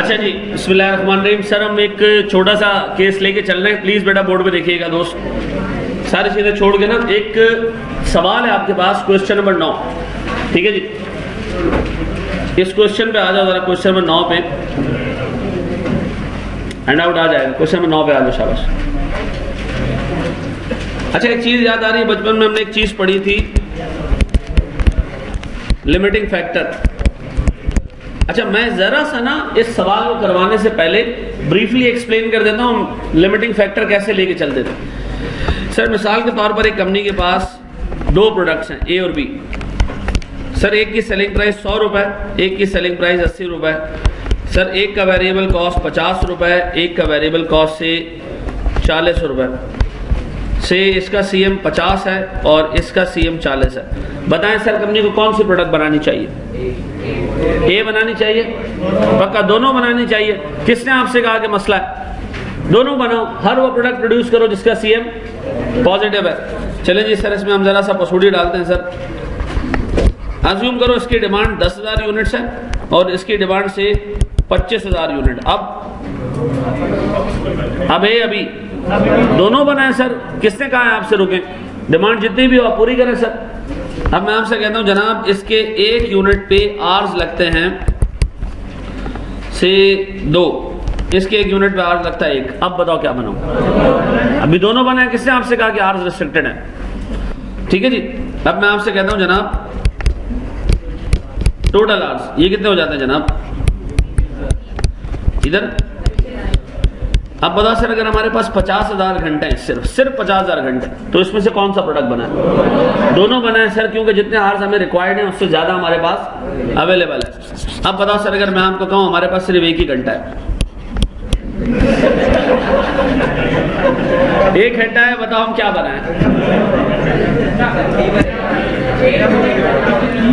अच्छा जी, बिस्मिल्लाहिर्रहमानिर्रहीम। सर हम एक छोटा सा केस लेके चल रहे हैं, प्लीज बेटा बोर्ड पे देखिएगा दोस्त। सारी चीजें छोड़ के ना एक सवाल है आपके पास, क्वेश्चन नंबर 9, ठीक है जी। इस क्वेश्चन पे आ जाओ जरा, क्वेश्चन नंबर 9 पे हैंड आउट आ जाएगा। क्वेश्चन नंबर 9 पे आ जाओ, शाबाश। अच्छा, एक चीज याद आ रही है, बचपन में हमने एक चीज पढ़ी थी, लिमिटिंग फैक्टर। अच्छा, मैं जरा सा ना इस सवाल को करवाने से पहले ब्रीफली एक्सप्लेन कर देता हूं लिमिटिंग फैक्टर कैसे लेके चलते थे। सर मिसाल के तौर पर एक कंपनी के पास दो प्रोडक्ट्स हैं, ए और बी। सर एक की सेलिंग प्राइस 100 रुपए, एक की सेलिंग प्राइस 80 रुपए। सर एक का वेरिएबल कॉस्ट 50 रुपए, एक का वेरिएबल कॉस्ट से 40 रुपए से, इसका सीएम 50 है और इसका सीएम 40 है। बताएं सर कंपनी को कौन सी प्रोडक्ट बनानी चाहिए? ए बनानी चाहिए? पक्का दोनों बनानी चाहिए? किसने आपसे कहा कि मसला है? दोनों बनाओ, हर वो प्रोडक्ट प्रोड्यूस करो जिसका सीएम पॉजिटिव है। चलें जी सर, इसमें हम जरा सा पसूड़ी डालते हैं। सर अज्यूम करो इसकी डिमांड 10,000 यूनिट्स है और इसकी डिमांड से 25,000 यूनिट। अब ए अभी दोनों बनाए सर, किसने कहा है आपसे रुके? डिमांड जितनी भी हो आप पूरी करें सर। अब मैं आपसे कहता हूं जनाब इसके एक यूनिट पे आर्स लगते हैं से 2, इसके एक यूनिट पे आर्स लगता है 1। अब बताओ क्या बनाऊं? अभी दोनों बनाए, किसने आपसे कहा कि आर्स रिस्ट्रिक्टेड है? ठीक है जी। अब मैं आपसे कहता हूं जनाब टोटल आर्स ये कितने हो जाते हैं जनाब इधर? अब बता सर, अगर हमारे पास 50,000 घंटे हैं, सिर्फ 50,000 घंटे, तो इसमें से कौन सा प्रोडक्ट बना है? दोनों बनाए सर, क्योंकि जितने आवर्स हमें रिक्वायर्ड है उससे ज्यादा हमारे पास अवेलेबल है। अब बताओ सर, अगर मैं आपको कहूं हमारे पास सिर्फ एक ही घंटा है, एक घंटा है, बताओ हम क्या बनाए?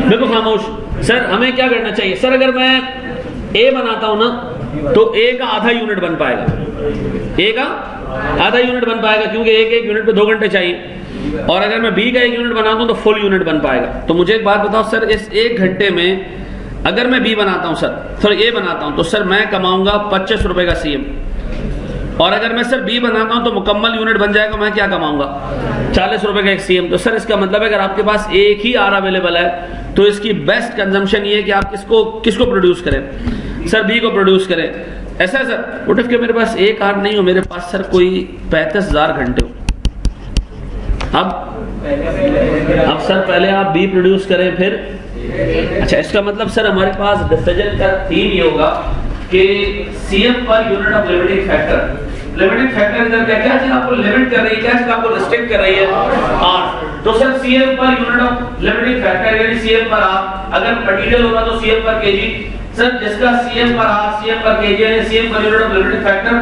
बिल्कुल खामोश। सर हमें क्या करना चाहिए? सर अगर मैं ए बनाता हूं ना तो ए का आधा यूनिट बन पाएगा, ए का आधा यूनिट बन पाएगा, क्योंकि एक यूनिट पे 2 घंटे चाहिए। और अगर मैं बी का 1 यूनिट बनाता हूं तो फुल यूनिट बन पाएगा। तो मुझे एक बात बताओ सर, इस 1 घंटे में अगर मैं बी बनाता हूं सर ए बनाता हूं तो सर मैं कमाऊंगा 25 रुपए का सीएम। और अगर मैं सर बी बनाता हूं तो मुकम्मल यूनिट बन जाएगा, मैं क्या कमाऊंगा? 40 रुपए का एक सीएम। तो सर इसका मतलब है अगर आपके पास एक ही आर अवेलेबल है तो इसकी बेस्ट कंजम्पशन ये है कि आप किसको प्रोड्यूस करें? सर बी को प्रोड्यूस करें। ऐसा है सर, व्हाट इफ के मेरे पास एक आर नहीं हो, मेरे पास सर कोई 35,000 घंटे हो। अब सर पहले आप बी प्रोड्यूस करें फिर। अच्छा, इसका मतलब सर हमारे पास डिसीजन का थीम ये होगा कि CM per unit of limiting factor. Limiting factor इधर क्या क्या चीज आपको लिमिट कर रही है, क्या चीज आपको रिस्ट्रिक्ट कर रही है? आर। तो sir CM per unit of limiting factor यानी सीएम पर आर, अगर मटेरियल होगा तो सीएम पर केजी। सर जिसका सीएम पर आर, सीएम पर केजी यानी CM per unit of limiting factor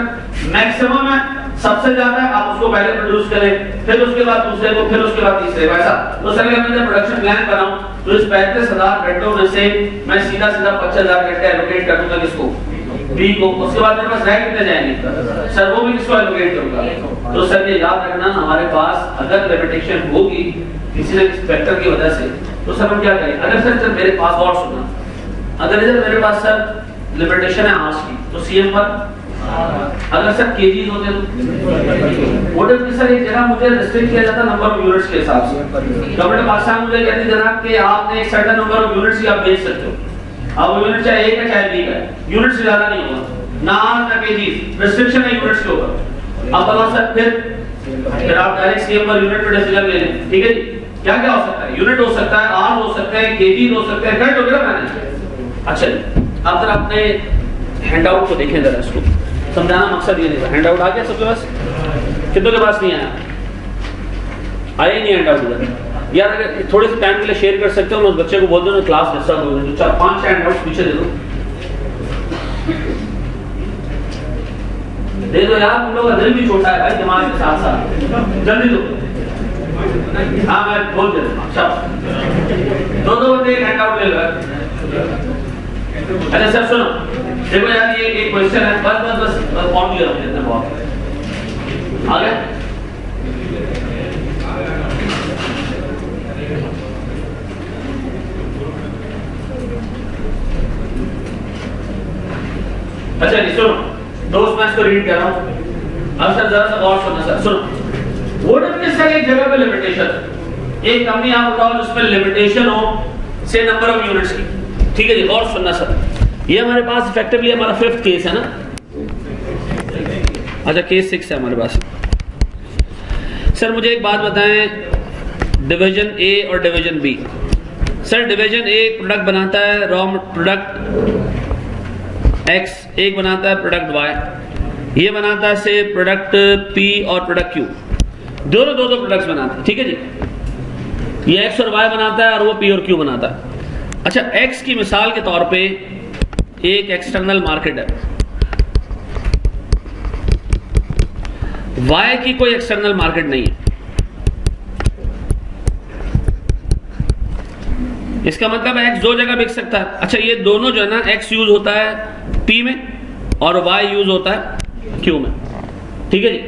maximum है, सबसे ज्यादा है, आप उसको पहले प्रोड्यूस करें, फिर उसके बाद दूसरे को, फिर उसके बाद तीसरे, वैसा। तो सर अगर मैं प्रोडक्शन प्लान बनाऊं तो इस 35,000 घंटों में से मैं सीधा 25,000 घंटे एलोकेट कर दूंगा किसको? बी को। उसके बाद मेरे पास रह कितने जाएंगे? सर वो भी किसको एलोकेट करूंगा? तो सर ये याद रखना, हमारे पास अगर लिमिटेशन होगी किसी न किसी फैक्टर की वजह से तो सर हम क्या करें? अगर सर मेरे पास और सुना, अगर इधर मेरे पास सर लिमिटेशन है आर्स की तो सीएम पर, अगर सर केजीज होते तो वोट की सर एक जगह मुझे रिस्ट्रिक्ट किया जाता नंबर ऑफ यूनिट्स के हिसाब से। गवर्नमेंट पाकिस्तान मुझे कहती जनाब कि आपने एक सर्टेन नंबर ऑफ यूनिट्स ही आप बेच सकते हो। अब वो यूनिट चाहे एक है चाहे बी का है, यूनिट से ज्यादा नहीं होगा, ना आर ना केजीज, रिस्ट्रिक्शन है यूनिट्स के ऊपर। अब बताओ सर फिर आप डायरेक्ट सीएम पर यूनिट पे डिसीजन ले लें, ठीक है जी। क्या क्या हो सकता है? यूनिट हो सकता है, आर हो सकता है, केजीज हो सकते हैं, घंटे वगैरह मैनेज। अच्छा जी, अब जरा अपने हैंडआउट को देखें, जरा इसको समझाना मकसद ये नहीं था। हैंडआउट आ गया सबके पास? कितनों के पास नहीं आया? आया ही नहीं हैंडआउट इधर यार। अगर थोड़े से टाइम के लिए शेयर कर सकते हो, मैं उस बच्चे को बोल दूं ना क्लास डिस्टर्ब हो गई, तो 4-5 हैंडआउट पीछे दे दो यार, तुम लोग का दिल भी छोटा है भाई, दिमाग के साथ साथ जल्दी दो। हाँ मैं बोल दे दूंगा। अच्छा, दो बंदे एक हैंडआउट ले लो। अच्छा सर सुनो, देखो यार ये एक क्वेश्चन है, बस पॉइंट क्लियर हो जाते बहुत आगे। अच्छा नहीं सुनो, दोस्त मैं इसको रीड कर रहा हूँ। अब सर जरा सा गौर सुनना सर, सुनो। वुड इफ सर एक जगह पे लिमिटेशन, एक कंपनी आप बताओ जिसमें लिमिटेशन हो से नंबर ऑफ यूनिट्स की, ठीक है जी, गौर सुनना सर। ये हमारे पास इफेक्टिवली हमारा 5th केस है ना, अच्छा केस 6 है हमारे पास। सर मुझे एक बात बताएं, डिवीजन ए और division B. Sir division A product बनाता है रॉ प्रोडक्ट X, एक बनाता है प्रोडक्ट Y, ये बनाता है से प्रोडक्ट P और प्रोडक्ट Q, दोनों दो प्रोडक्ट्स बनाते हैं, ठीक है जी। ये X और Y बनाता है और वो P और Q बनाता है। अच्छा X की मिसाल के तौर पे एक एक्सटर्नल मार्केट है, Y की कोई एक्सटर्नल मार्केट नहीं है। इसका मतलब X दो जगह बिक सकता है। अच्छा ये दोनों जो है ना, X यूज होता है P में और Y यूज होता है Q में, ठीक है जी।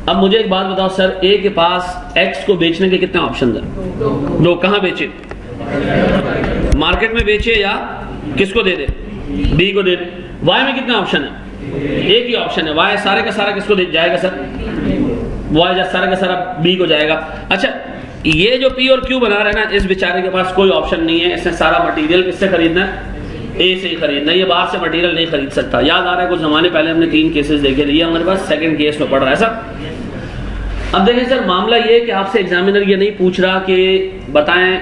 अब मुझे एक बात बताओ सर, A के पास X को बेचने के कितने ऑप्शन हैं? दो। कहां बेचे? मार्केट में बेचे या किसको दे दे? B को दे दे। Y में कितने ऑप्शन है? एक ही ऑप्शन है। Y सारे का सारा किसको जाएगा सर? Y सारा का सारा B को जाएगा। अच्छा ये जो P और Q बना रहे हैं ना, इस बेचारे के पास कोई ऑप्शन नहीं है। इसने सारा मटेरियल किससे खरीदना है? A से ही खरीदना है। ये बाहर से मटेरियल नहीं खरीद सकता। याद आ रहा है कुछ जमाने पहले हमने 3 केसेस देखे थे, ये हमारे पास 2nd केस में पड़ रहा है सर। अब देखें सर, मामला ये कि आपसे एग्जामिनर ये नहीं पूछ रहा कि बताएं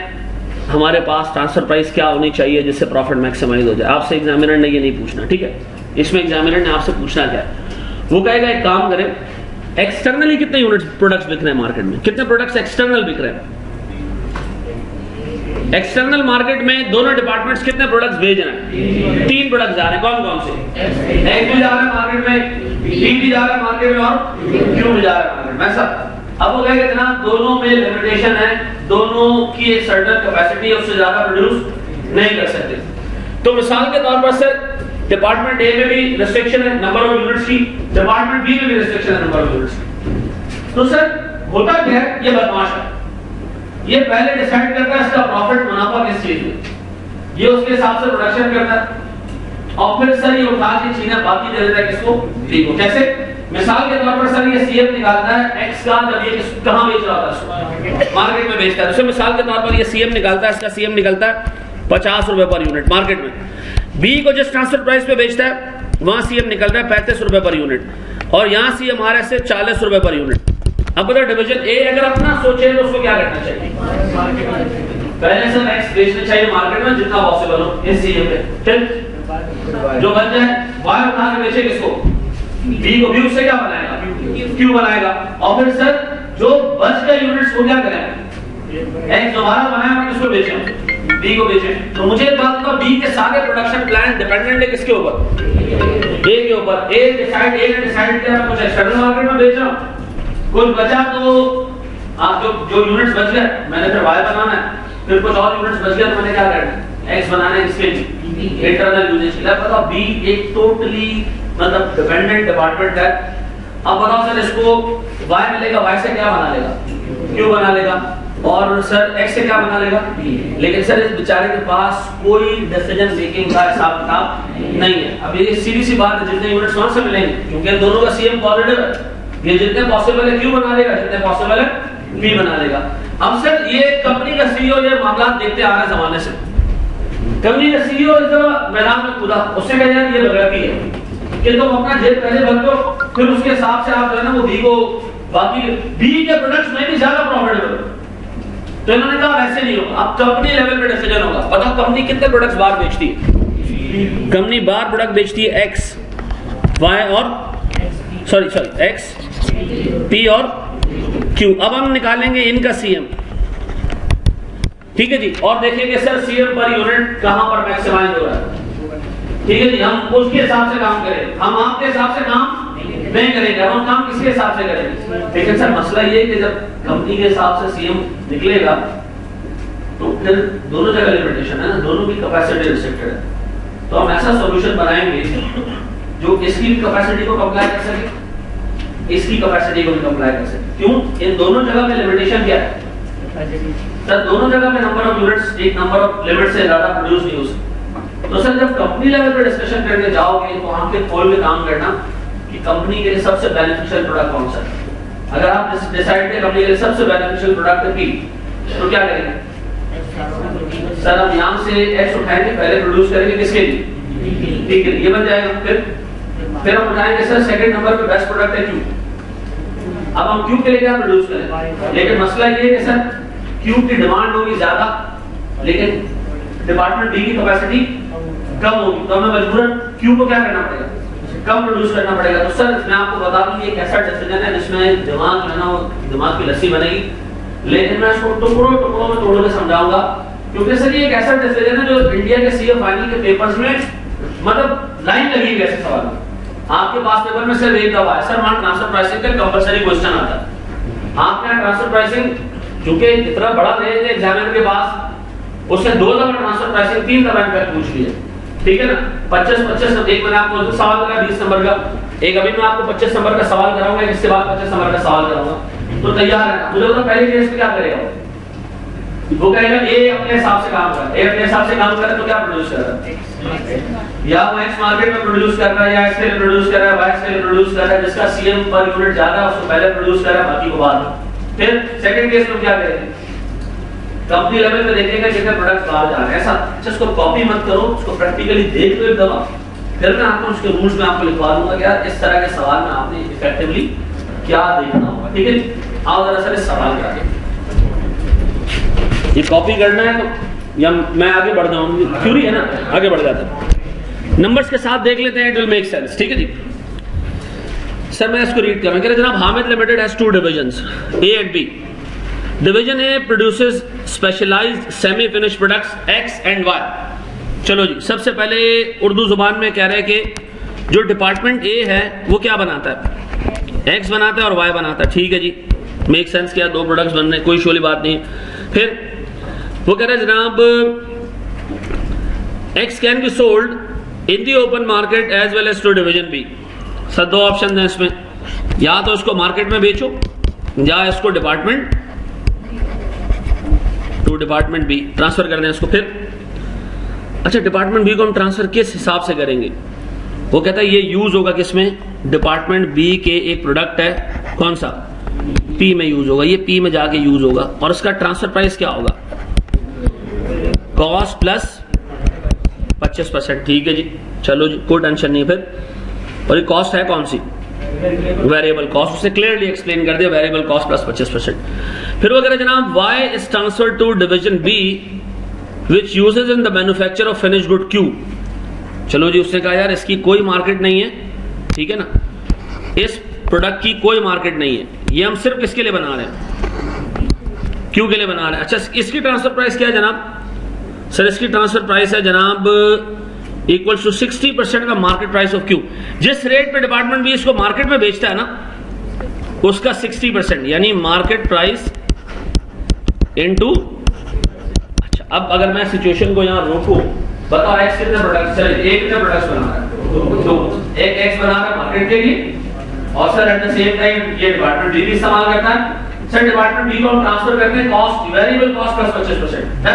हमारे पास ट्रांसफर प्राइस क्या होनी चाहिए जिससे प्रॉफिट मैक्सिमाइज हो जाए। आपसे एग्जामिनर ने ये नहीं पूछना, ठीक है। इसमें एग्जामिनर ने आपसे पूछना क्या है, वो कहेगा एक काम करें, एक्सटर्नली कितने यूनिट प्रोडक्ट्स बिक रहे हैं मार्केट में, कितने प्रोडक्ट्स एक्सटर्नल बिक रहे हैं। एक्सटर्नल मार्केट में दोनों डिपार्टमेंट्स कितने प्रोडक्ट्स भेज रहे हैं? 3 प्रोडक्ट्स जा रहे हैं। कौन कौन से? X भी जा रहा है मार्केट में, P भी जा रहा है मार्केट में और Q भी जा रहा है मार्केट में। ऐसा अब वो कहेगा जनाब दोनों में लिमिटेशन है, दोनों की एक सर्टेन कैपेसिटी है, उससे ज्यादा प्रोड्यूस नहीं कर सकते। तो मिसाल के तौर पर सर डिपार्टमेंट ए में भी रिस्ट्रिक्शन है नंबर ऑफ यूनिट्स की, डिपार्टमेंट बी में भी रिस्ट्रिक्शन है नंबर ऑफ यूनिट्स की। तो सर होता क्या है, ये बदमाश है, ये पहले डिसाइड करता है इसका प्रॉफिट मुनाफा किस चीज में, ये उसके हिसाब से प्रोडक्शन करता है और फिर सर ये उठा के चीजें बाकी दे देता है किसको? बी को। कैसे? मिसाल के तौर पर सर ये सीएम निकालता है एक्स का, जब ये कहां बेच रहा था? मार्केट में बेचता है। मिसाल के तौर पर ये सीएम निकालता है, इसका सीएम निकलता है 50 रुपए पर यूनिट मार्केट में। बी को जिस ट्रांसफर प्राइस पे बेचता है वहां सीएम निकल रहा है 35 रुपए पर यूनिट और यहां सीएम आ रहा है 40 रुपए पर यूनिट। अब बताओ डिवीजन ए अगर अपना सोचे तो उसको क्या करना चाहिए? पहले सर एक्स बेचना चाहिए मार्केट में जितना पॉसिबल हो इस सीएम पे, फिर जो बच जाए वाई उठा के बेचे किसको? बी को। बी उससे क्या बनाएगा? क्यू बनाएगा। और फिर सर जो बच गए यूनिट्स को क्या करें? एक्स दोबारा बनाया और किसको बेचे? बी को बेचे। तो मुझे एक बात बताओ, बी के सारे प्रोडक्शन प्लान डिपेंडेंट है किसके ऊपर? ए के ऊपर। ए ने डिसाइड किया मैं कुछ एक्सटर्नल मार्केट में बेच रहा हूं, कुछ बचा तो आप जो यूनिट्स बच गए मैंने फिर वाई बनाना है, फिर कुछ और यूनिट्स बच गए तो मैंने क्या करना है? एक्स बनाना है किसके लिए? इंटरनल यूजेज के लिए। बताओ बी एक टोटली मतलब डिपेंडेंट डिपार्टमेंट है। अब बताओ सर इसको वाई मिलेगा, वाई से क्या बना लेगा? क्यू बना लेगा। और सर एक्स से क्या बना लेगा? लेकिन सर इस बेचारे के पास कोई डिसीजन मेकिंग का हिसाब किताब नहीं है। अब ये सीधी सी बात है, जितने यूनिट्स वहां से मिलेंगे क्योंकि दोनों का सीएम पॉजिटिव है, ये जितने पॉसिबल है क्यू बना लेगा, जितने पॉसिबल है बी बना लेगा। अब सर ये कंपनी का सीईओ ये मामला देखते आ रहे जमाने से, कंपनी का सीईओ मैदान में कूदा, उससे कहा यार ये गलती है कि तुम अपना जेब पहले भर दो, फिर उसके हिसाब से आप जो है ना वो बी को, बाकी बी के प्रोडक्ट्स में भी ज्यादा प्रॉफिटेबल। तो इन्होंने कहा वैसे नहीं होगा, अब कंपनी लेवल पे डिसीजन होगा। बताओ कंपनी कितने प्रोडक्ट्स बाहर बेचती है? कंपनी बाहर प्रोडक्ट बेचती है एक्स, वाई और सॉरी एक्स, पी और क्यू। अब हम निकालेंगे इनका सीएम, ठीक है जी, और देखेंगे सर सीएम पर यूनिट कहां पर मैक्सिमाइज हो रहा है, ठीक है जी। हम उसके हिसाब से काम करें, हम आपके हिसाब से काम नहीं करेंगे, हम काम किसके हिसाब से करेंगे। लेकिन सर मसला ये है कि जब कंपनी के हिसाब से सीएम निकलेगा तो फिर दोनों जगह लिमिटेशन है ना, दोनों की कैपेसिटी रिस्ट्रिक्टेड है। तो हम ऐसा सॉल्यूशन बनाएंगे जो इसकी कैपेसिटी को कंप्लाई कर सके, इसकी कैपेसिटी को भी कंप्लाई कर सके। क्यों? इन दोनों जगह पे लिमिटेशन क्या है सर? दोनों जगह पे नंबर ऑफ यूनिट्स एक नंबर ऑफ लिमिट से ज्यादा प्रोड्यूस नहीं हो सकता। तो सर जब कंपनी लेवल पे डिस्कशन करने जाओगे तो आंखें खोल के काम करना कि कंपनी के लिए सबसे बेनिफिशियल प्रोडक्ट कौन सा है। अगर आप डिसाइड करें कंपनी के लिए सबसे बेनिफिशियल प्रोडक्ट है पी, तो क्या करेंगे? सर हम यहाँ से एक्स उठाएंगे, पहले प्रोड्यूस करेंगे किसके लिए? ठीक है, ये बन जाएगा। फिर हम उठाएंगे सर सेकंड नंबर पे बेस्ट प्रोडक्ट है क्यू। अब हम क्यू के लिए क्या प्रोड्यूस करें? लेकिन मसला ये है कि सर क्यू की डिमांड होगी ज्यादा, लेकिन डिपार्टमेंट बी की कैपेसिटी कम होगी, तो हमें मजबूरन क्यू को क्या करना पड़ेगा? कम प्रोड्यूस करना पड़ेगा। तो सर मैं आपको बता दूं ये एक ऐसा डिसीजन है जिसमें दिमाग जो है ना दिमाग की लस्सी बनेगी, लेकिन मैं इसको टुकड़ों टुकड़ों में तोड़ के समझाऊंगा, क्योंकि सर ये एक ऐसा डिसीजन है जो इंडिया के सीए फाइनल के पेपर्स में मतलब लाइन लगी है ऐसे सवाल में। आपके पास पेपर में सिर्फ एक दवा है सर, वहां ट्रांसफर प्राइसिंग का कंपलसरी क्वेश्चन आता है। आपके यहाँ ट्रांसफर प्राइसिंग चूंकि इतना बड़ा रेंज है एग्जामिनर के पास, उससे 2 दफा ट्रांसफर प्राइसिंग 3 दफा इनका पूछ लिया, ठीक है ना। 25 एक मैंने आपको सवाल करा 20 नंबर का, एक अभी मैं आपको 25 नंबर का सवाल कराऊंगा, इसके बाद 25 नंबर का सवाल कराऊंगा, तो तैयार है। मुझे तो पहले केस में क्या करेगा वो कहेगा ए अपने हिसाब से काम कर रहा है, ए अपने हिसाब से काम कर रहा है तो क्या प्रोड्यूस कर रहा है? या वो एक्स मार्केट में प्रोड्यूस कर रहा है, या एक्स के लिए प्रोड्यूस कर रहा है, वाई के लिए प्रोड्यूस कर रहा है, जिसका सीएम पर यूनिट ज्यादा है उसको पहले प्रोड्यूस कर रहा है, बाकी को बाद में। फिर सेकंड केस में क्या करेंगे? कंपनी लेवल पे देखेंगे कितने प्रोडक्ट्स बाहर जा रहे हैं, ऐसा अच्छा उसको कॉपी मत करो, उसको प्रैक्टिकली देख लो एक दफा, फिर मैं आपको उसके रूल्स में आपको लिखवा दूंगा कि यार इस तरह के सवाल में आपने इफेक्टिवली क्या देखना होगा, ठीक है। आओ जरा सर इस सवाल का ये कॉपी करना है तो या मैं आगे बढ़ जाऊंगी, थ्योरी है ना, आगे बढ़ जाते हैं। नंबर्स के साथ देख लेते हैं, इट विल मेक सेंस, ठीक है जी। सर मैं इसको रीड कर रहा हूं, जनाब Hamid limited has 2 divisions A and B. Division A produces specialised semi finish products X and Y. चलो जी, सबसे पहले उर्दू जुबान में कह रहे हैं कि जो डिपार्टमेंट ए है वो क्या बनाता है? एक्स बनाता है और वाई बनाता है, ठीक है जी, मेक सेंस किया, 2 प्रोडक्ट्स बन रहे, कोई शोली बात नहीं। फिर वो कह रहे हैं जनाब X can be sold in the open market as well as to division B. Sir 2 option हैं इसमें, या तो इसको मार्केट में बेचो या इसको department to department B transfer कर दें इसको। फिर अच्छा डिपार्टमेंट बी को हम ट्रांसफर किस हिसाब से करेंगे? वो कहता है ये यूज होगा किसमें? डिपार्टमेंट बी के एक प्रोडक्ट है, कौन सा? पी में यूज होगा, ये पी में जाके यूज होगा, और इसका ट्रांसफर प्राइस क्या होगा? कॉस्ट प्लस 25%, ठीक है जी, चलो जी कोई टेंशन नहीं। फिर और ये कॉस्ट है कौन सी? वेरिएबल कॉस्ट, उसे क्लियरली एक्सप्लेन कर दिया, वेरिएबल कॉस्ट प्लस 25%। फिर वो कह रहे जनाब Y is transfer to division B which uses in the manufacture of finish good Q. चलो जी, उसने कहा यार इसकी कोई मार्केट नहीं है, ठीक है ना, इस प्रोडक्ट की कोई मार्केट नहीं है, ये हम सिर्फ किसके लिए बना रहे हैं? क्यू के लिए बना रहे हैं। अच्छा इसकी ट्रांसफर प्राइस क्या है जनाब? सर इसकी ट्रांसफर प्राइस है जनाब इक्वल टू 60% का मार्केट प्राइस ऑफ क्यू। जिस रेट पे डिपार्टमेंट भी इसको मार्केट में बेचता है ना उसका 60%, यानी मार्केट प्राइस इनटू। अच्छा अब अगर मैं सिचुएशन को यहां रोकूं, बताओ एक्स कितने प्रोडक्ट्स, चलिए एक कितने प्रोडक्ट्स बना रहा है? 2। एक एक्स बना रहा है मार्केट के लिए, और sir at the same time ये डिपार्टमेंट बी भी इस्तेमाल करता है। सर डिपार्टमेंट बी को हम ट्रांसफर करते हैं कॉस्ट, वेरिएबल कॉस्ट प्लस 25% है।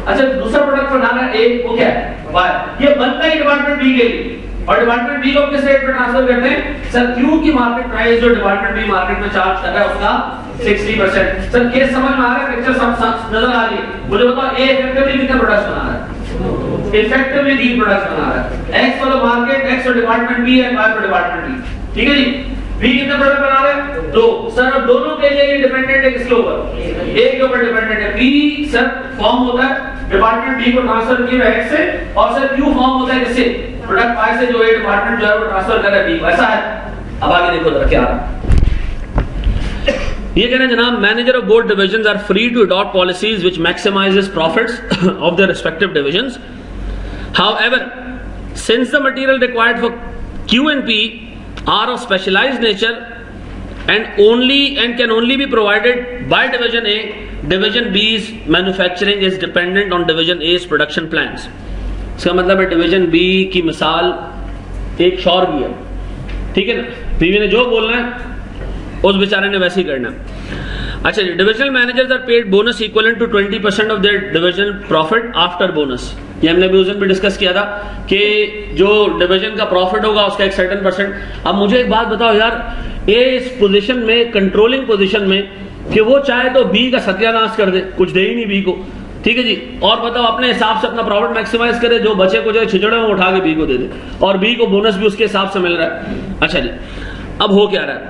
अच्छा दूसरा प्रोडक्ट बना रहा है ए, वो क्या है? वाई। ये बनता है डिपार्टमेंट बी के लिए, और डिपार्टमेंट बी को किस रेट पे ट्रांसफर करते हैं? सर क्यू की मार्केट प्राइस जो डिपार्टमेंट बी मार्केट में चार्ज कर रहा है उसका 60%। सर केस समझ में आ रहा है, पिक्चर नजर आ रही है? मुझे बताओ ए इफेक्टिवली कितने प्रोडक्ट्स बना रहा है? इफेक्टिवली 3 प्रोडक्ट्स बना रहा है, X for the market, X for department B and Y for department B, ठीक है जी। बी कितने प्रोडक्ट बना रहे हैं? 2। सर अब दोनों के लिए ये डिपेंडेंट है किसके ऊपर? ए के ऊपर डिपेंडेंट है। बी सर फॉर्म होता है डिपार्टमेंट बी को ट्रांसफर किया एक्स से, और सर क्यू फॉर्म होता है किससे? प्रोडक्ट वाई से, जो ए डिपार्टमेंट जो है वो ट्रांसफर कर रहा है बी को, ऐसा है। अब आगे देखो जरा क्या आ रहा है। ये कह रहे हैं जनाब manager of both divisions are free to adopt policies which maximises profits of their respective divisions. However since the material required for Q and P are of specialized nature and can only be provided by division A, division B's manufacturing is dependent on division A's production plans। इसका मतलब है division B की मिसाल एक शौर की है, ठीक है ना, बीवी ने जो बोलना है उस बेचारे ने वैसे ही करना है। अच्छा divisional managers are paid bonus equivalent to 20% of their divisional profit after bonus. ये हमने भी उस दिन भी डिस्कस किया था कि जो डिवीजन का प्रॉफिट होगा उसका एक सर्टेन परसेंट। अब मुझे एक बात बताओ यार, ए इस पोजीशन में, कंट्रोलिंग पोजीशन में, कि वो चाहे तो बी का सत्यानाश कर दे, कुछ दे ही नहीं बी को, ठीक है जी, और बताओ अपने हिसाब से अपना प्रॉफिट मैक्सिमाइज करे, जो बचे को जो छिचड़े वो उठा के बी को दे दे, और बी को बोनस भी उसके हिसाब से मिल रहा है। अच्छा जी, अब हो क्या रहा है,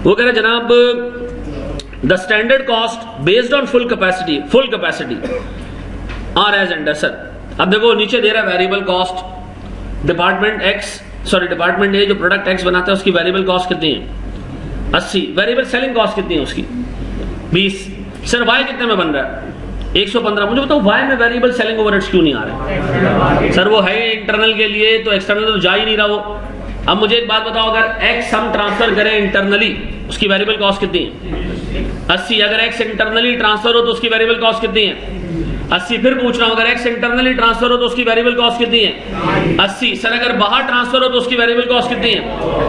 वो कह रहे जनाब the standard cost based on full capacity are as under. Sir अब देखो नीचे दे रहा है वेरिएबल कॉस्ट, डिपार्टमेंट ए जो प्रोडक्ट एक्स बनाता है उसकी वेरिएबल कॉस्ट कितनी है 80, वेरिएबल सेलिंग कॉस्ट कितनी है उसकी 20। सर वाई कितने में बन रहा है 115। मुझे बताओ वाई में वेरिएबल सेलिंग ओवरहेड्स क्यों नहीं आ रहे? सर वो है इंटरनल के लिए, तो एक्सटर्नल तो जा ही नहीं रहा वो। अब मुझे एक बात बताओ, अगर एक्स हम ट्रांसफर करें इंटरनली उसकी वेरिएबल कॉस्ट कितनी है 80। अगर एक्स इंटरनली ट्रांसफर हो तो उसकी वेरिएबल कॉस्ट कितनी है 80। फिर पूछ रहा हूं, अगर एक्स इंटरनली ट्रांसफर हो तो उसकी वेरिएबल कॉस्ट कितनी है 80। सर अगर बाहर ट्रांसफर हो तो उसकी वेरिएबल कॉस्ट कितनी है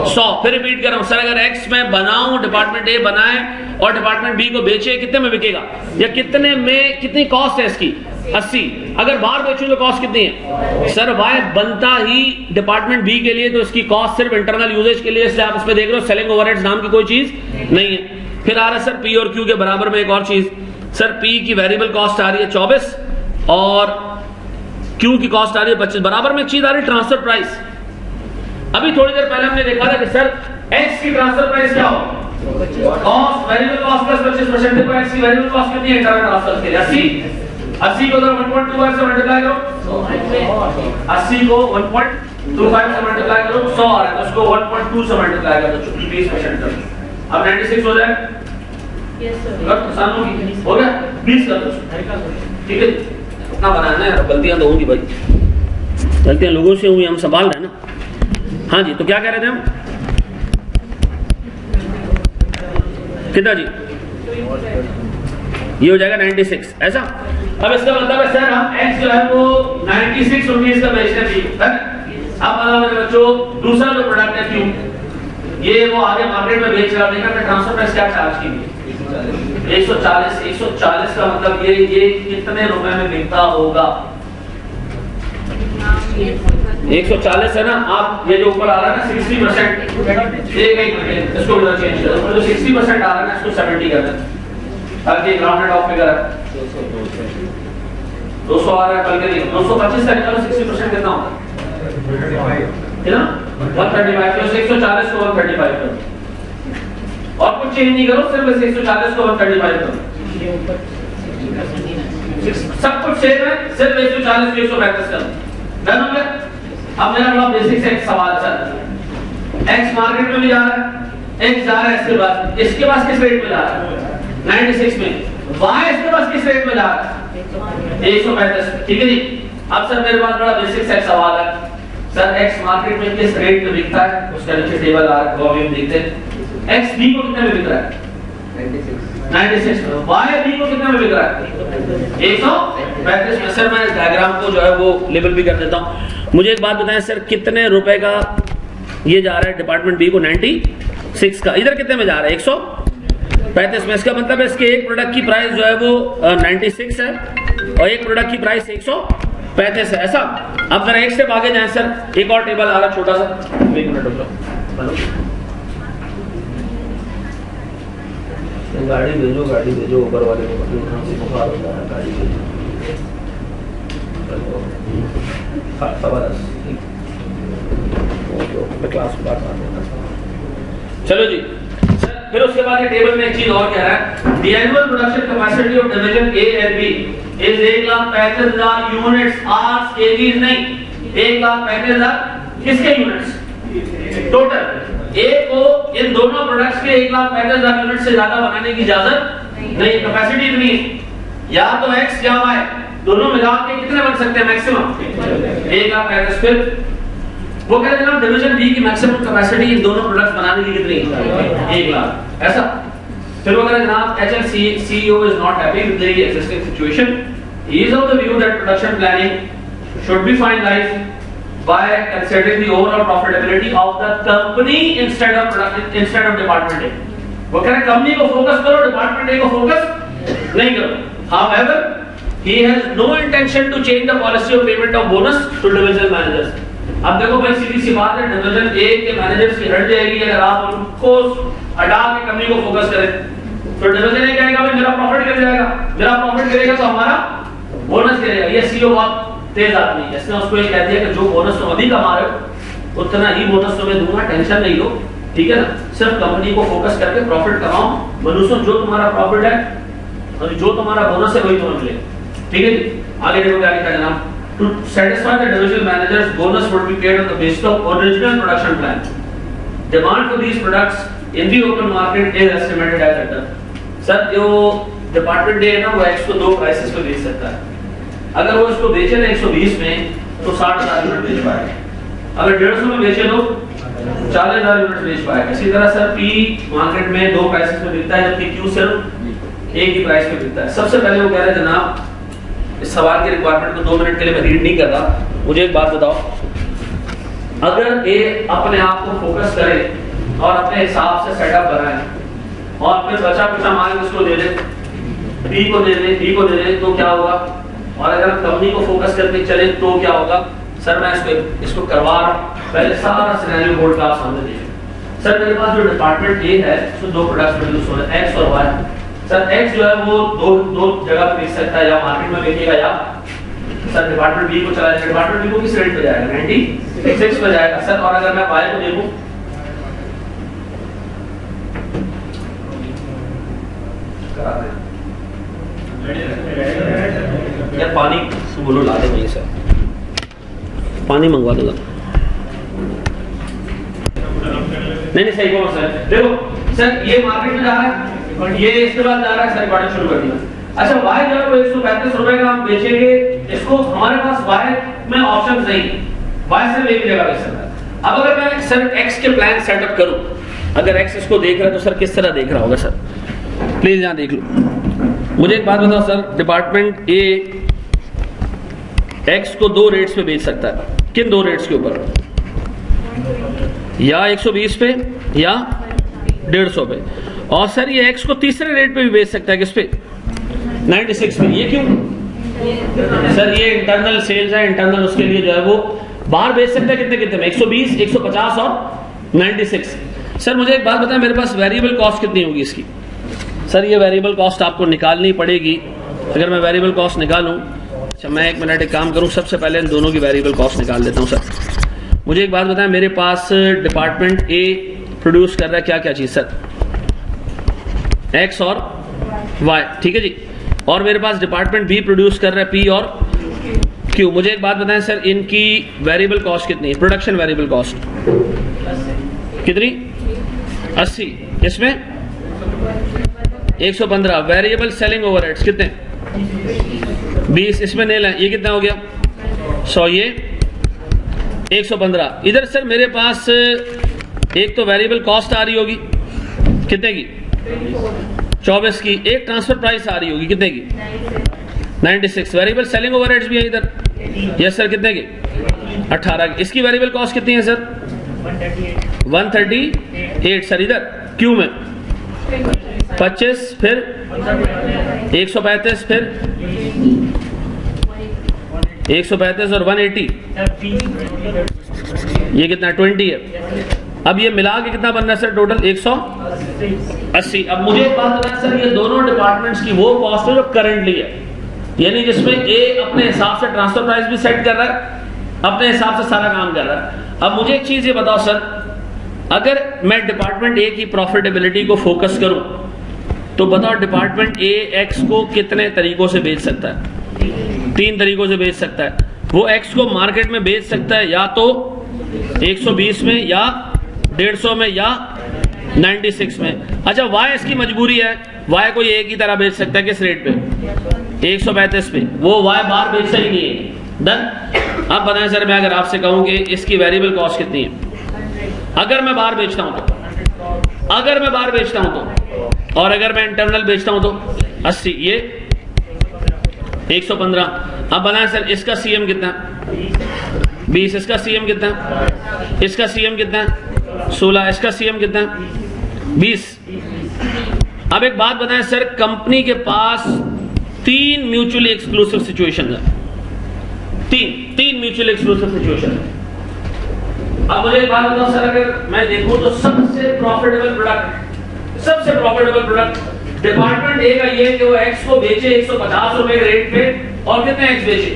100। फिर रिपीट कर रहा हूं, सर अगर एक्स में बनाऊं, डिपार्टमेंट ए बनाए और डिपार्टमेंट बी को बेचे, कितने में बिकेगा, या कितने में, कितनी कॉस्ट है इसकी 80। अगर बाहर बेचूं तो कॉस्ट कितनी है? सर वाई बनता ही डिपार्टमेंट बी के लिए, तो इसकी कॉस्ट सिर्फ इंटरनल यूजेज के लिए, इसलिए आप इसमें देख रहे हो सेलिंग ओवरहेड्स नाम की कोई चीज नहीं है। फिर आ रहा है सर पी और क्यू के बराबर में एक और चीज, सर पी की वेरिएबल कॉस्ट आ रही है 24 और क्यू की कॉस्ट आ रही है 25, बराबर में एक चीज आ रही है ट्रांसफर प्राइस। अभी थोड़ी देर पहले हमने देखा था कि सर एक्स की ट्रांसफर प्राइस क्या हो, कॉस्ट वेरिएबल कॉस्ट प्लस 25%। देखो एक्स की वेरिएबल कॉस्ट कितनी है इंटरनल ट्रांसफर के लिए 80 को 1.25 से मल्टीप्लाई करो, 80 को 1.25 से मल्टीप्लाई करो, 100 आ रहा है तो उसको 1.2 से मल्टीप्लाई करो, 20% करो। अब 96 हो जाए, हो गया 20 कर दो, ठीक है। अपना बनाना है, गलतियां तो होंगी भाई, गलतियां लोगों से हुई, हम संभाल रहे हैं ना। हाँ जी, तो क्या कह रहे थे हम, कितना जी, ये हो जाएगा 96 ऐसा। अब इसका मतलब है सर हम x जो है वो 96 रुपीज का बेचते हैं। अब मेरे बच्चों दूसरा जो प्रोडक्ट है क्यों, ये वो आगे मार्केट में बेच रहा है, देखा ट्रांसफर प्राइस क्या चार्ज की 140 का मतलब ये कितने रुपए में बिकता होगा 140 है ना। आप ये जो ऊपर आ रहा है ना 60%, एक मिनट इसको इधर चेंज करो, जो 60% आ रहा है ना इसको 70 कर दें, ताकि ग्राउंडेड ऑफ फिगर है 200 आ रहा है, बल्कि नहीं 225 का निकालो, 60% कितना होगा है ना 135, तो 140 को 135 करो और कुछ चेंज नहीं करो, सिर्फ 140 को 135 करो, सब कुछ सेम है, सिर्फ 140 को 135 करो, डन हो गया। अब मेरा बड़ा बेसिक से एक सवाल सर, एक्स मार्केट में भी जा रहा है, एक्स जा रहा है इसके पास किस रेट में जा रहा है 96 में, वाई इसके पास किस रेट में जा रहा है 135, ठीक है जी। अब सर मेरे पास बड़ा बेसिक सा सवाल है, सर एक्स मार्केट में किस रेट में बिकता है, उसका नीचे टेबल आ रहा है, वो भी हम देखते हैं। एक्स बी को कितने में बिक रहा है 96 में, वाई बी को कितने में बिक रहा है 135 में। सर मैं डायग्राम को जो है वो लेबल भी कर देता हूं। मुझे एक बात बताएं सर, कितने रुपए का ये जा रहा है डिपार्टमेंट बी को 96 का, इधर कितने में जा रहा है 135 में। इसका मतलब है इसके एक प्रोडक्ट की प्राइस जो है वो 96 है और एक प्रोडक्ट की प्राइस 135 है ऐसा। अब जरा एक स्टेप आगे जाए सर, एक और टेबल आ रहा है छोटा सा, एक मिनट रुक जाओ, गाड़ी भेजो ऊपर वाले को, बुखार हो रहा है, गाड़ी भेजो। क्लास चलो जी। फिर उसके बाद ये टेबल में एक चीज और कह रहा है, the annual production capacity of division A and B is 1,35,000 units, hours, kgs नहीं, 1,35,000 किसके यूनिट्स टोटल। ए को इन दोनों प्रोडक्ट्स के 1,35,000 यूनिट से ज्यादा बनाने की इजाजत नहीं, कैपेसिटी इतनी है। या तो एक्स या वाई दोनों मिला के कितने बन सकते हैं मैक्सिमम 1,35,000। फिर वो कह रहे हैं डिवीजन बी की मैक्सिमम कैपेसिटी इन दोनों प्रोडक्ट्स बनाने की कितनी 1,00,000 ऐसा। फिर वो कह रहे हैं जनाब HLC CEO is not happy with the existing situation. He is of the view that production planning should be finalized by considering the overall profitability of the company instead of department A. वो कह रहे हैं company को focus करो, department A को focus नहीं करो। However, he has no intention to change the policy of payment of bonus to divisional managers. अब देखो भाई सीधी सी बात है, डिवीजन ए के मैनेजर्स की हट जाएगी अगर आप उनको हटा के कंपनी को फोकस करें तो डिवीजन ए कहेगा भाई मेरा प्रॉफिट गिर जाएगा, मेरा प्रॉफिट गिरेगा तो हमारा बोनस गिरेगा। ये सीईओ बहुत तेज आदमी है, इसने उसको ये कह दिया कि जो बोनस तुम अभी कमा रहे हो उतना ही बोनस तुम्हें दूंगा, टेंशन नहीं लो, ठीक है ना, सिर्फ कंपनी को फोकस करके प्रॉफिट कमाओ, मनुष्यों जो तुम्हारा प्रॉफिट है और जो तुम्हारा बोनस है वही तुम्हें मिले, ठीक है जी। आगे देखो क्या लिखा है जनाब, to satisfy the divisional managers bonus would be paid on the basis of original production plan. Demand for these products in the open market is estimated as under. Sir जो डिपार्टमेंट डे है ना वो x को दो prices पे बेच सकता है। अगर वो इसको बेचे ना 120 में तो 60,000 यूनिट बेच पाएगा, अगर 150 में बेचे तो 40,000 यूनिट बेच पाएगा। इसी तरह सर पी मार्केट में दो प्राइसेस पे बिकता है जबकि क्यू सिर्फ एक ही प्राइस पे बिकता है। सबसे पहले वो कह रहे हैं जनाब इस सवाल के रिक्वायरमेंट को 2 मिनट के लिए मैं रीड नहीं कर रहा, मुझे एक बात बताओ, अगर ए अपने आप को फोकस करे और अपने हिसाब से सेटअप बनाए और फिर बचा कुचा माल उसको दे दे, बी को दे दे, डी को दे दे, तो क्या होगा? और अगर हम कंपनी को फोकस करके चले तो क्या होगा? सर मैं इसको करवा रहा हूं, पहले सारा सिनेरियो बोर्ड का आप सामने देखिए। सर मेरे पास जो डिपार्टमेंट ए है उसमें दो प्रोडक्ट्स प्रोड्यूस हो रहे हैं, एक्स और वाई। सर एक्स जो है वो दो जगह पे बेच सकता है, या मार्केट में बेचेगा या सर डिपार्टमेंट बी को चलाएगा। डिपार्टमेंट बी को किस रेट पे जाएगा? 96 पे जाएगा सर। और अगर मैं वाई को देखूं, यार पानी बोलो ला दे वहीं से, पानी मंगवा दो। नहीं सही कहो सर, देखो सर ये मार्केट में जा रहा है और ये इसके बाद जा रहा है, सर रिकॉर्डिंग शुरू कर दिया। अच्छा वाई जो है वो 135 रुपए का हम बेचेंगे इसको, हमारे पास वाई में ऑप्शन नहीं, वाई सिर्फ एक जगह बेच सकता है। अब अगर मैं सर एक्स के प्लान सेटअप करूं, अगर एक्स इसको देख रहा है तो सर किस तरह देख रहा होगा? सर प्लीज यहां देख लो, मुझे एक बात बताओ सर, डिपार्टमेंट ए एक्स को दो रेट्स पे बेच सकता है, किन दो रेट्स के ऊपर? या 120 पे या 150 पे। और सर ये एक्स को तीसरे रेट पे भी बेच सकता है, किस पे? 96 पे। ये क्यों? सर ये इंटरनल सेल्स है, इंटरनल उसके लिए जो है वो बाहर बेच सकता है कितने कितने में? 120, 150 और 96। सर मुझे एक बात बताएं, मेरे पास वेरिएबल कॉस्ट कितनी होगी इसकी? सर ये वेरिएबल कॉस्ट आपको निकालनी पड़ेगी। अगर मैं वेरिएबल कॉस्ट निकालूं, अच्छा मैं एक मिनट एक काम करूं, सबसे पहले इन दोनों की वेरिएबल कॉस्ट निकाल देता हूं। सर मुझे एक बात बताएं, मेरे पास डिपार्टमेंट ए प्रोड्यूस कर रहा है क्या क्या चीज? सर एक्स और वाई, ठीक है जी। और मेरे पास डिपार्टमेंट बी प्रोड्यूस कर रहा है पी और क्यू। मुझे एक बात बताएं सर, इनकी वेरिएबल कॉस्ट कितनी है? प्रोडक्शन वेरिएबल कॉस्ट कितनी? 80। इसमें 115। वेरिएबल सेलिंग ओवरहेड्स कितने? 20। इसमें नेल है, ये कितना हो गया? 100। ये 115। इधर सर मेरे पास एक तो वेरिएबल कॉस्ट आ रही होगी कितने की? 24 की। एक ट्रांसफर प्राइस आ रही होगी कितने की? 96। वेरिएबल सेलिंग ओवरहेड्स भी है इधर, यस सर कितने की? 18 की। इसकी वेरिएबल कॉस्ट कितनी है सर? 138 सर। इधर क्यू में 25, फिर 135, फिर 135 और 180, ये कितना? 20 है। अब ये मिला के कितना बन रहा है सर टोटल? 180। अब मुझे एक बात बताएं सर, ये दोनों डिपार्टमेंट्स की वो कॉस्ट है जो करंटली है, यानी जिसमें ए अपने हिसाब से ट्रांसफर प्राइस भी सेट कर रहा है, अपने हिसाब से सारा काम कर रहा है। अब मुझे एक चीज ये बताओ सर, अगर मैं डिपार्टमेंट ए की प्रॉफिटेबिलिटी को फोकस करूं तो बताओ डिपार्टमेंट ए एक्स को कितने तरीकों से बेच सकता है? 3 तरीकों से बेच सकता है। वो एक्स को मार्केट में बेच सकता है या तो 120 में, या 150 में, या 96 में। अच्छा वाई इसकी मजबूरी है, वाई को ये एक ही तरह बेच सकता है, किस रेट पे? 135 पे। वो वाई बाहर बेचता ही नहीं है। डन। अब बताएं सर, मैं अगर आपसे कहूं कि इसकी वेरिएबल कॉस्ट कितनी है अगर मैं बाहर बेचता हूं तो, अगर मैं बाहर बेचता हूं तो, और अगर मैं इंटरनल बेचता हूं तो 80, ये 115। अब बनाएं सर, इसका सीएम कितना? 20। इसका सीएम कितना? इसका सीएम कितना? 16। इसका सीएम कितना? 20। अब एक बात बताएं सर, कंपनी के पास तीन म्यूचुअली एक्सक्लूसिव सिचुएशन है, तीन म्यूचुअली एक्सक्लूसिव सिचुएशन है। अब मुझे एक बात बताओ सर, अगर मैं देखूं तो सबसे प्रॉफिटेबल प्रोडक्ट डिपार्टमेंट ए का ये कि वो एक्स को बेचे 150 रुपए के रेट पे, और कितने एक्स बेचे,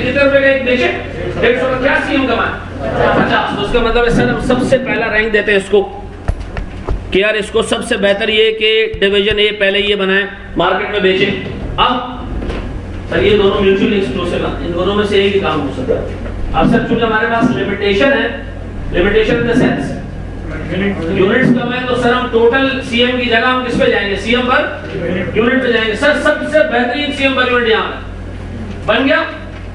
कितने रुपए का एक बेचे, 150 क्या सीएम कमाए 50। तो उसका मतलब है सर हम सबसे पहला रैंक देते हैं इसको कि यार इसको सबसे बेहतर ये कि डिवीजन ए पहले ये बनाए, मार्केट में बेचे। अब सर ये दोनों म्यूचुअली एक्सक्लूसिव है, इन दोनों में से एक ही काम हो सकता है। अब सर चूंकि हमारे पास लिमिटेशन है, limitation in the sense units कम है, तो सर हम टोटल सीएम की जगह हम किस पे जाएंगे, सीएम पर यूनिट पे जाएंगे। सर सबसे बेहतरीन सीएम पर यूनिट यहाँ बन गया।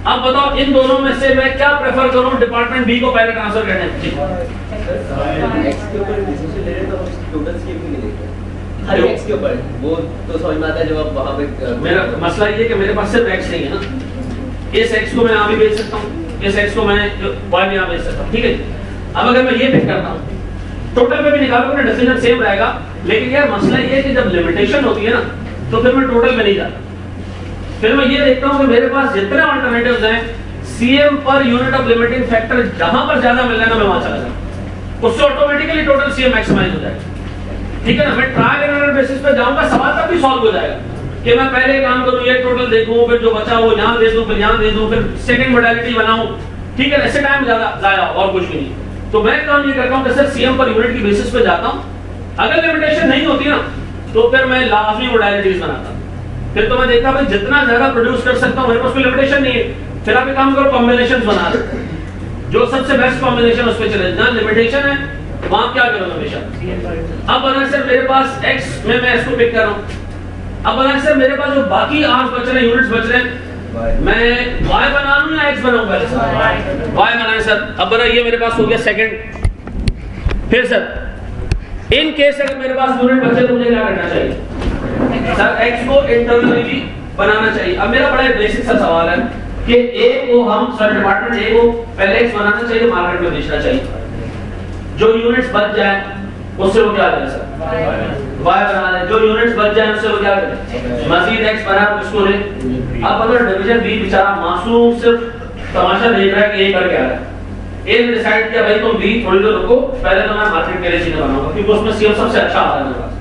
अब बताओ इन दोनों में से मैं क्या प्रेफर करूं, डिपार्टमेंट बी को पहले ट्रांसफर करने। एक्स के ऊपर वो तो समझ में आता है जब आप वहां पे। मेरा मसला ये है कि मेरे पास सिर्फ एक्स नहीं है ना, इस एक्स को मैं यहाँ भी बेच सकता हूँ, इस एक्स को मैं वाई में यहाँ बेच सकता हूँ, ठीक है। अब अगर मैं ये पिक करता हूँ टोटल पे भी निकालूंगा ना, डिसीजन सेम रहेगा, लेकिन यार मसला ये है कि जब लिमिटेशन होती है ना तो फिर मैं टोटल में नहीं जाता, फिर मैं ये देखता हूँ कि मेरे पास जितने अल्टरनेटिव्स हैं CM per unit of limiting factor जहां पर ज्यादा मिल रहा है मैं वहां चला जाऊँ, उससे ऑटोमेटिकली टोटल सीएम मैक्सिमाइज हो जाएगा, ठीक है ना। मैं ट्रायल एंड एरर बेसिस पे जाऊंगा, सवाल तब भी सॉल्व हो जाएगा कि मैं पहले काम करूं, ये टोटल देखूं, फिर जो बचा वो यहां दे दूं, फिर यहां दे दूं, फिर सेकंड मोडालिटी बनाऊं, ठीक है। ऐसे टाइम ज्यादा जाया और कुछ भी नहीं। तो मैं काम ये करता हूं कि सर सीएम पर यूनिट की बेसिस पे जाता हूं, अगर लिमिटेशन नहीं होती ना तो फिर मैं लाजमी मोडालिटीज बनाता हूं, फिर तो मैं देखता भाई जितना ज्यादा प्रोड्यूस कर सकता हूं, मेरे पास कोई लिमिटेशन नहीं है, फिर आप एक काम करो कॉम्बिनेशंस बना लो, जो सबसे बेस्ट कॉम्बिनेशन उस पे चले, जहां लिमिटेशन है वहां क्या करो हमेशा। अब बना सर मेरे पास x में मैं इसको पिक कर रहा हूं, अब बना सर मेरे पास जो बाकी आर्म्स बच रहे हैं, यूनिट्स बच रहे हैं, मैं y बना लूं या x बनाऊं पहले सर, y बनाए सर। अब बना ये मेरे पास हो गया सेकंड। फिर सर इन केस अगर मेरे पास यूनिट बचे तो मुझे क्या करना चाहिए सर, x को इंटरनली बनाना चाहिए। अब मेरा बड़ा बेसिक सा सवाल है कि a को हम सर डिपार्टमेंट a को पहले x बनाना चाहिए, मार्केट में बेचना चाहिए, जो यूनिट्स बच जाए उससे वो क्या करें सर, y बना लें, जो यूनिट्स बच जाए उससे वो क्या करें, मजीद x बना उसको ले। अब अगर डिवीजन बी बेचारा मासूम सिर्फ तमाशा देख रहा है कि ए कर क्या रहा है, ए ने डिसाइड किया भाई तुम बी थोड़ी देर रुको, पहले तो मैं मार्केट के लिए चीजें बनाऊंगा क्योंकि उसमें सीएम सबसे अच्छा आ रहा है मेरे पास,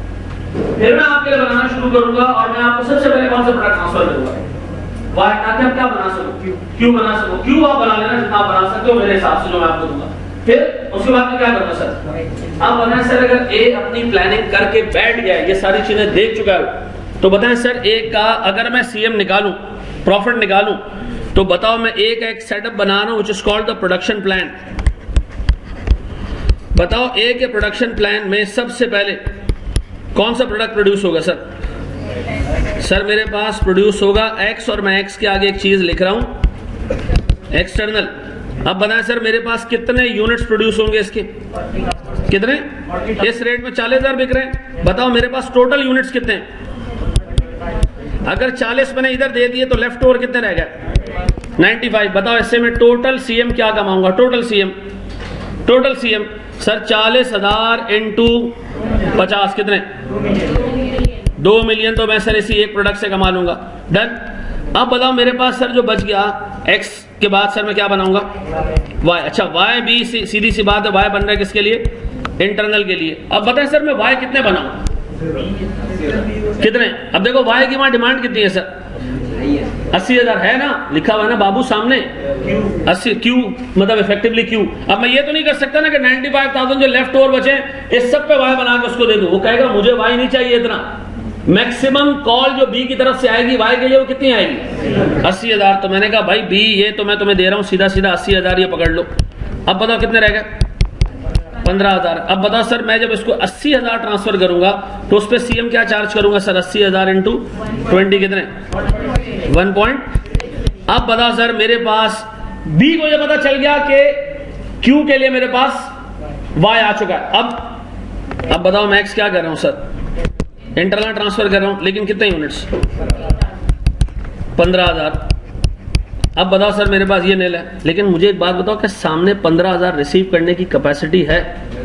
फिर मैं आपके लिए बनाना शुरू करूंगा और मैं आपको सबसे पहले कौन सा प्रोडक्ट ट्रांसफर करूंगा, वाई, ताकि आप क्या बना सको, क्यू बना सको। क्यू आप बना लेना जितना आप बना सकते हो मेरे हिसाब से जो मैं आपको दूंगा। फिर उसके बाद में क्या करना सर, आप बना सर अगर ए अपनी प्लानिंग करके बैठ गया, ये सारी चीजें देख चुका है, तो बताएं सर ए का अगर मैं सीएम निकालूं, प्रॉफिट निकालूं, तो बताओ मैं ए का एक सेटअप बना रहा हूं which is called the production plan. बताओ ए के प्रोडक्शन प्लान में सबसे पहले कौन सा प्रोडक्ट प्रोड्यूस होगा सर, सर मेरे पास प्रोड्यूस होगा एक्स, और मैं एक्स के आगे एक चीज लिख रहा हूं एक्सटर्नल। अब बनाए सर मेरे पास कितने यूनिट्स प्रोड्यूस होंगे इसके, कितने, इस रेट में 40,000 बिक रहे हैं, बताओ मेरे पास टोटल यूनिट्स कितने हैं, अगर 40 मैंने इधर दे दिए तो लेफ्ट ओवर कितने रह गए 95। बताओ इससे मैं टोटल सीएम क्या कमाऊंगा, टोटल सीएम सर 40,000 इंटू 50 कितने, 2 मिलियन, तो मैं सर इसी एक प्रोडक्ट से कमा लूंगा, डन। अब बताओ मेरे पास सर जो बच गया x के बाद सर मैं क्या बनाऊंगा y। अच्छा y भी सीधी सी बात है, y बन रहा है किसके लिए, इंटरनल के लिए। अब बताएं सर मैं y कितने बनाऊं, कितने, अब देखो y की वहां डिमांड कितनी है सर, 80,000 है ना, लिखा हुआ है ना बाबू सामने 80, क्यू मतलब इफेक्टिवली क्यू। अब मैं ये तो नहीं कर सकता ना कि 95,000 जो लेफ्ट ओवर बचे इस सब पे y बना के उसको दे दूं, वो कहेगा मुझे y नहीं चाहिए इतना। मैक्सिमम कॉल जो बी की तरफ से आएगी वाई के लिए वो कितनी आएगी 80,000। तो मैंने कहा भाई बी ये तो मैं तुम्हें दे रहा हूं सीधा 80,000 ये पकड़ लो। अब बताओ कितने रह गए 15,000। अब बताओ सर मैं जब इसको 80,000 ट्रांसफर करूंगा तो उस पर सीएम क्या चार्ज करूंगा सर, 80,000 इंटू 20 कितने 1 पॉइंट। अब बताओ सर मेरे पास बी को ये पता चल गया कि क्यू के लिए मेरे पास वाई आ चुका है। अब बताओ मैं एक्स क्या कर रहा हूं सर, इंटरनल ट्रांसफर कर रहा हूं, लेकिन कितने यूनिट्स 15,000। अब बताओ सर मेरे पास ये नेल है, लेकिन मुझे एक बात बताओ कि सामने 15,000 रिसीव करने की कैपेसिटी है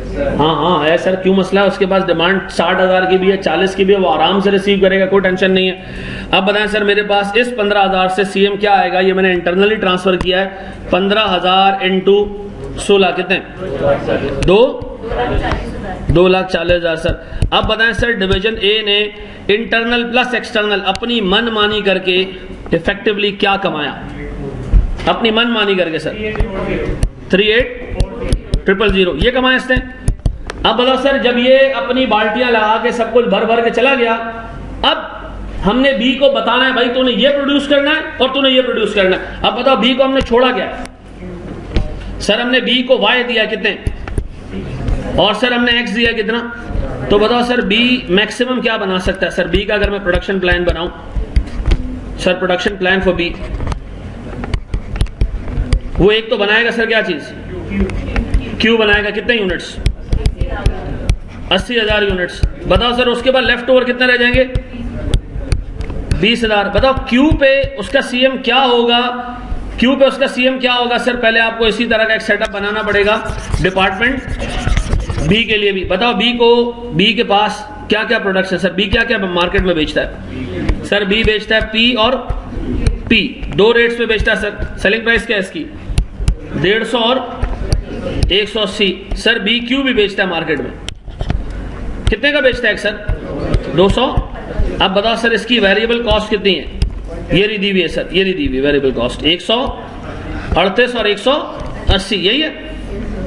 हाँ हाँ है सर, क्यों मसला है? उसके पास डिमांड 60,000 की भी है, 40 की भी है, वो आराम से रिसीव करेगा, कोई टेंशन नहीं है। अब बताएं सर, मेरे पास इस 15,000 से सीएम क्या आएगा? ये मैंने इंटरनली ट्रांसफर किया है, 15,000 इंटू 16 कितने? 2,40,000 सर। अब बताएं सर, डिवीजन ए ने इंटरनल प्लस एक्सटर्नल अपनी मन मानी करके इफेक्टिवली क्या कमाया? अपनी मन मानी करके सर 38,000 ये कमाया इसने। अब बताओ सर, जब ये अपनी बाल्टियां लगा के सब कुछ भर भर के चला गया, अब हमने बी को बताना है भाई तूने ये प्रोड्यूस करना है और तूने ये प्रोड्यूस करना है। अब बताओ बी को हमने छोड़ा क्या? सर हमने बी को वाई दिया कितने, और सर हमने एक्स दिया कितना? तो बताओ सर बी मैक्सिमम क्या बना सकता है? सर बी का अगर मैं प्रोडक्शन प्लान बनाऊं, sir production plan for B, वो एक तो बनाएगा सर क्या चीज? क्यू बनाएगा, कितने यूनिट्स? 80,000 यूनिट्स। बताओ सर उसके बाद लेफ्ट ओवर कितने रह जाएंगे? 20,000। बताओ क्यू पे उसका सीएम क्या होगा? क्यू पे उसका सीएम क्या होगा? सर पहले आपको इसी तरह का एक सेटअप बनाना पड़ेगा डिपार्टमेंट बी के लिए भी। बताओ बी के पास क्या क्या प्रोडक्ट्स है? सर बी क्या क्या मार्केट में बेचता है? सर बी बेचता है पी और पी, दो रेट्स पे बेचता है सर। सेलिंग प्राइस क्या है इसकी? 150 और 180। सर बी क्यू भी बेचता है मार्केट में, कितने का बेचता है सर? 200। अब बताओ सर इसकी वेरिएबल कॉस्ट कितनी है? ये दी हुई है सर, ये दी हुई वेरिएबल कॉस्ट 138 और 180, यही है।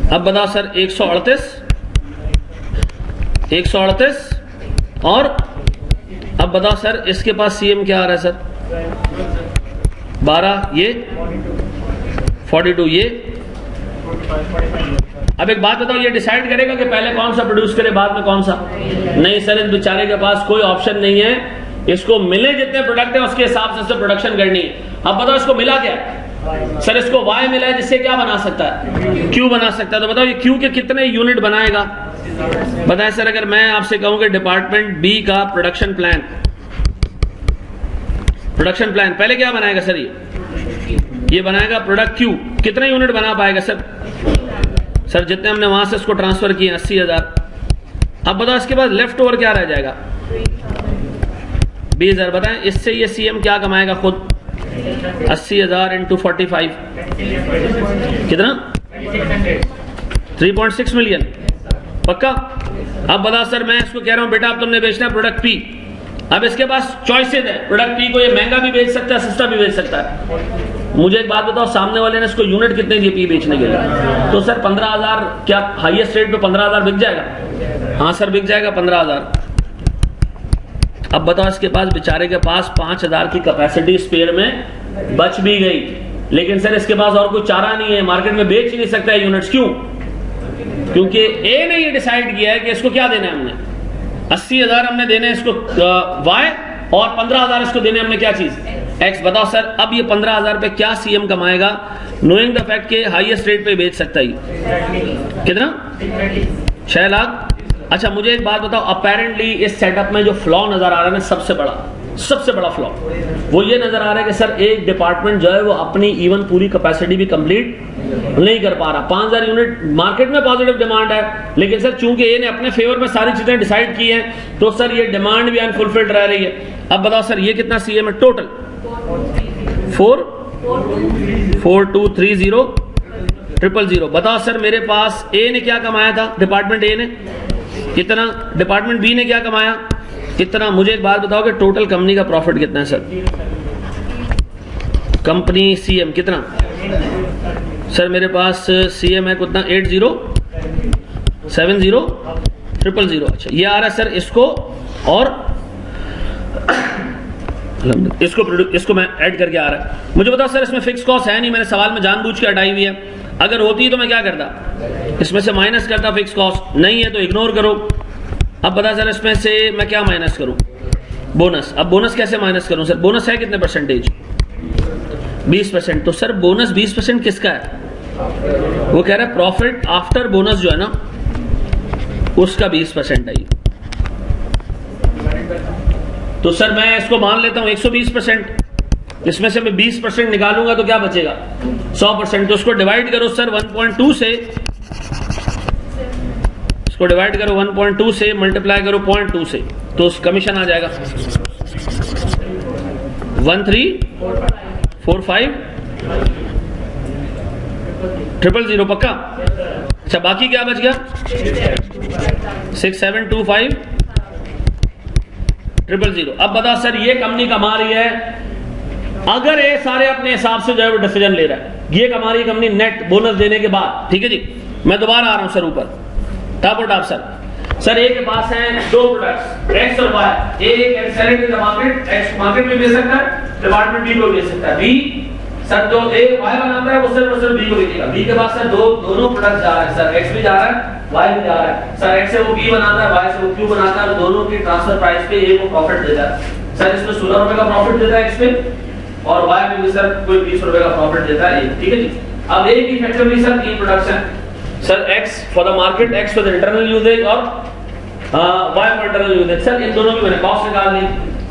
अब बताओ सर 138 और अब बताओ सर इसके पास सीएम क्या आ रहा है सर? 12, ये 42, ये। अब एक बात बताओ, ये डिसाइड करेगा कि पहले कौन सा प्रोड्यूस करे बाद में कौन सा? नहीं सर, इस बेचारे के पास कोई ऑप्शन नहीं है, इसको मिले जितने प्रोडक्ट है उसके हिसाब से प्रोडक्शन करनी है। अब बताओ इसको मिला क्या? सर इसको वाई मिला है, जिससे क्या बना सकता है? क्यू बना सकता है। तो बताओ ये क्यू के कितने यूनिट बनाएगा? बताएं सर, अगर मैं आपसे कहूं कि डिपार्टमेंट बी का प्रोडक्शन प्लान पहले क्या बनाएगा सर? ये बनाएगा प्रोडक्ट क्यू, कितने यूनिट बना पाएगा सर? सर जितने हमने वहां से इसको ट्रांसफर किए 80,000। अब बताओ इसके बाद लेफ्ट ओवर क्या रह जाएगा? 20,000। बताएं इससे ये सीएम क्या कमाएगा खुद? 80,000 इंटू 45 कितना? 3.6 मिलियन, पक्का? अब बताओ सर, मैं इसको कह रहा हूं बेटा अब तुमने बेचना है प्रोडक्ट पी। अब इसके पास चॉइसेस है, प्रोडक्ट पी को ये महंगा भी बेच सकता है, सस्ता भी बेच सकता है। मुझे एक बात बताओ, सामने वाले ने इसको यूनिट कितने दिए पी बेचने के लिए? तो सर 15,000, क्या हाईएस्ट रेट पे 15,000 बिक जाएगा? हाँ सर बिक जाएगा 15,000। अब बताओ इसके पास बेचारे के पास 5,000 की कैपेसिटी स्पेयर में बच भी गई, लेकिन सर इसके पास और कोई चारा नहीं है, मार्केट में बेच ही नहीं सकता है यूनिट्स। क्यों? क्योंकि ए ने ये डिसाइड किया है कि इसको क्या देना है, हमने 80,000 हमने देने इसको वाई और 15,000 इसको देने हमने क्या चीज? एक्स। बताओ सर अब ये 15,000 पे क्या सीएम कमाएगा, नोइंग द फैक्ट के हाईएस्ट रेट पे बेच सकता है? कितना? 6 लाख। अच्छा मुझे एक बात बताओ, अपेरेंटली इस सेटअप में जो फ्लॉ नजर आ रहा है ना, सबसे बड़ा फ्लॉ वो ये नजर आ रहा है कि सर एक डिपार्टमेंट जो है वो अपनी इवन पूरी कैपेसिटी भी कंप्लीट नहीं कर पा रहा। 5,000 यूनिट मार्केट में पॉजिटिव डिमांड है, लेकिन सर चूंकि ए ने अपने फेवर में सारी चीजें डिसाइड की हैं, तो सर ये डिमांड भी अनफुलफिल्ड रह रही है। अब बताओ सर ये कितना सीएम है टोटल? 4,230,000। बताओ सर मेरे पास ए ने क्या कमाया था? डिपार्टमेंट ए ने कितना? डिपार्टमेंट बी ने क्या कमाया? कितना? मुझे एक बात बताओ कि टोटल कंपनी का प्रॉफिट कितना है सर? कंपनी सीएम कितना? सर मेरे पास सीएम है कितना? 80,70,000। अच्छा ये आ रहा है सर इसको और इसको मैं ऐड करके आ रहा है। मुझे बताओ सर इसमें फिक्स कॉस्ट है नहीं, मैंने सवाल में जानबूझ के हटाई हुई है। अगर होती तो मैं क्या करता? इसमें से माइनस करता फिक्स कॉस्ट। नहीं है तो इग्नोर करो। अब बता सर इसमें से मैं क्या माइनस करूं? बोनस। अब बोनस कैसे माइनस करूं सर? बोनस है कितने परसेंटेज? 20%। तो सर बोनस 20% किसका है? वो कह रहा है प्रॉफिट आफ्टर बोनस जो है ना उसका 20% है। तो सर मैं इसको मान लेता हूं 120%। इसमें से मैं 20% निकालूंगा तो क्या बचेगा? 100%। तो उसको डिवाइड करो सर 1.2 से इसको डिवाइड करो 1.2 से, मल्टीप्लाई करो 0.2 से, तो कमीशन आ जाएगा 1345,000 पक्का। अच्छा बाकी क्या बच गया 6725,000। अब बताओ सर ये कंपनी कमा रही है, अगर ये सारे अपने हिसाब से जो है वो डिसीजन ले रहा है, ये कमा रही कंपनी नेट बोनस देने के बाद, ठीक है जी। मैं दोबारा आ रहा हूं सर ऊपर, टॉप और टॉप सर ए के पास है दो प्रोडक्ट्स एक्स और Y. A can sell it in the market, X market में बेच सकता है, डिपार्टमेंट बी को बेच सकता है। बी सर जो ए वाई बनाता है वो सिर्फ बी को बेचेगा। बी के पास सर दोनों प्रोडक्ट जा रहे हैं सर, एक्स भी जा रहा है वाई भी जा रहा है सर। एक्स से वो बी बनाता है, वाई से वो क्यू बनाता है, दोनों की ट्रांसफर प्राइस पे ए को प्रॉफिट देता है सर। इसमें 16 रुपए का प्रॉफिट देता है एक्स पे, और वाई में भी सर कोई 20 रुपए का प्रॉफिट देता है, ठीक है जी। अब ए की इफेक्टिवली सर 3 प्रोडक्ट्स हैं sir, X for the market, X for the internal usages और Y for internal usages. Sir इन दोनों की मैंने कॉस्ट निकाल ली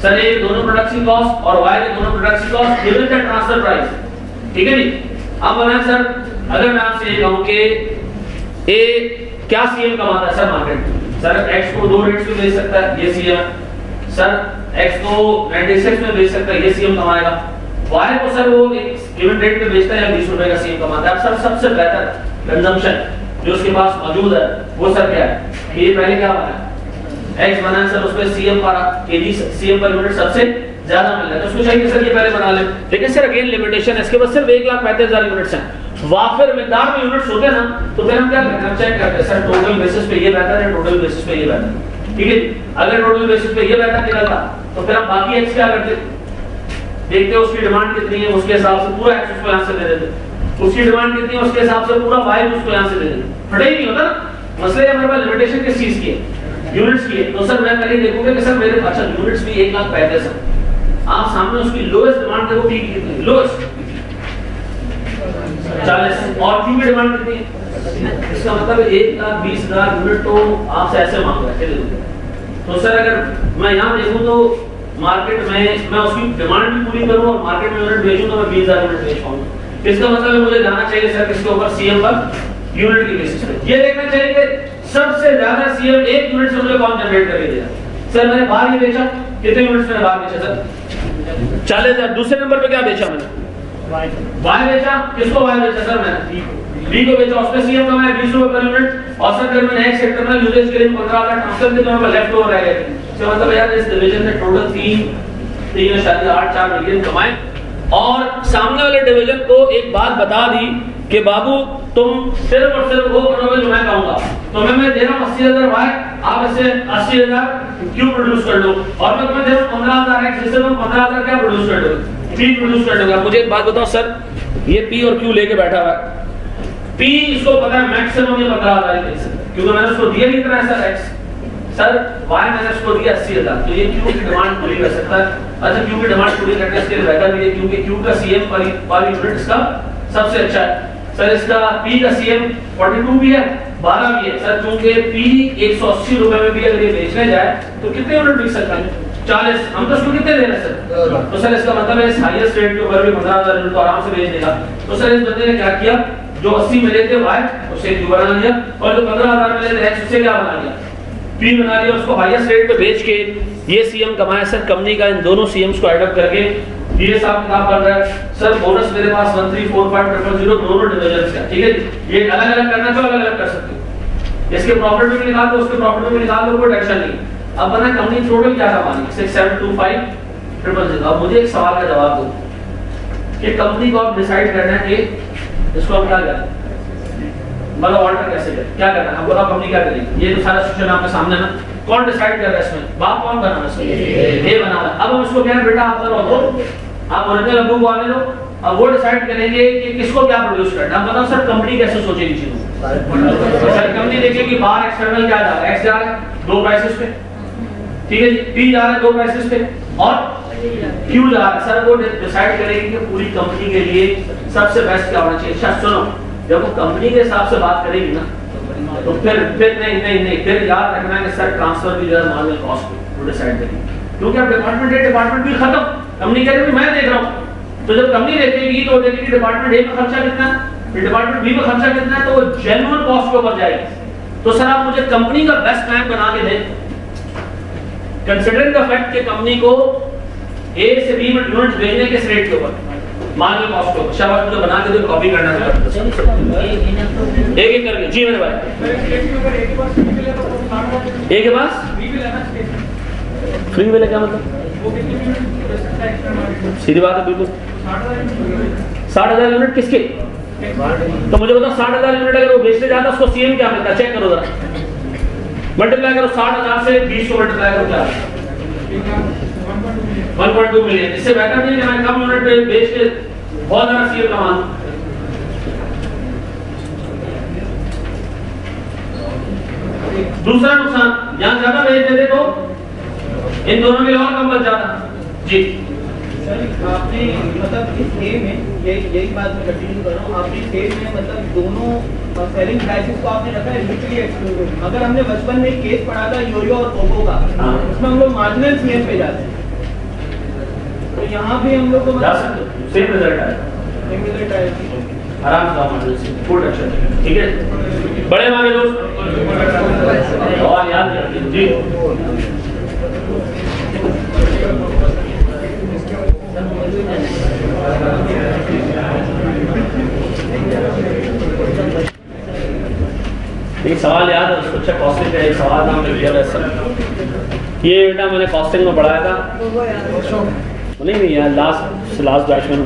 सर, ए दोनों प्रोडक्ट्स की कॉस्ट और वाई के दोनों प्रोडक्ट्स की cost given the transfer price, ठीक है जी। अब बना सर अगर मैं आपसे ये कहूं कि ए क्या सीएम कमाता है सर मार्केट में, सर एक्स को 2 रेट्स पे बेच सकता है, ये सीएम सर। एक्स को 96 में बेच सकता है, ये सीएम कमाएगा। वाई को सर वो एक गिवन रेट पे बेचता है या 20 रुपए का सीएम कमाता है। अब सर सबसे बेहतर कंजम्पशन जो उसके पास मौजूद है वो सर क्या है, ये पहले क्या बना एक्स बना है सर, उसपे सीएम पर केजी सीएम पर यूनिट सबसे ज्यादा मिल रहा है, तो उसको चाहिए सर ये पहले बना ले। लेकिन सर अगेन लिमिटेशन है, इसके पास सिर्फ 1,35,000 यूनिट्स हैं। वाफिर मिकदार में यूनिट्स होते हैं ना, तो फिर हम क्या करते हैं, चेक करते हैं सर टोटल बेसिस पे ये बेहतर है, टोटल बेसिस पे ये बेहतर है, ठीक है। अगर टोटल बेसिस पे ये बेहतर निकलता तो फिर हम बाकी एक्स क्या करते, देखते उसकी डिमांड कितनी है, उसके हिसाब से पूरा एक्स उसको यहाँ से दे देते, उसकी डिमांड कितनी है उसके हिसाब से पूरा वाई उसको यहाँ से दे देते। फटे ही नहीं होता ना मसले, हमारे पास लिमिटेशन किस चीज की है, यूनिट्स की है। तो सर मैं पहले देखूंगा कि सर मेरे अच्छा यूनिट्स भी 1,35,000, आप सामने उसकी लोएस्ट डिमांड देखो, पी की कितनी लोएस्ट 40, और क्यू की डिमांड कितनी है, इसका मतलब 1,20,000 यूनिट तो आपसे ऐसे मांग रहा है। तो सर अगर मैं यहाँ देखूं तो मार्केट में मैं उसकी डिमांड भी पूरी करूं और मार्केट में यूनिट बेचूं तो मैं 20,000 यूनिट बेच पाऊंगा। इसका मतलब मुझे जाना चाहिए सर किसके ऊपर, सीएम पर यूनिट की बेसिस पे। ये देखना चाहिए कि सबसे ज्यादा सीएम एक यूनिट से मुझे कौन जनरेट करके दिया। सर मैंने बाहर ही बेचा, कितने यूनिट्स मैंने बाहर बेचा सर 40,000। दूसरे नंबर पे क्या बेचा मैंने, वाई बेचा। किसको वाई बेचा सर मैंने, बी को बेचा, उसमें सीएम का मैं 20 रुपए पर यूनिट। और सर फिर मैंने एक्स एक्टर्नल यूजेज के लिए 15,000 ट्रांसफर किए, तो मेरे लेफ्ट ओवर रह गए। इसका मतलब यार इस डिवीजन ने टोटल 3.8 मिलियन कमाए। और सामने वाले डिवीजन को एक बात बता दी कि बाबू तुम सिर्फ और सिर्फ वो करोगे जो मैं कहूंगा, तो मैं दे रहा हूँ 80,000 वाई, आप इसे 80,000 क्यू प्रोड्यूस कर लो, और मैं तुम्हें दे रहा हूँ 15,000 एक्स, जिससे तुम 15,000 क्या प्रोड्यूस कर दोगे, पी प्रोड्यूस कर दोगे। मुझे एक बात बताओ सर, ये पी और क्यू लेके बैठा हुआ है, पी इसको पता है मैक्सिमम ये 15,000 ही, क्योंकि मैंने उसको दिया ही इतना है सर एक्स, सर वाई मैंने उसको दिया 80,000, तो ये क्यू की डिमांड पूरी कर सकता है। अच्छा क्यू की डिमांड पूरी करने इसके लिए बेहतर भी है, क्योंकि क्यू का सीएम पर यूनिट इसका सबसे अच्छा है सर। इसका पी का सीएम 42 भी है, 12 भी है सर, क्योंकि पी 180 रुपए में भी अगर ये बेचने जाए तो कितने यूनिट बिक सकता है, 40। हम तो उसको कितने दे रहे हैं सर, तो सर इसका मतलब है इस हाईएस्ट रेट के ऊपर भी 15,000 यूनिट तो आराम से बेच देगा। तो सर इस बंदे ने क्या किया, जो 80 में लेते वाई उसे क्यू बना लिया, और जो 15,000 में लेते एक्स उसे क्या बना लिया, पी बना लिया, उसको हाईएस्ट रेट पे बेच के ये सीएम कमाया सर। कंपनी का इन दोनों सीएम्स को ऐड अप करके ये सब काम कर रहा है सर। बोनस मेरे पास 1345,000 दोनों डिविजन्स का, ठीक है। ये अलग अलग करना तो अलग अलग कर सकते हो, इसके प्रॉफिट में निकाल दो, उसके प्रॉफिट में निकाल दो, कोई टेंशन नहीं। अब बना कंपनी टोटल क्या कमानी 6725,000। अब मुझे एक सवाल का जवाब दो कि कंपनी को आप डिसाइड करना है कि इसको हम क्या करें, मतलब ऑर्डर कैसे करें, क्या करना है, हमको कंपनी क्या करेगी। ये तो सारा सिस्टम आपके सामने ना, कौन डिसाइड कर रहा है इसमें, बाप कौन बना रहा है इसमें, ये बना रहा है। अब हम इसको क्या है बेटा, आप ओरिजिनल अबू को आने दो, अब वो डिसाइड करेंगे कि किसको क्या प्रोड्यूस करना है। अब बताओ सर कंपनी कैसे सोचेगी चीजों, सर कंपनी देखेगी बाहर एक्सटर्नल क्या जा रहा है, एक्स जा रहा है 2 प्राइसेस पे, ठीक है जी, पी जा रहा है 2 प्राइसेस पे, और क्यू जा रहा है। सर वो डिसाइड करेगी कि पूरी कंपनी के लिए सबसे बेस्ट क्या होना चाहिए। अच्छा सुनो, जब वो कंपनी के हिसाब से बात करेगी ना, तो फिर नहीं फिर याद रखना है सर ट्रांसफर की जो है मार्जिनल कॉस्ट को डिसाइड करेगी, क्योंकि अब डिपार्टमेंट भी खत्म, कंपनी कह रही है मैं देख रहा हूँ। तो जब कंपनी देखेगी तो देखेगी डिपार्टमेंट ए में खर्चा कितना है, डिपार्टमेंट बी में खर्चा कितना है, तो वो जेन्युइन कॉस्ट के ऊपर जाएगी। तो सर आप मुझे कंपनी का बेस्ट प्लान बना के दें, कंसिडरिंग द फैक्ट कि कंपनी को ए से बी में यूनिट भेजने के रेट के ऊपर, मार्जिनल कॉस्ट को शाबाश मुझे बना के दो, कॉपी करना है एक एक करके। जी मेरे भाई, एक के पास फ्री वाले क्या मतलब? सीधी बात है बिल्कुल। 60,000 यूनिट किसके? तो मुझे बताओ 60,000 यूनिट अगर वो बेचने जाता उसको सीएम क्या मिलता? चेक करो जरा, मल्टीप्लाई करो 60,000 से 20 को मल्टीप्लाई करो क्या? 1.2 मिलियन। इससे बेहतर नहीं कि मैं कम यूनिट पे बेच के बहुत ज्यादा सीएम कमा। दूसरा नुकसान, यहां ज्यादा बेच देते तो इन दोनों के और कम बच जाता। जी सर आपने मतलब इस ए में यही बात मैं कंटिन्यू कर रहा हूँ, आपने इस ए में मतलब दोनों सेलिंग प्राइसेस को आपने रखा है म्यूचुअली एक्सक्लूसिव। अगर हमने बचपन में एक केस पढ़ा था योयो और पोको का, उसमें हम लोग मार्जिनल सीएम पे जाते हैं, तो यहाँ भी हम लोग को सेम रिजल्ट आएगा, आराम से मार्जिनल से फुल अच्छा। ठीक है बड़े हमारे दोस्त और याद रखिए जी। एक सवाल याद है उसको, अच्छा कॉस्टिंग का एक सवाल था हमने किया वैसा, ये बेटा मैंने कॉस्टिंग में पढ़ाया था नहीं यार, लास्ट बैच में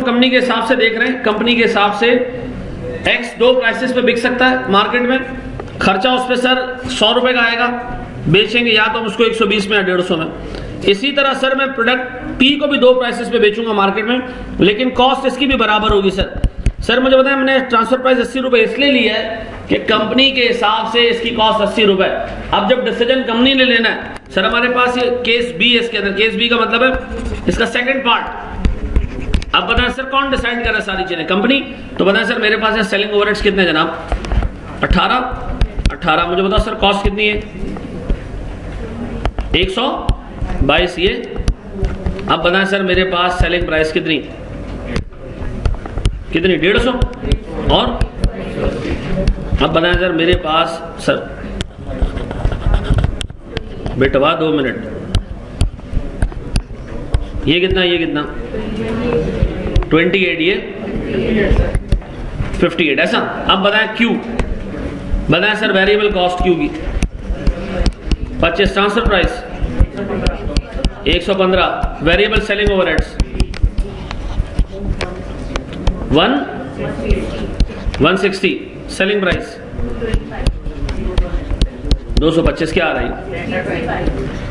कंपनी के हिसाब से देख रहे हैं, कंपनी के हिसाब से एक्स दो प्राइसेस पे बिक सकता है मार्केट में, खर्चा उस पर सर 100 रुपए का आएगा, बेचेंगे या तो हम उसको 120 में या 150 में। इसी तरह सर मैं प्रोडक्ट पी को भी दो प्राइसेस पे बेचूंगा मार्केट में, लेकिन कॉस्ट इसकी भी बराबर होगी। सर मुझे बताएं, मैंने ट्रांसफर प्राइस 80 रुपए इसलिए लिया है कि कंपनी के हिसाब से इसकी कॉस्ट 80 रुपए। अब जब डिसीजन कंपनी ने लेना है, सर हमारे पास ये केस बी है, इसके अंदर केस बी का मतलब है इसका सेकंड पार्ट। अब बताएं सर कौन डिसाइड कर रहा है सारी चीजें? कंपनी। तो बताएं सर मेरे पास है सेलिंग ओवरहेड्स कितने जनाब? 18। मुझे बताओ सर कॉस्ट कितनी है? 122 ये। अब बताएं सर मेरे पास सेलिंग प्राइस कितनी 150। और अब बताएं सर मेरे पास सर बेटवा 2 मिनट, ये कितना 28, ये 58 ऐसा। अब बताएं क्यू, बताएं सर वेरिएबल कॉस्ट क्यू की 25, transfer price 115, variable selling overheads 160, selling price 225 क्या आ रही है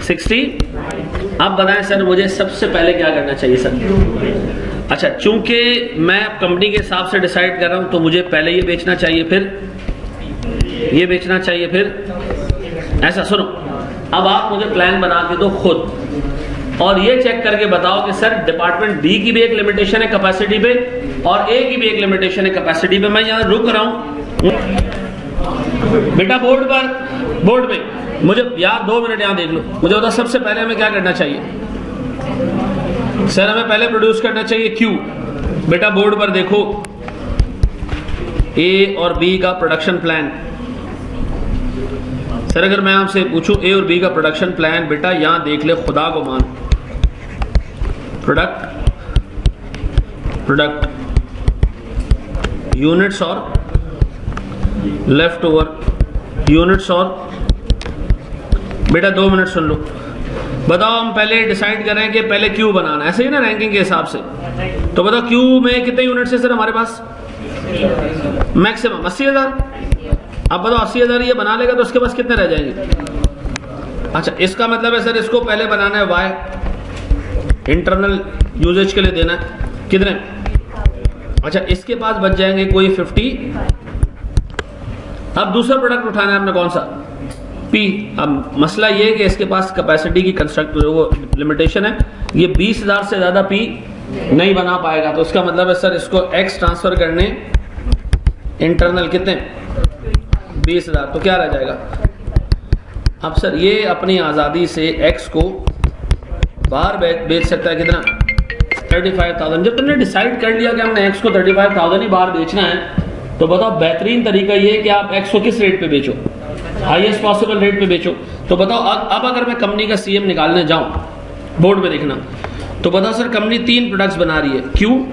60। अब बताएं सर मुझे सबसे पहले क्या करना चाहिए सर? अच्छा चूंकि मैं कंपनी के हिसाब से डिसाइड कर रहा हूं तो मुझे पहले ये बेचना चाहिए, फिर ये बेचना चाहिए, फिर ऐसा। सुनो अब आप मुझे प्लान बना के दो खुद, और ये चेक करके बताओ कि सर डिपार्टमेंट डी की भी एक लिमिटेशन है कैपेसिटी पे और ए की भी एक लिमिटेशन है कैपेसिटी पे। मैं यहाँ रुक रहा हूं बेटा, बोर्ड पे मुझे यार 2 मिनट यहाँ देख लो। मुझे बताओ सबसे पहले हमें क्या करना चाहिए? सर हमें पहले प्रोड्यूस करना चाहिए क्यू। बेटा बोर्ड पर देखो ए और बी का प्रोडक्शन प्लान। सर अगर मैं आपसे पूछूं ए और बी का प्रोडक्शन प्लान, बेटा यहां देख ले, खुदा को मान, प्रोडक्ट यूनिट्स और लेफ्ट ओवर यूनिट्स। और बेटा 2 मिनट सुन लो, बताओ हम पहले डिसाइड करें कि पहले क्यू बनाना, ऐसे ही ना रैंकिंग के हिसाब से। तो बताओ क्यू में कितने यूनिट्स है सर हमारे पास? मैक्सिमम 80,000। अब बताओ 80,000 ये बना लेगा तो उसके पास कितने रह जाएंगे? अच्छा इसका मतलब है सर इसको पहले बनाना है वाई, इंटरनल यूजेज के लिए देना है कितने? अच्छा इसके पास बच जाएंगे कोई 50। अब दूसरा प्रोडक्ट उठाना है आपने, कौन सा? पी। अब मसला ये है कि इसके पास कैपेसिटी की कंस्ट्रक्ट वो लिमिटेशन है, ये 20,000 से ज्यादा पी नहीं बना पाएगा। तो इसका मतलब है सर इसको एक्स ट्रांसफर करने इंटरनल कितने 20,000, तो क्या रह जाएगा? अब सर ये अपनी आजादी से एक्स को बाहर बेच सकता है कितना 35,000। जब तुमने डिसाइड कर लिया कि हमने एक्स को 35,000 ही बाहर बेचना है, तो बताओ बेहतरीन तरीका ये है कि आप एक्स को किस रेट पे बेचो, हाईएस्ट पॉसिबल रेट पे बेचो। तो बताओ अब अगर मैं कंपनी का सीएम निकालने जाऊं, बोर्ड में देखना, तो बताओ सर कंपनी 3 प्रोडक्ट्स बना रही है, क्यू,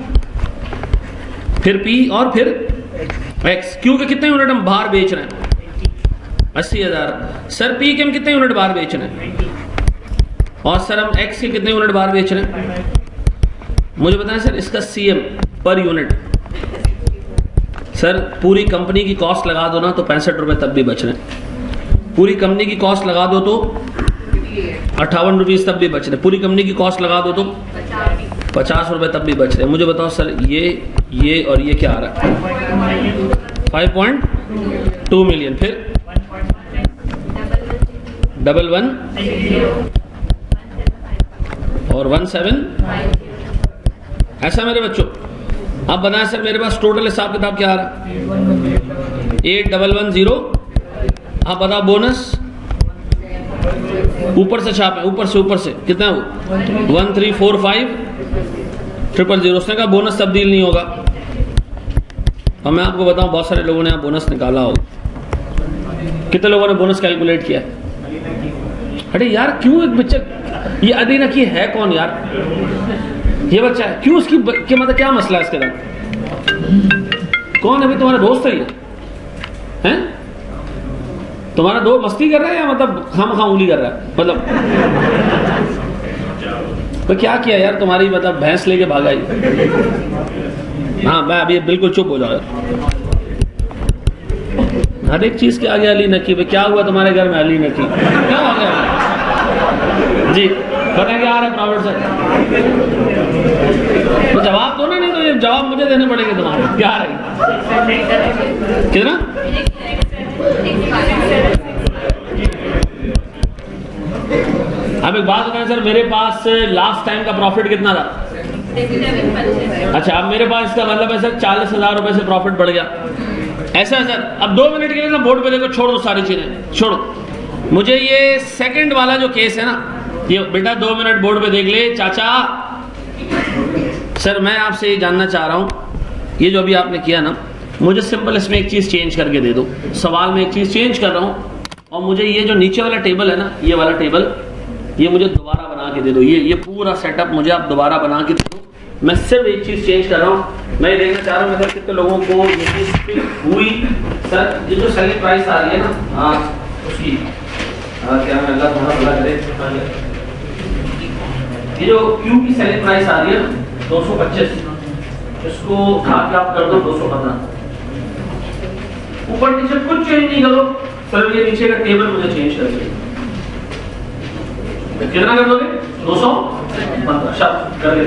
फिर पी और फिर एक्स। क्यू के कितने यूनिट हम बाहर बेच रहे हैं? 80,000। सर पी के हम कितने यूनिट बाहर बेच रहे हैं? और सर हम एक्स के कितने यूनिट बाहर बेच रहे हैं? मुझे बताएं सर इसका सीएम पर यूनिट। सर पूरी कंपनी की कॉस्ट लगा दो ना तो 65 रुपए तब भी बच रहे हैं। पूरी कंपनी की कॉस्ट लगा दो तो 58 रुपीज तब भी बच रहे हैं। पूरी कंपनी की कॉस्ट लगा दो तो 50 रुपए तब भी बच रहे हैं। मुझे बताओ सर ये और ये क्या आ रहा है? 5.2 मिलियन। फिर 11 और 17। ऐसा मेरे बच्चों, अब बनाए सर मेरे पास टोटल हिसाब किताब क्या आ रहा है? 8110। आप बताओ बोनस ऊपर से छापे, ऊपर से कितना है वो? 1345000। उसने कहा बोनस तब्दील नहीं होगा। और मैं आपको बताऊं बहुत सारे लोगों ने यहाँ बोनस निकाला होगा। कितने लोगों ने बोनस कैलकुलेट किया? अरे यार क्यों एक बच्चा, ये अदीना की है कौन यार? ये बच्चा है क्यों? उसकी मतलब क्या मसला है इसके साथ? कौन है? अभी तुम्हारा दोस्त है ये? हैं? तुम्हारा दोस्त मस्ती कर रहा है या मतलब खामखा उंगली कर रहा है? मतलब तो क्या किया यार तुम्हारी, मतलब भैंस लेके भागा ही। हाँ मैं अभी बिल्कुल चुप हो जाओ। हर एक चीज के आगे अली नकी। क्या हुआ तुम्हारे घर में अली नकी? क्या हो गया जी? पता क्या आ रहा है प्रॉफिट से? तो जवाब दो ना, नहीं तो ये जवाब मुझे देने पड़ेंगे तुम्हारे। क्या आ रही कितना? अब एक बात बताएं सर, मेरे पास लास्ट टाइम का प्रॉफिट कितना था? अच्छा अब मेरे पास इसका मतलब है सर 40,000 रुपए से प्रॉफिट बढ़ गया। ऐसा है सर। अब 2 मिनट के लिए ना बोर्ड पे देखो, छोड़ दो सारी चीजें, छोड़ो। मुझे ये सेकंड वाला जो केस है ना, ये बेटा 2 मिनट बोर्ड पे देख ले। चाचा सर मैं आपसे ये जानना चाह रहा हूं, ये जो अभी आपने किया ना, मुझे सिंपल इसमें एक चीज चेंज करके दे दो। सवाल में एक चीज चेंज कर रहा हूं और मुझे ये जो नीचे वाला टेबल है ना, ये वाला टेबल, ये मुझे दोबारा बना के दे दो। ये पूरा सेटअप मुझे आप दोबारा बना के दे दो। मैं सिर्फ एक चीज चेंज कर रहा हूं। मैं देखना चाह रहा हूं सर कितने लोगों को ये चीज हुई। सर ये जो सेलिंग प्राइस आ रही है ना उसकी क्या मैं अल्लाह तुम्हारा भला करे, ये जो क्यू की सेलिंग प्राइस आ रही है 225, इसको आप कर दो 215। ऊपर नीचे कुछ चेंज नहीं करो, सिर्फ ये नीचे का टेबल मुझे चेंज कर दो। कितना कर दोगे? 215। शाबाश कर दे।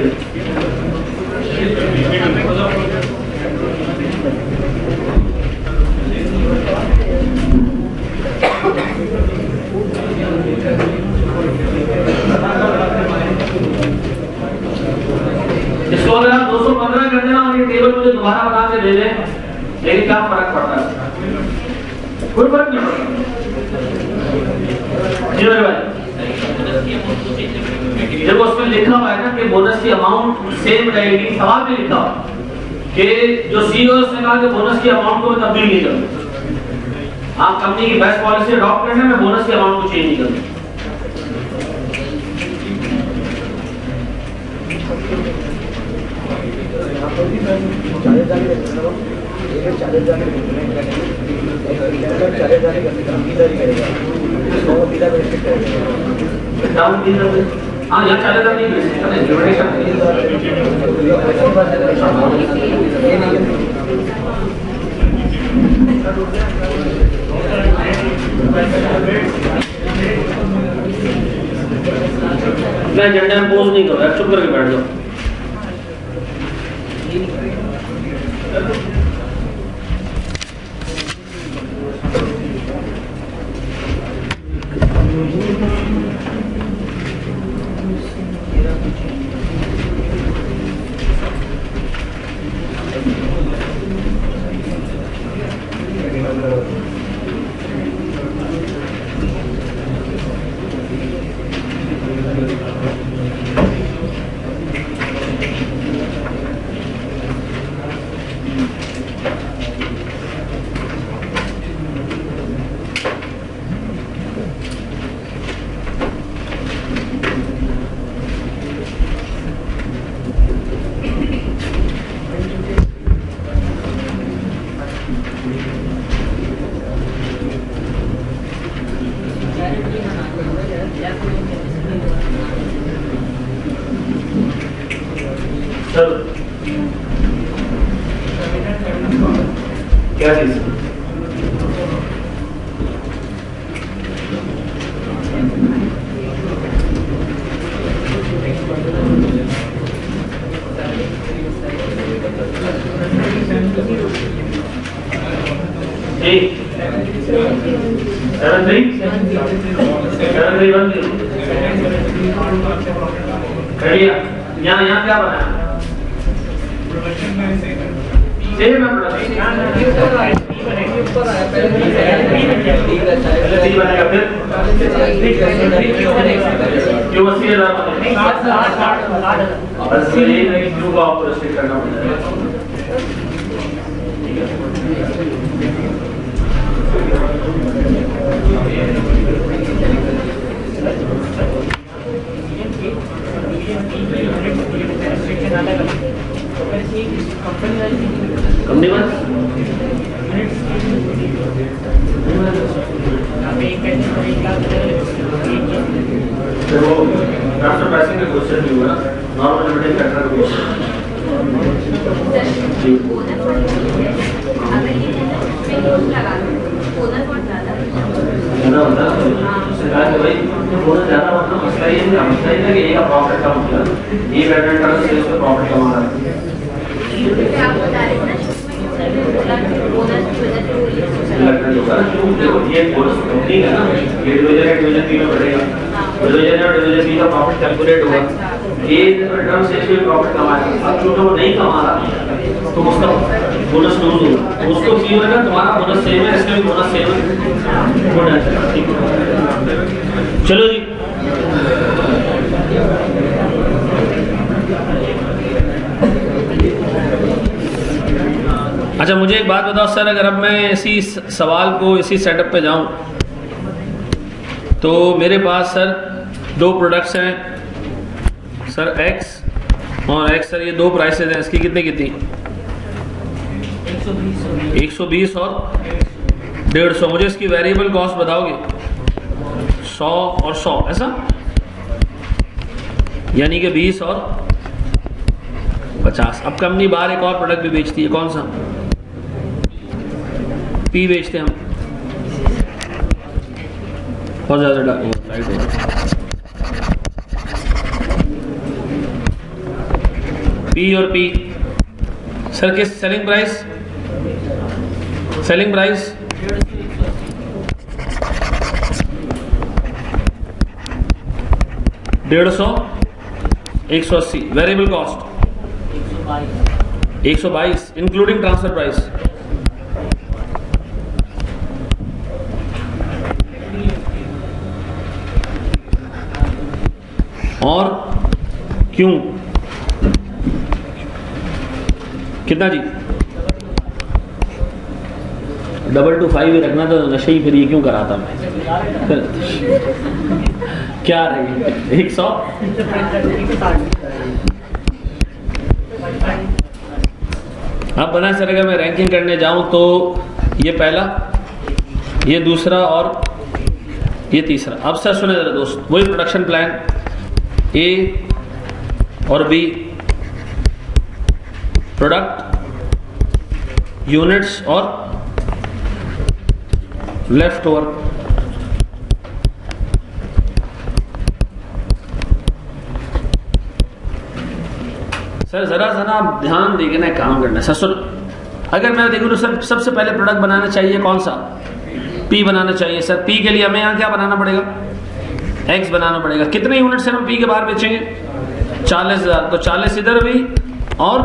इसको अगर आप 215 कर देना और ये टेबल मुझे दोबारा बना के दे दें, लेकिन क्या फर्क पड़ता है? कोई फर्क नहीं पड़ता। जी भाई जब उसमें लिखा हुआ है ना कि बोनस की अमाउंट सेम रहेगी, सवाल में लिखा हुआ कि जो सीईओ ने कहा कि बोनस की अमाउंट को मैं तब्दील नहीं करूंगा। आप कंपनी की बेस्ट पॉलिसी अडॉप्ट करना, मैं बोनस की अमाउंट को चेंज नहीं करूंगा। हाँ यहाँ 40,000 नहीं मैं एजेंडा में पोज नहीं करूँ, चुप करके बैठ जाओ। क्या चीज? यहाँ क्या बनाया? सेम है क्यों 80,000 क्यों को आपको रिस्ट्रिक्ट करना पड़ता है? कंपनी बस वो ट्रांसफर प्राइसिंग का क्वेश्चन भी हुआ नॉर्मल लिमिटेड फैक्टर का क्वेश्चन भाई बोनस ज्यादा मतलब मसला ये है कि एक प्रॉफिट कम होगा ये वेरिएबल टर्म से उसका प्रॉफिट कम आ रहा है ये बोनस ठीक है ना ये डिवीजन बी में बढ़ेगा डिवीजन और डिवीजन बी का प्रॉफिट कैलकुलेट होगा ये टर्म से इसमें प्रॉफिट कमाएगा अब क्योंकि वो नहीं कमा रहा तो उसका बोनस लूज होगा तो उसको चाहिए होगा तुम्हारा बोनस सेम है इसका भी बोनस सेम है ठीक है चलो जी अच्छा मुझे एक बात बताओ सर अगर अब मैं इसी सवाल को इसी सेटअप पे जाऊं तो मेरे पास सर दो प्रोडक्ट्स हैं सर एक्स और एक्स सर ये दो प्राइसेस हैं इसकी कितनी 120 और 150 मुझे इसकी वेरिएबल कॉस्ट बताओगे 100 और 100 ऐसा यानी कि 20 और 50 अब कंपनी बाहर एक और प्रोडक्ट भी बेचती है कौन सा पी बेचते हैं हम बहुत ज्यादा लाइट है पी और पी सर किस selling price 150 180 variable cost 122 including transfer price और क्यों कितना जी 225 ही रखना तो नशे ही फिर ये क्यों कराता मैं क्या रही 100 अब बना सर अगर मैं रैंकिंग करने जाऊं तो ये पहला ये दूसरा और ये तीसरा अब सर सुने जरा दोस्त वही प्रोडक्शन प्लान ए और बी प्रोडक्ट यूनिट्स और लेफ्ट ओवर सर जरा ध्यान देके ना काम करना सर सुन अगर मैं देखूं तो सर सबसे पहले प्रोडक्ट बनाना चाहिए कौन सा पी बनाना चाहिए सर पी के लिए हमें यहाँ क्या बनाना पड़ेगा एक्स बनाना पड़ेगा कितने यूनिट से हम पी के बाहर बेचेंगे 40,000 तो 40 इधर भी और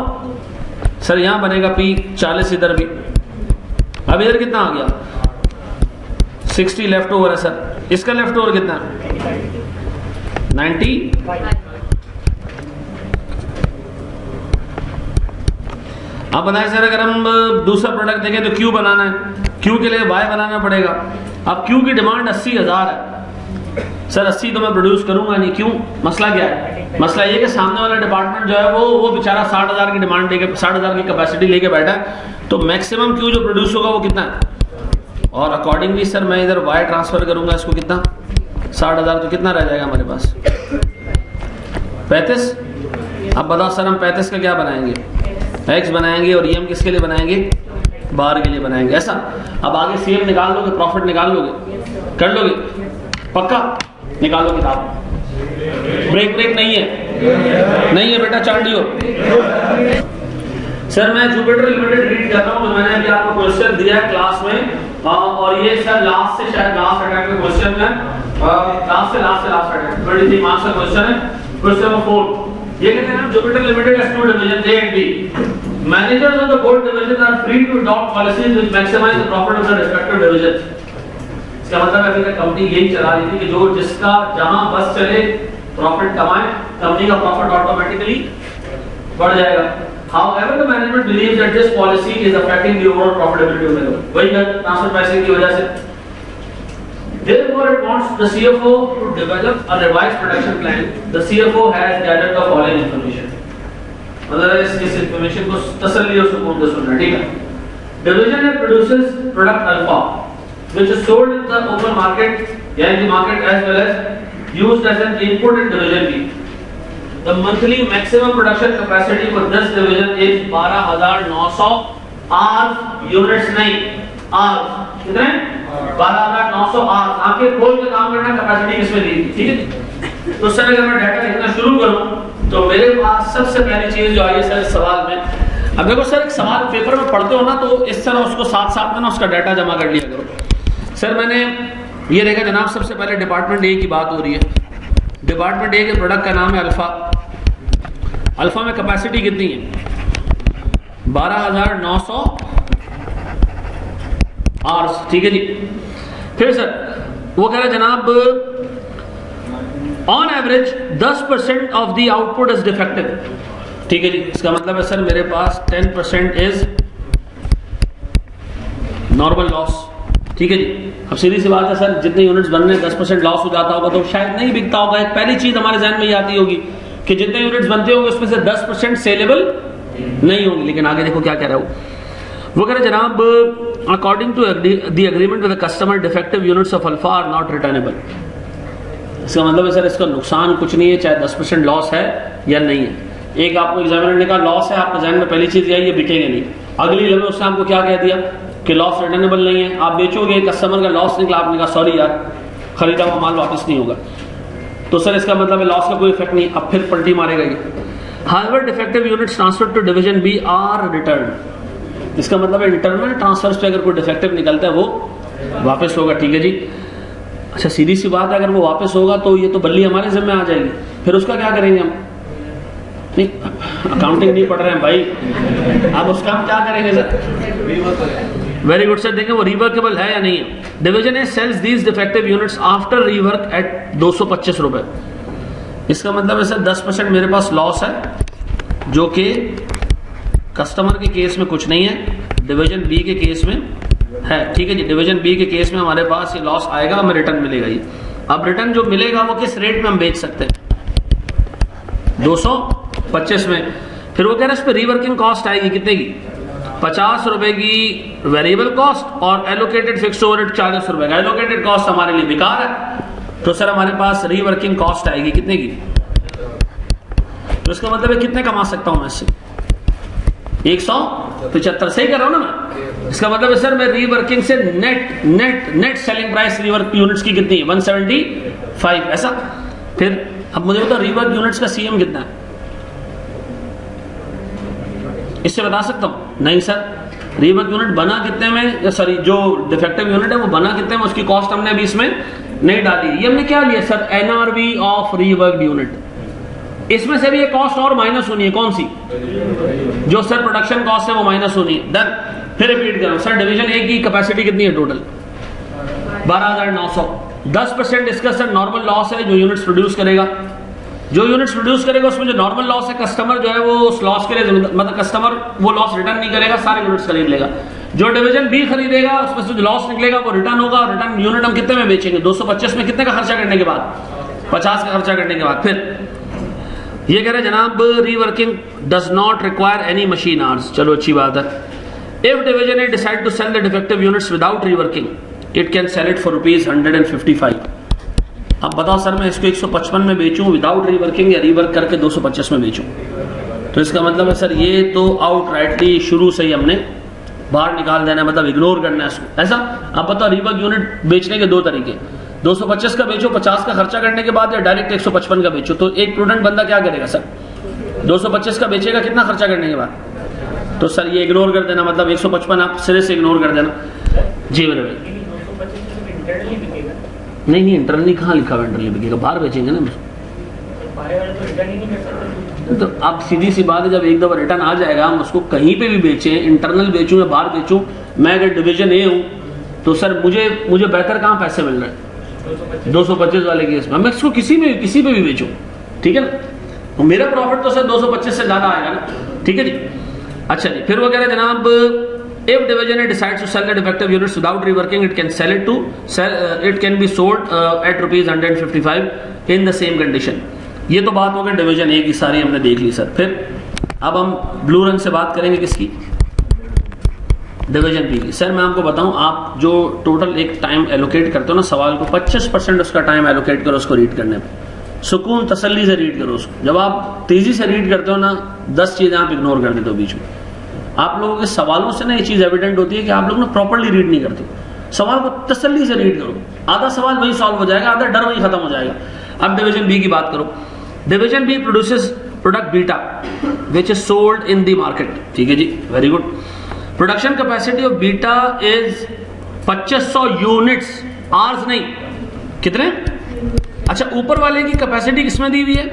सर यहां बनेगा पी 40 इधर भी अब इधर कितना आ गया 60 लेफ्ट ओवर है सर इसका लेफ्ट ओवर कितना 90 अब बनाए सर अगर हम दूसरा प्रोडक्ट देखें तो क्यू बनाना है क्यू के लिए वाई बनाना पड़ेगा अब क्यू की डिमांड 80,000 है सर 80 तो मैं प्रोड्यूस करूंगा नहीं क्यों मसला क्या है मसला ये कि सामने वाला डिपार्टमेंट जो है वो बेचारा 60,000 की डिमांड लेके 60,000 की कैपेसिटी लेके बैठा है तो मैक्सिमम क्यू जो प्रोड्यूस होगा वो कितना है और अकॉर्डिंगली सर मैं इधर वाई ट्रांसफर करूंगा इसको कितना 60,000 तो कितना रह जाएगा हमारे पास 35 अब बताओ सर हम 35 का क्या बनाएंगे एक्स बनाएंगे और ईएम किसके लिए बनाएंगे बाहर के लिए बनाएंगे, ऐसा। अब आगे सीएम निकाल लोगे, प्रॉफिट निकाल लोगे, कर लोगे पक्का? निकालो किताब। ब्रेक नहीं है, नहीं है बेटा, चार्डियो। सर मैं जुपिटर लिमिटेड रीड कर रहा हूँ, मैंने अभी आपको क्वेश्चन दिया है क्लास में, और ये सर लास्ट से शायद लास्ट अटैक का क्वेश्चन है, लास्ट अटैक 23 मार्क्स का क्वेश्चन है, क्वेश्चन नंबर 4। ये कहते हैं Jupiter limited has two divisions A and B. Managers of the both divisions are free to adopt policies which maximize the profit of the respective divisions. इसका मतलब अभी तक company यही चला रही थी कि जो जिसका जहां बस चले प्रॉफिट कमाए, कंपनी का प्रॉफिट ऑटोमेटिकली बढ़ जाएगा। However, the management believes that this policy is affecting the overall profitability of the company. वही ट्रांसफर प्राइसिंग की वजह से। Therefore, it wants the CFO to develop a revised production plan. The CFO has gathered the following information. मतलब इस information को तसल्ली और सुकून से सुनना, ठीक है? Division A produces product alpha, which is sold in the open market, यानी कि market as well as used as an input in Division B. The monthly maximum production capacity for this division is 12,900 R units, नहीं R कितने? 12,900 R। आपके खोल के काम करना capacity किसमें दी थी, ठीक है? तो सर अगर मैं डाटा लिखना शुरू करूं तो मेरे पास सबसे पहली चीज जो आई है सर सवाल में, अब देखो सर एक सवाल पेपर में पढ़ते हो ना तो इस तरह उसको साथ साथ में ना उसका डाटा जमा कर लिया करो। सर मैंने ये देखा जनाब, सबसे पहले डिपार्टमेंट ए की बात हो रही है। डिपार्टमेंट ए के प्रोडक्ट का नाम है अल्फा। अल्फा में कैपेसिटी कितनी है? 12,900 आर्स, ठीक है जी। फिर सर वो कह रहे जनाब on average 10% of the output is defective, ठीक है जी। इसका मतलब है सर मेरे पास 10% इज नॉर्मल लॉस, ठीक है जी। अब सीधी सी बात है सर, जितने यूनिट्स बन रहे हैं 10% लॉस हो जाता होगा तो शायद नहीं बिकता होगा। एक पहली चीज हमारे जहन में ये आती होगी कि जितने यूनिट्स बनते होंगे उसमें से 10% सेलेबल नहीं होंगे। लेकिन आगे देखो क्या कह रहा हूं, वो कह रहे जनाब according to the agreement with the customer defective units of alpha are not returnable. इसका मतलब है सर इसका नुकसान कुछ नहीं है, चाहे 10% लॉस है या नहीं है। एक आपको एग्जामिनर ने कहा लॉस है, आपके जहन में पहली चीज यही है बिकेंगे नहीं। अगली लम्हे उसने आपको क्या कह दिया कि लॉस रिटर्नेबल नहीं है, आप बेचोगे, कस्टमर का लॉस निकला, आपने कहा सॉरी यार खरीदा हुआ माल वापस नहीं होगा, तो सर इसका मतलब है लॉस का कोई इफेक्ट नहीं, अब फिर पलटी मारेगा ये। However, defective units transferred to division B are returned। इसका मतलब है इंटरनल ट्रांसफर्स पे अगर कोई डिफेक्टिव निकलता है वो वापस होगा, ठीक है जी। अच्छा सीधी सी बात है, अगर वो वापस होगा तो ये तो बल्ली हमारे जिम्मे आ जाएगी, फिर उसका क्या करेंगे हम? नहीं अकाउंटिंग नहीं पढ़ रहे हैं भाई, आप उसका हम क्या करेंगे सर? Very good sir. देखें वो रिवर्केबल है या नहीं है। Division A sells these defective units after rework at 225 रुपए। इसका मतलब है सर 10% मेरे पास लॉस है जो कि कस्टमर के केस में कुछ नहीं है, डिवीजन बी के केस में है, ठीक है जी। डिवीजन बी के केस में हमारे पास ये लॉस आएगा, हमें रिटर्न मिलेगा ये। अब रिटर्न जो मिलेगा वो किस रेट में हम बेच सकते हैं? 225 में। फिर वो कह रहे हैं इस पर रीवर्किंग कॉस्ट आएगी कितने की? 50 रुपए की वेरिएबल कॉस्ट और एलोकेटेड फिक्स ओवरहेड 40 रुपए का। एलोकेटेड कॉस्ट हमारे लिए बेकार है, तो सर हमारे पास रीवर्किंग कॉस्ट आएगी कितने की? तो इसका मतलब है कितने कमा सकता हूं मैं इससे? 175। सही कर रहा हूं ना मैं? इसका मतलब है सर मैं रीवर्किंग से net selling price rework units की कितनी है? 175, ऐसा। फिर अब मुझे बताओ रीवर्क यूनिट्स का सीएम कितना है? इससे बता सकता हूं? नहीं सर। रीवर्क यूनिट बना कितने में, सॉरी जो डिफेक्टिव यूनिट है वो बना कितने में, उसकी कॉस्ट हमने अभी इसमें नहीं डाली। ये हमने क्या लिया sir? NRV of reworked unit. इसमें से भी एक कॉस्ट और माइनस होनी है, कौन सी? जो सर प्रोडक्शन कॉस्ट है वो माइनस होनी है। देन फिर रिपीट कर रहा हूं सर, डिवीजन ए की कैपेसिटी कितनी है टोटल? 12,900। 10% इसका सर नॉर्मल लॉस है जो यूनिट्स प्रोड्यूस करेगा। जो यूनिट्स प्रोड्यूस करेगा उसमें जो नॉर्मल लॉस है, कस्टमर जो है वो उस लॉस के लिए मतलब कस्टमर वो लॉस रिटर्न नहीं करेगा, सारे यूनिट्स खरीद लेगा। जो डिवीजन बी खरीदेगा उसमें से जो लॉस निकलेगा वो रिटर्न होगा। रिटर्न यूनिट हम कितने में बेचेंगे? 225 में। कितने का खर्चा करने के बाद? 50 का खर्चा करने के बाद। फिर ये कह रहे जनाब reworking does not require any machine hours. चलो अच्छी बात है। If division A decide to sell the defective units without reworking it can sell it for ₹155। अब बताओ सर मैं इसको 155 में बेचूं विदाउट रीवर्किंग या रीवर्क करके 225 में बेचूं? तो इसका मतलब है सर ये तो आउटराइटली शुरू से ही हमने बाहर निकाल देना है, मतलब इग्नोर करना है इसको, ऐसा। आप बताओ रीबॉक यूनिट बेचने के दो तरीके, 225 का बेचो 50 का खर्चा करने के बाद, या डायरेक्ट 155 का बेचो। तो एक प्रूडेंट बंदा क्या करेगा सर, 225 का बेचेगा कितना खर्चा करने के बाद, तो सर ये इग्नोर कर देना, मतलब 155 आप सिरे से इग्नोर कर देना। जी मेरे भाई, नहीं इंटरनली कहाँ लिखा हुआ इंटरनली बिकेगा, बाहर बेचेंगे ना। तो आप सीधी सी बात है, जब एक दफा रिटर्न आ जाएगा, हम उसको कहीं पे भी बेचें, इंटरनल बेचूं या बाहर बेचूं, मैं अगर डिवीजन ए हूं तो सर मुझे बेहतर कहाँ पैसे मिल रहे हैं 225 वाले केस में, मैं इसको किसी पे भी बेचूं, ठीक है ना, तो मेरा प्रॉफिट तो सर 225 से ज्यादा आएगा ना, ठीक है जी। अच्छा जी, फिर वगैरह जनाब, if division A decides to sell the defective units without reworking, it can be sold at rupees 155 in the same condition। ये तो बात हो गई डिवीजन ए की, सारी हमने देख ली सर। फिर अब हम ब्लू रंग से बात करेंगे किसकी, डिवीजन बी की। सर मैं आपको बताऊं, आप जो टोटल एक टाइम एलोकेट करते हो ना सवाल को, 25% उसका टाइम एलोकेट करो उसको रीड करने में, सुकून तसल्ली से रीड करो उसको। जब आप तेजी से रीड करते हो ना, 10 चीजें आप इग्नोर कर देते हो बीच में। आप लोगों के सवालों से ना ये चीज एविडेंट होती है कि आप लोग ना प्रॉपर्ली रीड नहीं करते। सवाल को तसल्ली से रीड करो, आधा सवाल वही सॉल्व हो जाएगा, आधा डर वही खत्म हो जाएगा। अब डिवीजन बी की बात करो। Division B produces product beta which is sold in the market, ठीक है जी, very good. Production capacity of beta is 2500 units, hours नहीं, कितने, अच्छा ऊपर वाले की कैपेसिटी किसमें दी हुई है,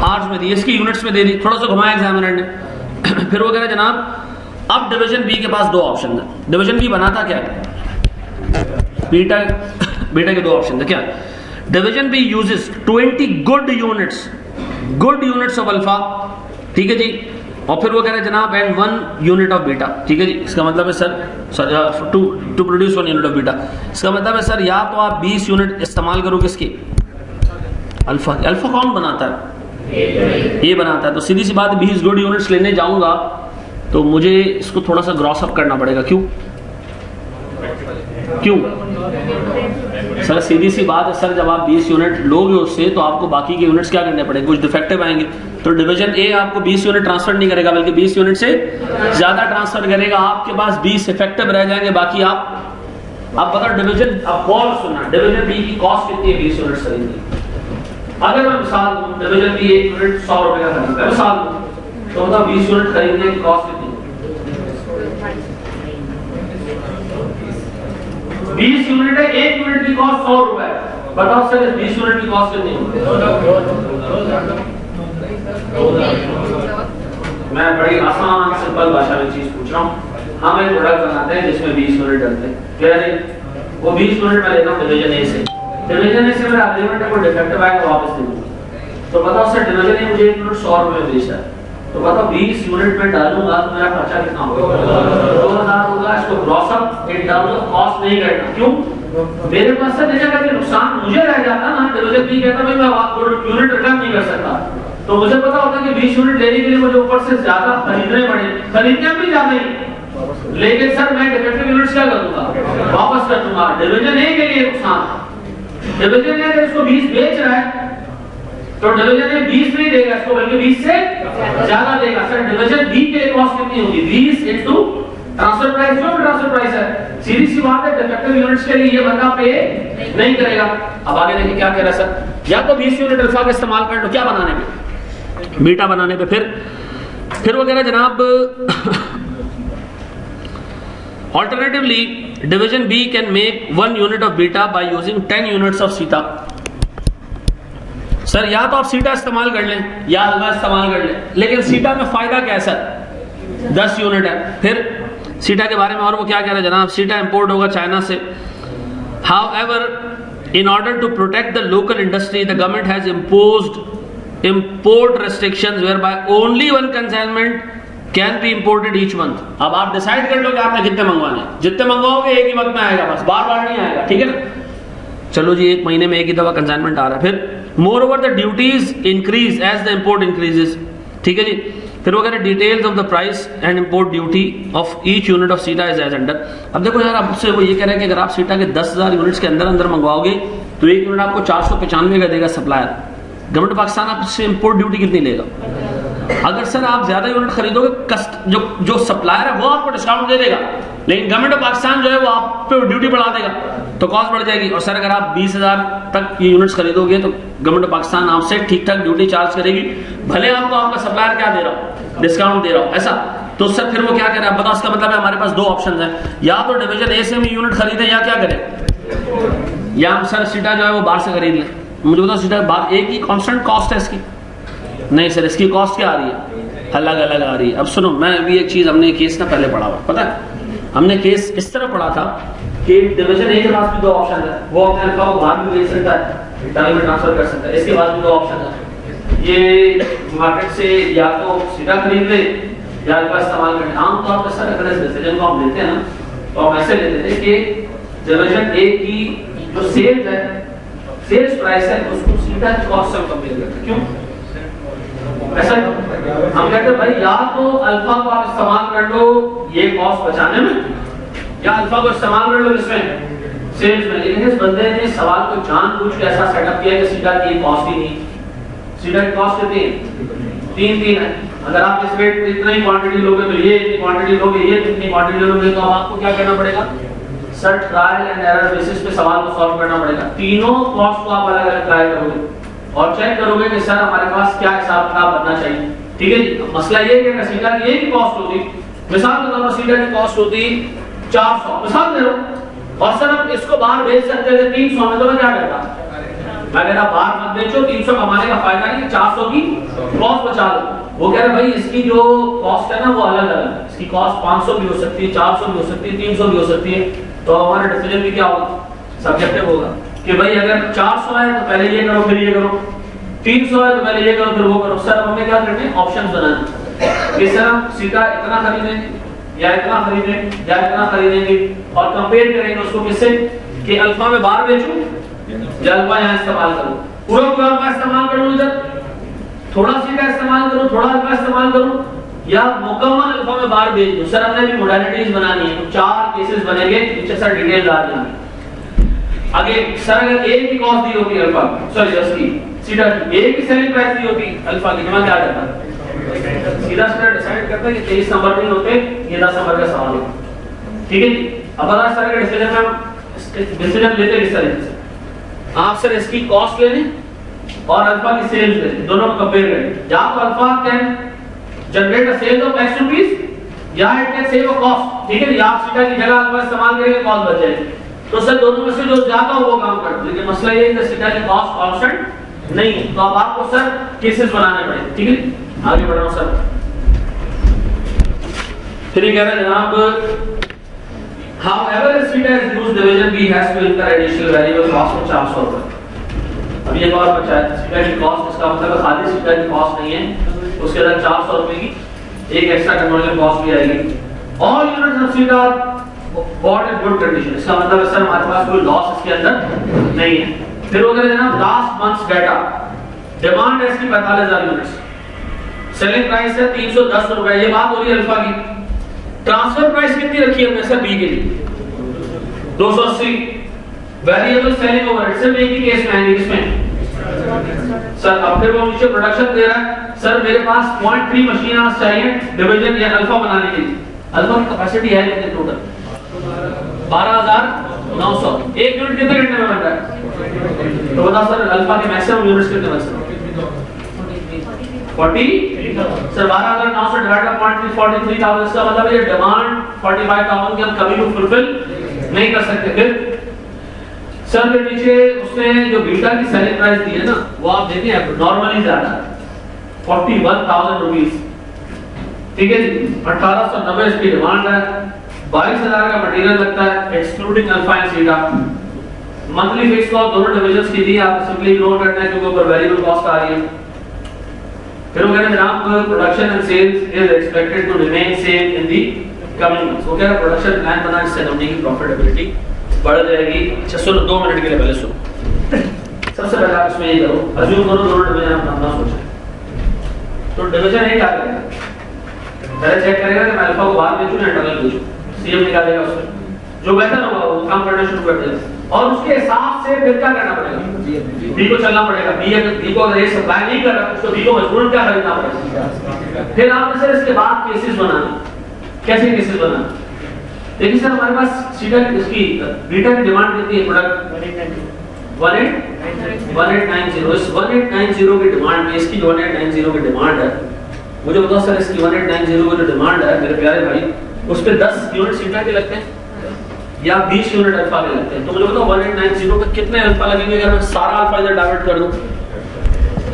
आवर्स में दी है, इसकी यूनिट्स में दे दी, थोड़ा सा घुमाया एग्जामिनर ने। फिर वगैरह जनाब, अब डिवीजन बी के पास दो ऑप्शन है। डिवीजन बी बनाता क्या है, बीटा के दो ऑप्शन है। क्या, division B uses 20 good units of alpha, ठीक है जी, और फिर वगैरह जनाब एंड 1 यूनिट ऑफ बीटा, ठीक है जी। इसका मतलब है sir to produce 1 unit of beta, इसका मतलब है सर या तो आप 20 यूनिट इस्तेमाल करो किसकी, अल्फा। अल्फा कौन बनाता है, ये बनाता है। तो सीधी सी बात, 20 गुड यूनिट्स लेने जाऊंगा तो मुझे इसको थोड़ा सा ग्रॉस अप करना पड़ेगा। क्यों सर, सीधी सी बात है सर, जब आप 20 यूनिट लोगे उससे तो आपको बाकी के यूनिट्स क्या करने पड़ेंगे, कुछ डिफेक्टिव आएंगे। तो डिवीजन ए आपको 20 यूनिट ट्रांसफर नहीं करेगा, बल्कि 20 यूनिट से ज्यादा ट्रांसफर करेगा। आपके पास 20 इफेक्टिव रह जाएंगे, बाकी आप बताओ डिवीजन, अब गौर सुनना, डिवीजन बी की कॉस्ट कितनी है 20 यूनिट खरीदने। अगर मैं मिसाल दूं, डिवीजन बी 1 यूनिट 100 रुपए का खरीदता है, मिसाल दूं, तो बताओ 20 यूनिट खरीदने की कॉस्ट कितनी, 20 यूनिट है, 1 यूनिट की कॉस्ट 100 रुपए। बताओ सर 20 यूनिट की कॉस्ट कितनी है। मैं बड़ी आसान सिंपल भाषा में चीज पूछ रहा हूँ। हम एक प्रोडक्ट बनाते हैं जिसमें 20 यूनिट डलते हैं, क्लियर है, वो 20 यूनिट मैं लेता हूँ डिवीजन ए से। डिवीजन ए से मेरा एग्रीमेंट है, कोई डिफेक्टिव आएगा वापस दे दूंगा। तो बताओ सर डिवीजन ए मुझे 1 यूनिट 100 रुपए में बेचता है, तो बताओ 20 यूनिट में डालूंगा तो मेरा खर्चा कितना होगा, 2000 होगा। इसको gross up in terms of cost नहीं करना। क्यों, मेरे पास से देने का नुकसान मुझे रह जाता ना। डिवीजन बी कहता भाई मैं आपको यूनिट रिटर्न नहीं कर सकता, तो मुझे पता होता कि 20 यूनिट लेने के लिए मुझे ऊपर से ज्यादा खरीदने पड़े, खरीदने भी ज्यादा ही, लेकिन सर मैं डिफेक्टिव यूनिट्स क्या कर दूंगा, वापस कर दूंगा। डिवीजन ए के लिए नुकसान, डिवीजन ए अगर इसको 20 बेच रहा है तो डिवीजन ए 20 नहीं देगा इसको, बल्कि 20 से ज्यादा देगा। सर डिवीजन बी के कॉस्ट कितनी होगी, 20 इनटू ट्रांसफर प्राइस, जो भी ट्रांसफर प्राइस है। सीधी सी बात है, डिफेक्टिव यूनिट्स के लिए ये बंदा पे नहीं करेगा। अब आगे देखिए क्या कह रहा है सर, या तो 20 यूनिट अल्फा का इस्तेमाल कर लो, क्या बनाने पे, बीटा बनाने पे। फिर वगैरह जनाब, alternatively division B can make 1 unit of beta by using 10 units of zeta. Sir या तो आप सीटा इस्तेमाल कर लें या अल्फा इस्तेमाल कर लें, लेकिन सीटा में फायदा क्या है सर, 10 यूनिट है। फिर सीटा के बारे में और वो क्या कह रहे हैं जनाब, सीटा इंपोर्ट होगा चाइना से। However in order to protect the local industry the government has imposed import restrictions whereby only 1 consignment can be imported each month. अब आप डिसाइड कर लो कि आपने कितने मंगवाने, जितने मंगवाओगे एक ही वक्त में आएगा, बस बार बार नहीं आएगा, ठीक है ना। चलो जी, 1 महीने में एक ही दफा कंसाइनमेंट आ रहा है। फिर moreover the duties increase as the import increases, ठीक है जी। फिर वगैरह details of the price and import duty of each unit of zeta is as under. अब देखो यार, आपसे वो ये कह रहे हैं कि अगर आप सीटा के 10,000 यूनिट्स के अंदर अंदर मंगवाओगे तो 1 यूनिट आपको 495 का देगा सप्लायर। गवर्नमेंट पाकिस्तान आपसे इंपोर्ट ड्यूटी कितनी लेगा, अगर सर आप ज्यादा यूनिट खरीदोगे, जो सप्लायर है वो आपको डिस्काउंट दे देगा, लेकिन गवर्नमेंट ऑफ पाकिस्तान जो है वो आप पे ड्यूटी बढ़ा देगा, तो कॉस्ट बढ़ जाएगी। और सर अगर आप 20,000 तक ये यूनिट्स खरीदोगे तो गवर्नमेंट ऑफ पाकिस्तान आपसे ठीक ठाक ड्यूटी चार्ज करेगी, भले आपको आपका सप्लायर क्या दे रहा हो, डिस्काउंट दे रहा हो, ऐसा। तो सर फिर वो क्या करें आप बताओ। उसका मतलब है हमारे पास दो ऑप्शन है, या तो डिवीजन ए से हम यूनिट खरीदें या क्या करें, या हम सर सीटा जो है वो बाहर से खरीद लें। मुझे बताओ सीटा बाहर एक ही कांस्टेंट कॉस्ट है इसकी? नहीं सर, इसकी कॉस्ट क्या आ रही है, अलग अलग आ रही है। अब सुनो, मैं अभी एक चीज हमने केस ना पहले पढ़ा हुआ, पता है हमने केस इस तरह पढ़ा था कि डिवीजन ए के पास भी दो ऑप्शन है, वो अपने अल्फा को बाहर भी बेच सकता है, टाइम में ट्रांसफर कर सकता है। इसके पास भी दो ऑप्शन है, ये मार्केट से या तो सीधा खरीद ले या अल्फा इस्तेमाल करें। आमतौर पर सर अगर इस डिसीजन को हम लेते हैं ना, तो हम ऐसे लेते थे कि डिवीजन ए की जो सेल्स है, सेल्स प्राइस है, उसको सीधा कॉस्ट से कंपेयर करते हैं। क्यों ऐसा? हम कहते हैं भाई या तो अल्फा को आप इस्तेमाल कर लो ये कॉस्ट बचाने में, या अल्फा को इस्तेमाल कर लो इसमें सेल्स में। लेकिन इस बंदे ने सवाल को जानबूझ के ऐसा सेटअप किया कि सीधा की कॉस्ट ही नहीं, सीधा की कॉस्ट कितनी तीन है। अगर आप इस रेट इतना ही क्वांटिटी लोगे तो ये इतनी क्वांटिटी लोगे, ये इतनी क्वांटिटी लोगे, तो आपको क्या करना पड़ेगा sir, trial and error basis पे सवाल को सॉल्व करना पड़ेगा। तीनों कॉस्ट को आप अलग अलग ट्राई करोगे और चेक करोगे कि सर हमारे पास क्या हिसाब किताब बनना चाहिए। ठीक है जी। मसला ये है कि सीटा की एक ही कॉस्ट होती, मिसाल के तौर पर सीटा की कॉस्ट होती 400, मिसाल दे रहा हूं, और सर हम इसको बाहर बेच सकते थे 300 में, तो मैं क्या करता, मैं कहता बाहर मत बेचो, 300 कमाने का फायदा नहीं, 400 की कॉस्ट बचा लो। वो कह रहे भाई इसकी जो कॉस्ट है ना वो अलग अलग है, इसकी कॉस्ट 500 भी हो सकती है, 400 भी हो सकती है, 300 भी हो सकती है। तो हमारा डिसीजन भी क्या होगा, सब्जेक्टिव होगा कि भाई अगर 400 है तो पहले ये करो फिर ये करो, 300 है तो पहले ये करो फिर वो करो। सर हमें क्या करने हैं, ऑप्शंस बनाने कि सर हम सीधा इतना खरीदेंगे या इतना खरीदेंगे या इतना खरीदेंगे, और कंपेयर करेंगे उसको किससे कि अल्फा में बाहर बेचूं या अल्फा यहाँ इस्तेमाल करूं, पूरा अल्फा इस्तेमाल करूं, इधर थोड़ा सीधा इस्तेमाल करूं, थोड़ा अल्फा इस्तेमाल करूं, या मुकम्मल अल्फा में बाहर बेच दूं। सर हमने भी मोडालिटीज बनानी है, तो 4 केसेस बनेंगे, नीचे सर डिटेल डाल देंगे। आगे सर अगर ए की कॉस्ट दी होती अल्फा, सॉरी इसकी सीधा ए की सेलिंग प्राइस दी होती अल्फा की, मैं क्या करता, सीधा सीधा डिसाइड करता है कि 23 नंबर नहीं होते, ये 10 नंबर का सवाल है। ठीक है जी। अब अगर सर के डिसीजन में डिसीजन लेते किस तरीके से, आप सर इसकी कॉस्ट ले लें और अल्फा की सेल्स ले लें, दोनों को कंपेयर करें। या तो alpha can generate a sale of X rupees या it can save a cost. ठीक है, या आप सीधा की जगह अल्फा इस्तेमाल करेंगे, कॉस्ट बच जाएगी। तो सर दोनों में से जो ज्यादा हो वो काम करते, लेकिन मसला ये है कि सीधा की कॉस्ट कांस्टेंट नहीं है, तो अब आपको सर केसेस बनाने पड़ेंगे। ठीक है, आगे बढ़ रहा हूं सर। फिर ये कह रहे हैं जनाब, however a सीटा is used division B has to incur additional variable cost of 400 रुपए। अब ये और बचा है सीटा की कॉस्ट, इसका मतलब खाली सीटा की कॉस्ट नहीं है, उसके अंदर 400 रुपए की एक एक्स्ट्रा कन्वर्जन कॉस्ट भी आएगी। ऑल यूनिट्स ऑफ सीटा बॉट इन गुड कंडीशन, इसका मतलब सर हमारे पास कोई लॉस इसके अंदर नहीं है। फिर वो कहते हैं ना लास्ट मंथ्स डाटा, डिमांड है इसकी 45,000 यूनिट्स, सेलिंग प्राइस है 310 रुपए, ये बात हो रही है अल्फा की। ट्रांसफर प्राइस कितनी रखी है हमने सर बी के लिए 280, वेरिएबल सेलिंग ओवरहेड सिर्फ एक ही केस में आएंगे, किसमें सर। अब फिर वो नीचे प्रोडक्शन दे रहा है, सर मेरे पास 0.3 मशीन आवर्स चाहिए डिवीजन या अल्फा बनाने के लिए। अल्फा की कैपेसिटी है कितनी टोटल 12,900, एक यूनिट कितने घंटे में बन रहा है, तो बताओ सर अल्फा के मैक्सिमम यूनिट्स कितने बन सकते हैं 40। सर 12,900 डिवाइडेड बाय 0.3 43,000, इसका मतलब ये डिमांड 45,000 की हम कभी भी फुलफिल नहीं कर सकते। फिर सर फिर नीचे उसने जो बीटा की सेलिंग प्राइस दी है ना, वो आप देखिए नॉर्मली ज्यादा 41,000 रुपीस। ठीक है जी, 1890 इसकी डिमांड है, 22,000 का मटेरियल लगता है एक्सक्लूडिंग अल्फा एंड सीटा। मंथली फिक्स कॉस्ट दोनों डिविजन्स की दी, आप सिंपली इग्नोर करना है क्योंकि ऊपर वेरिएबल कॉस्ट आ रही है। फिर वो कह रहे हैं जनाब production and sales is expected to remain same in the coming months. वो कह रहा है प्रोडक्शन प्लान बना जिससे कंपनी की प्रॉफिटेबिलिटी बढ़ जाएगी। अच्छा सुनो 2 मिनट के लिए पहले सुनो, सबसे पहले आप इसमें ये करो, अज्यूम करो दोनों डिवीजन अपना अपना सोचें। तो डिवीजन ए क्या करेगा, पहले चेक करेगा कि मैं अल्फा को बाहर बेचूं या इंटरनल बेचूं, सीएम निकालेगा उसमें। जो बेहतर होगा वो काम करना शुरू कर देगा और उसके हिसाब से फिर क्या करना पड़ेगा, बी को चलना पड़ेगा। बी को अगर ये सप्लाई नहीं कर रहा तो बी को मजबूरन क्या खरीदना पड़ेगा। फिर आपने सर इसके बाद केसेस बनाने, कैसे केसेस बनाने? देखिए सर हमारे पास सीटा इसकी बीटा की डिमांड कितनी है प्रोडक्ट 1890। इस 1890 की डिमांड में इसकी 1890 की डिमांड है, मुझे बताओ सर इसकी 1890 की जो डिमांड है मेरे प्यारे भाई, उस पे 10 यूनिट सीटा के लगते हैं या 20 यूनिट अल्फा के लगते हैं। तो मुझे बताओ 1890 पे कितने अल्फा लगेंगे अगर मैं सारा अल्फा इधर डाइवर्ट कर दूं,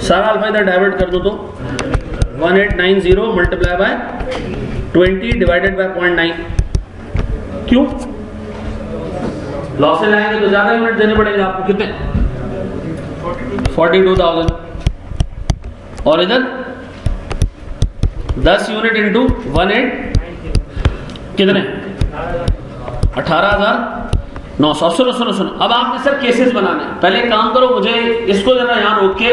सारा अल्फा इधर डाइवर्ट कर दूं तो 1890 मल्टीप्लाई बाय 20 डिवाइडेड बाय 0.9। क्यों? लॉसेज आएंगे तो ज्यादा यूनिट देने पड़ेंगे आपको, कितने 42,000 और इधर 10 यूनिट इंटू 18 कितने 18,900। सुनो सुनो सुनो, अब आपने सर केसेस बनाने, पहले काम करो, मुझे इसको जरा यहाँ रोक के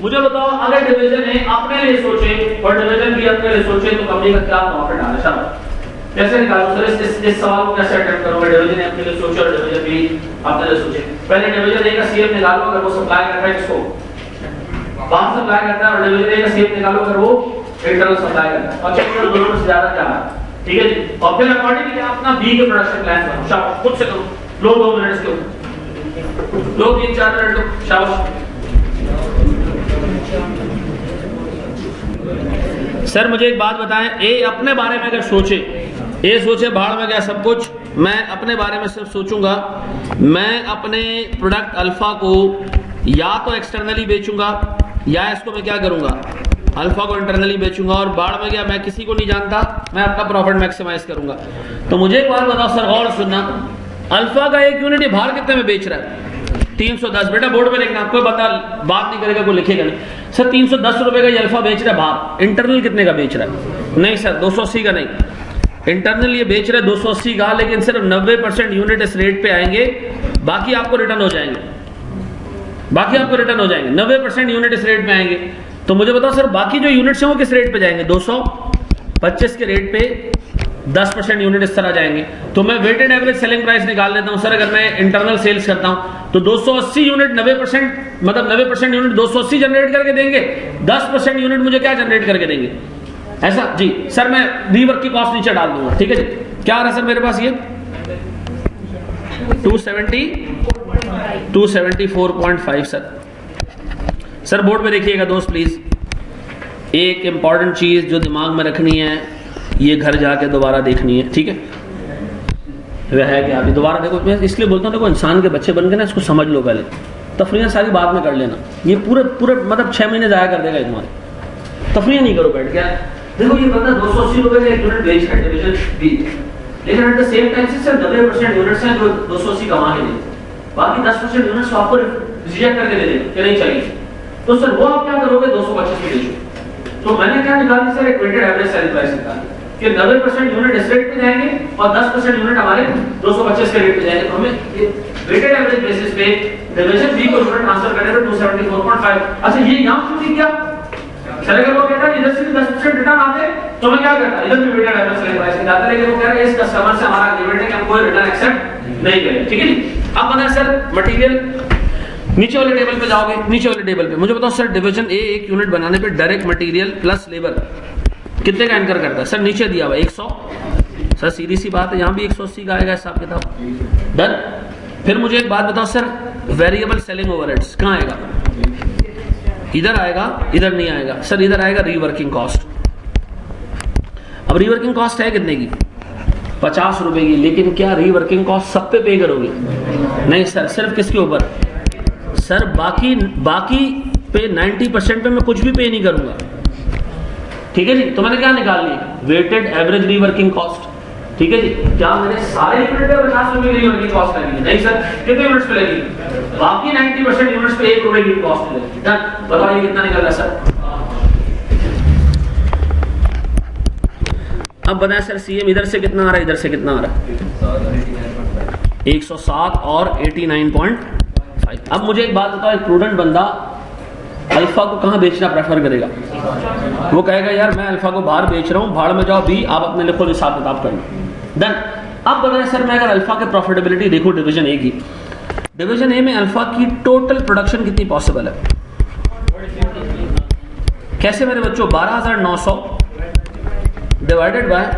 मुझे बताओ अगर डिवीजन ए अपने लिए सोचे और डिवीजन बी अपने लिए सोचे तो कंपनी का क्या प्रॉफिट आ रहा है? कैसे निकालो सर? इस सवाल को कैसे अटेम्प्ट करोगे? डिवीजन ए अपने लिए सोचे और डिवीजन बी अपने लिए सोचे। पहले डिवीजन ए का सीएफ निकालो अगर वो सप्लाई करता है किसको, बाहर सप्लाई करता है, और डिवीजन ए का सीएफ निकालो अगर वो इंटरनल सप्लाई करता है, और चेक करो दोनों से ज्यादा क्या है। ठीक है जी, और फिर अकॉर्डिंगली अपना बी के प्रोडक्शन प्लान बनाओ। शाबाश, खुद से करो, लो 2 मिनट के ऊपर, लो 3-4 मिनट लो, शाबाश। सर मुझे एक बात बताएं, ए अपने बारे में अगर सोचे, ए सोचे भाड़ में गया सब कुछ, मैं अपने बारे में सिर्फ सोचूंगा, मैं अपने प्रोडक्ट अल्फा को या तो एक्सटर्नली बेचूंगा या इसको मैं क्या करूंगा, अल्फा को इंटरनली बेचूंगा, और बाढ़ में गया मैं किसी को नहीं जानता, मैं अपना प्रॉफिट मैक्सिमाइज करूंगा। तो मुझे एक बात बताओ सर, गौर सुनना, अल्फा का एक यूनिट बाहर कितने में बेच रहा है? 310। बेटा बोर्ड पे लिखना, कोई बंदा बात नहीं करेगा, कोई लिखेगा नहीं। सर 310 रुपए का ये अल्फा बेच रहा है बाहर, इंटरनल कितने का बेच रहा है? नहीं सर 280 का नहीं, इंटरनल ये बेच रहा है 280 का, लेकिन सिर्फ 90% यूनिट इस रेट पे आएंगे, बाकी आपको रिटर्न हो जाएंगे, बाकी आपको रिटर्न हो जाएंगे, 90% यूनिट इस रेट पे आएंगे। तो मुझे बताओ सर बाकी जो यूनिट्स हैं वो किस रेट पे जाएंगे? 225 के रेट पे 10% यूनिट इस तरह जाएंगे। तो मैं वेटेड एवरेज सेलिंग प्राइस निकाल लेता हूं सर, अगर मैं इंटरनल सेल्स करता हूं तो 280 यूनिट 90%, मतलब 90% यूनिट 280 जनरेट करके देंगे, 10% यूनिट मुझे क्या जनरेट करके देंगे? ऐसा जी सर, मैं रीवर्क की कॉस्ट नीचे डाल दूंगा। ठीक है जी, क्या आ रहा है सर मेरे पास? ये 274.5 सर बोर्ड पे देखिएगा दोस्त प्लीज। एक इंपॉर्टेंट चीज जो दिमाग में रखनी है, ये घर जाके दोबारा देखनी है, ठीक है? वह है कि आप दोबारा देखो, मैं इसलिए बोलता हूँ देखो, इंसान के बच्चे बन के ना इसको समझ लो पहले, तफरीयां सारी बाद में कर लेना, ये पूरे मतलब 6 महीने जाया कर देगा तुम्हारे। तफरीयां नहीं करो बैठ के। देखो ये बंदा 280 रुपए का एक यूनिट बेच रहा है डिवीजन बी, लेकिन एट द सेम टाइम से सिर्फ 90% यूनिट्स हैं जो 280 कमा के देंगे, बाकी 10% यूनिट्स आपको रिजेक्ट करके दे देंगे कि नहीं चाहिए। तो सर वो आप क्या करोगे? 225 में बेचो। तो मैंने क्या निकाली सर, एक वेटेड एवरेज सेलिंग प्राइस निकाली कि 90% यूनिट इस रेट पे जाएंगे और 10% यूनिट हमारे 225 के रेट पे जाएंगे। तो हमें वेटेड एवरेज बेसिस पे डिवीजन बी को यूनिट ट्रांसफर करें तो 274.5। अच्छा ये यहां क्यों नहीं किया सर? अगर वो कहता है इधर से भी 10% रिटर्न आते तो मैं क्या करता, इधर भी वेटेड एवरेज सेलिंग प्राइस निकालता, लेकिन वो कह रहा है इस कस्टमर से हमारा एग्रीमेंट है कि हम कोई रिटर्न एक्सेप्ट नहीं करेंगे। ठीक है जी, अब बता सर मटेरियल, नीचे वाले टेबल पे जाओगे, नीचे वाले टेबल पे मुझे बताओ सर, डिवीजन ए एक यूनिट बनाने पे डायरेक्ट मटेरियल प्लस लेबर कितने का एंकर करता है? सर नीचे दिया हुआ 100। सर सीधी सी बात है, यहां भी 180 का आएगा हिसाब किताब। डन। फिर मुझे एक बात बताओ सर, वेरिएबल सेलिंग ओवरहेड्स कहां आएगा? इधर आएगा, इधर नहीं आएगा सर, इधर आएगा रीवर्किंग कॉस्ट। अब रीवर्किंग कॉस्ट है कितने की? 50 रुपए की, लेकिन क्या रीवर्किंग कॉस्ट सब पे पे करोगे? नहीं सर, सिर्फ किसके ऊपर? सर बाकी पे 90% पे मैं कुछ भी पे नहीं करूंगा। ठीक है जी, तो मैंने क्या निकाल ली? Weighted average reworking cost. ठीक है जी, क्या मैंने सारे यूनिट पे 50 रुपए की रीवर्किंग कॉस्ट लगी? नहीं सर, कितने यूनिट्स पे लगी? बाकी 90% यूनिट्स पे 1 रुपए की कॉस्ट लगी। डन। बताइए कितना निकल रहा है सर? अब बताएं सर, सीएम इधर से कितना आ रहा है, इधर से कितना आ रहा है? 107 और 89.5। अब मुझे एक बात बताओ, एक प्रूडेंट बंदा अल्फा को कहां बेचना प्रेफर करेगा? वो कहेगा यार मैं अल्फा को बाहर बेच रहा हूं, भाड़ में जाओ बी, आप अपने लिए खुद हिसाब किताब करना। डन। अब बताएं सर मैं अगर अल्फा के प्रॉफिटेबिलिटी देखो डिवीजन ए की, डिवीजन ए में अल्फा की टोटल प्रोडक्शन कितनी पॉसिबल है? कैसे मेरे बच्चों? 12,900 डिवाइडेड बाय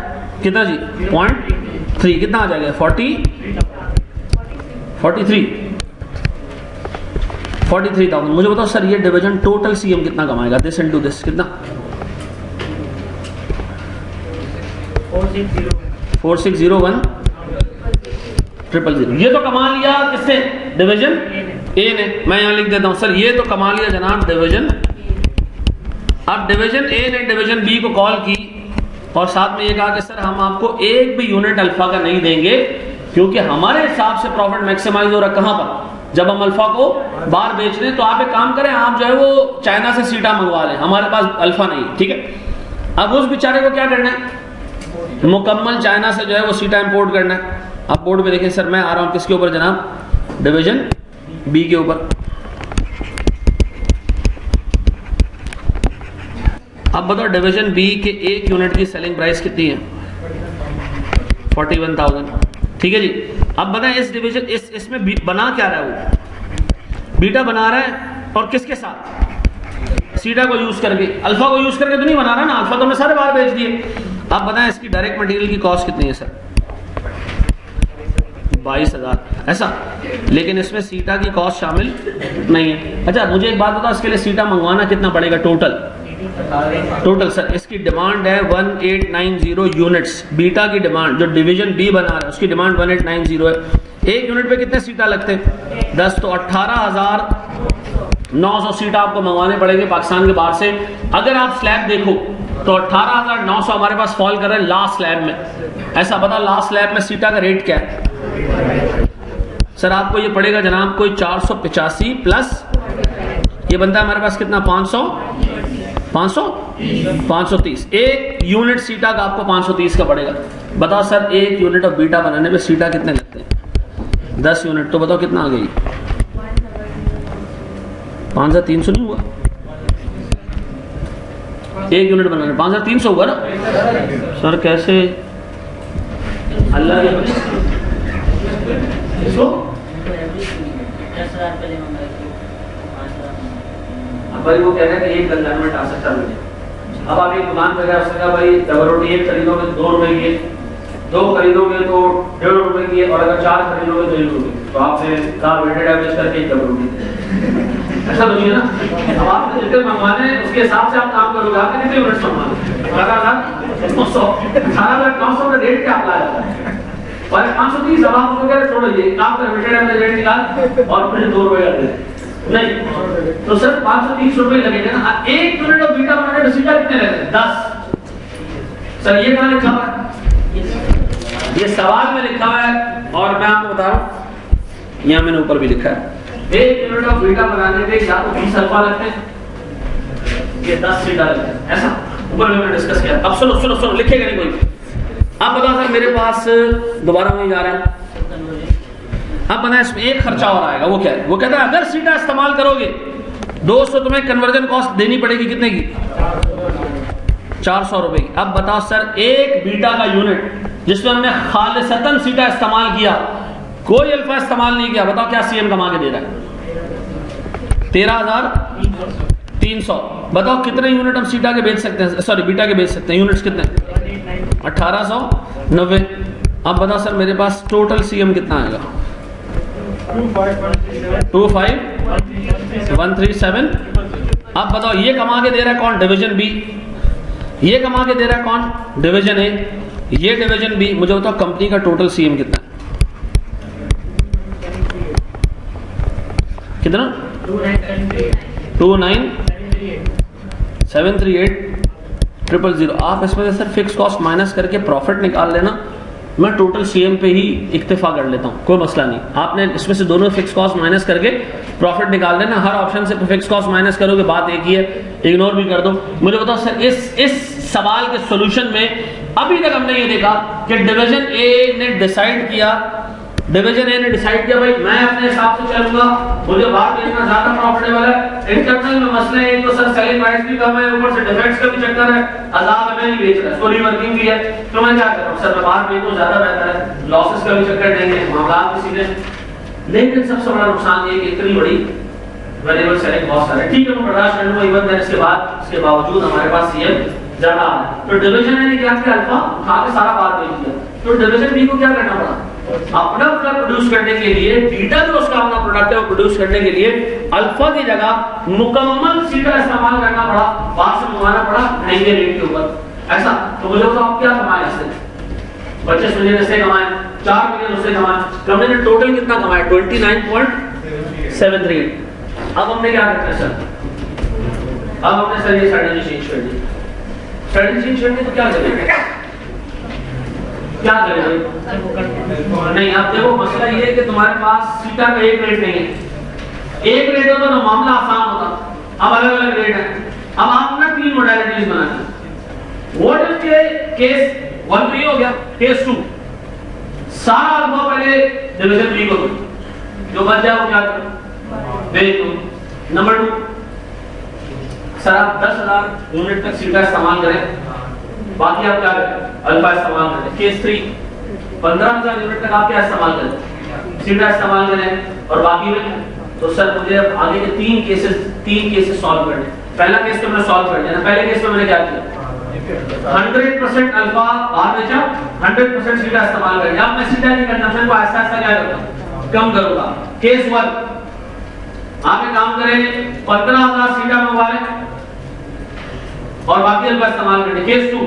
कितना जी? 0.3, कितना आ जाएगा? 43,000। मुझे बताओ सर ये डिवीजन टोटल सीएम कितना कमाएगा? दिस इनटू दिस कितना? 4601,000। ये तो कमा लिया किसने? डिवीजन ए ने। मैं यहां लिख देता हूं सर, ये तो कमा लिया जनाब डिवीजन। अब डिवीजन ए ने डिवीजन बी को कॉल की और साथ में ये कहा कि सर हम आपको एक भी यूनिट अल्फा का नहीं देंगे, क्योंकि हमारे हिसाब से प्रॉफिट मैक्सिमाइज हो रहा है कहां पर? जब हम अल्फा को बाहर बेच रहे हैं। तो आप एक काम करें, आप जो है वो चाइना से सीटा मंगवा लें, हमारे पास अल्फा नहीं, ठीक है। अब उस बेचारे को क्या करना है? मुकम्मल चाइना से जो है वो सीटा इंपोर्ट करना है। आप बोर्ड पे देखें सर, मैं आ रहा हूं किसके ऊपर जनाब? डिवीजन बी के ऊपर। अब बताओ डिवीजन बी के एक यूनिट की सेलिंग प्राइस कितनी है? 41,000, ठीक है जी। अब बताएं इस डिवीजन इसमें बना क्या रहा है? वो बीटा बना रहा है और किसके साथ? सीटा को यूज करके। अल्फा को यूज करके तो नहीं बना रहा ना, अल्फा तो हमने सारे बाहर बेच दिए। अब बताएं इसकी डायरेक्ट मटेरियल की कॉस्ट कितनी है सर? 22,000, ऐसा। लेकिन इसमें सीटा की कॉस्ट शामिल नहीं है। अच्छा मुझे एक बात बताओ, इसके लिए सीटा मंगवाना कितना पड़ेगा टोटल? सर इसकी डिमांड है 1890 यूनिट्स। बीटा की डिमांड जो डिवीजन बी बना रहा है उसकी डिमांड 1890 है। एक यूनिट पे कितने सीटा लगते हैं? 10। तो 18,900 सीटा आपको मंगवाने पड़ेंगे पाकिस्तान के बाहर से। अगर आप स्लैब देखो तो 18,900 हमारे पास फॉल कर रहा है लास्ट स्लैब में। ऐसा बताओ लास्ट स्लैब में सीटा का रेट क्या है? सर आपको ये पड़ेगा जनाब कोई 485 प्लस ये बनता है हमारे पास कितना? 530। एक यूनिट सीटा का आपको 530 का पड़ेगा। बताओ सर एक यूनिट ऑफ बीटा बनाने पे सीटा कितने लगते हैं? 10 यूनिट। तो बताओ कितना आ गई? 5,300 नहीं हुआ? एक यूनिट बनाने 5,300 हुआ ना सर? कैसे अल्लाह भाई वो कह रहे हैं कि एक कंसाइनमेंट आ सकता है। अब आप एक दुकान पे गए, उसने कहा भाई डबल रोटी एक खरीदोगे 2 रुपए की, 2 खरीदोगे तो 1.5 रुपए की, और अगर 4 खरीदोगे तो 1 रुपए। तो आपने कहा वेटेड एवरेज करके एक डबल रोटी ऐसा तो नहीं है ना। अब आपने जितने मंगवाने उसके हिसाब से आप काम करोगे। आपने कितने यूनिट्स मंगवाने? 18,900 का रेट क्या आप लाया था? 530। अब आप उसको कह रहे छोड़ो ये काम कर, वेटेड एवरेज रेट निकाल और फिर 2 रुपए कर दे नहीं। तो सर 530 रुपए लगेगा ना। एक यूनिट ऑफ बीटा बनाने में सीटा कितने लगेंगे? 10। सर ये कहां लिखा हुआ है? ये सवाल में लिखा हुआ है और मैं आपको बता रहा हूं यहां मैंने ऊपर भी लिखा है। एक यूनिट ऑफ बीटा बनाने में या तो 20 अल्फा लगते हैं, ये 10 सीटा लगते हैं। ऐसा ऊपर मैंने डिस्कस किया। अब सुनो लिखेगा नहीं कोई। अब बताओ सर मेरे पास दोबारा में जा रहा है। अब बना इसमें एक खर्चा और आएगा। वो क्या है? वो कहता है अगर सीटा इस्तेमाल करोगे दोस्तों तुम्हें कन्वर्जन कॉस्ट देनी पड़ेगी कितने की? 400 रुपए की। अब बताओ सर एक बीटा का यूनिट जिसमें हमने खालिसतन सीटा इस्तेमाल किया, कोई अल्फा इस्तेमाल नहीं किया, बताओ क्या सीएम कमा के दे रहा है? 13,300। बताओ कितने यूनिट हम सीटा के बेच सकते हैं, सॉरी बीटा के बेच सकते हैं? यूनिट्स कितने? 1890। अब बताओ सर मेरे पास टोटल सीएम कितना आएगा? 25,137। अब बताओ ये कमा के दे रहा है कौन? Division B. ये कमा के दे रहा है कौन? Division A. ये डिवीजन बी। मुझे बताओ कंपनी का टोटल सीएम कितना है? कितना? 29,738,000। आप इसमें से सर फिक्स कॉस्ट माइनस करके प्रॉफिट निकाल लेना, मैं टोटल सीएम पे ही इक्तिफा कर लेता हूं, कोई मसला नहीं। आपने इसमें से दोनों फिक्स कॉस्ट माइनस करके प्रॉफिट निकाल देना। हर ऑप्शन से फिक्स कॉस्ट माइनस करोगे बात एक ही है, इग्नोर भी कर दो। मुझे बताओ सर इस सवाल के सॉल्यूशन में अभी तक हमने ये देखा कि डिवीजन ए ने डिसाइड किया डिवीजन ए ने डिसाइड किया भाई मैं अपने हिसाब से चलूंगा, मुझे बाहर बेचना ज्यादा प्रॉफिटेबल है। इंटरनल में मसले हैं, तो सर सेलिंग प्राइस भी कम है, ऊपर से डिफेक्ट्स का भी चक्कर है, आजाद हमें नहीं बेच रहा है, सॉरी वर्किंग भी है, तो मैं क्या करूं सर, मैं बाहर बेचूं ज्यादा बेहतर है, लॉसेस का भी चक्कर देंगे, मामला भी सीधे। लेकिन सबसे बड़ा नुकसान ये कि इतनी बड़ी वेरिएबल सेलिंग बहुत सारे, ठीक है मैं बर्दाश्त कर लूंगा, इवन देन इसके बावजूद हमारे पास सीएम ज्यादा आ रहा है। तो डिवीजन ए ने क्या किया, अल्फा उठा के सारा बाहर बेच दिया। तो डिवीजन बी को क्या करना पड़ा, अपना प्रोडक्ट प्रोड्यूस करने के लिए, बीटा जो उसका अपना प्रोडक्ट है वो प्रोड्यूस करने के लिए अल्फा की जगह मुकम्मल सीटा इस्तेमाल करना पड़ा, बाहर से मंगवाना पड़ा महंगे रेट के ऊपर। ऐसा तो मुझे बताओ आप क्या कमाए इससे, 25 मिलियन इससे कमाए, 4 मिलियन उससे कमाए, कंपनी ने टोटल कितना कमाया 29.73। अब हमने क्या करना है सर, अब हमने सर ये स्ट्रेटजी चेंज कर दी। स्ट्रेटजी चेंज करनी तो क्या करेंगे, क्या करेंगे नहीं। आप देखो मसला ये है कि तुम्हारे पास सीटा का एक रेट नहीं है, एक रेट होता तो मामला आसान होता, अब अलग अलग रेट है। अब आप ना 3 मोडालिटीज बनाते, व्हाट इफ के केस 1 तो ये हो गया, केस 2 सारा अल्फा पहले डिवीजन बी को दो, जो बच जाए वो क्या करो बेच दो। नंबर 2 सर आप 10,000 यूनिट तक सीटा इस्तेमाल करें, बाकी आप क्या करें अल्फा इस्तेमाल करें। केस 3 15,000 यूनिट तक आप क्या इस्तेमाल करें, सीटा इस्तेमाल करें, और बाकी में तो सर मुझे अब आगे के 3 केसेस सॉल्व करने। पहला केस तो मैंने सॉल्व कर दिया, पहले केस में मैंने क्या किया 100% अल्फा बाहर बेचा, 100% सीटा इस्तेमाल कर दिया। अब मैं सीटा की कंजम्पशन को ऐसा ऐसा क्या करूंगा, कम करूंगा। केस 1 आप एक काम करें 15,000 सीटा मंगवा लें और बाकी अल्फा इस्तेमाल करें। केस 2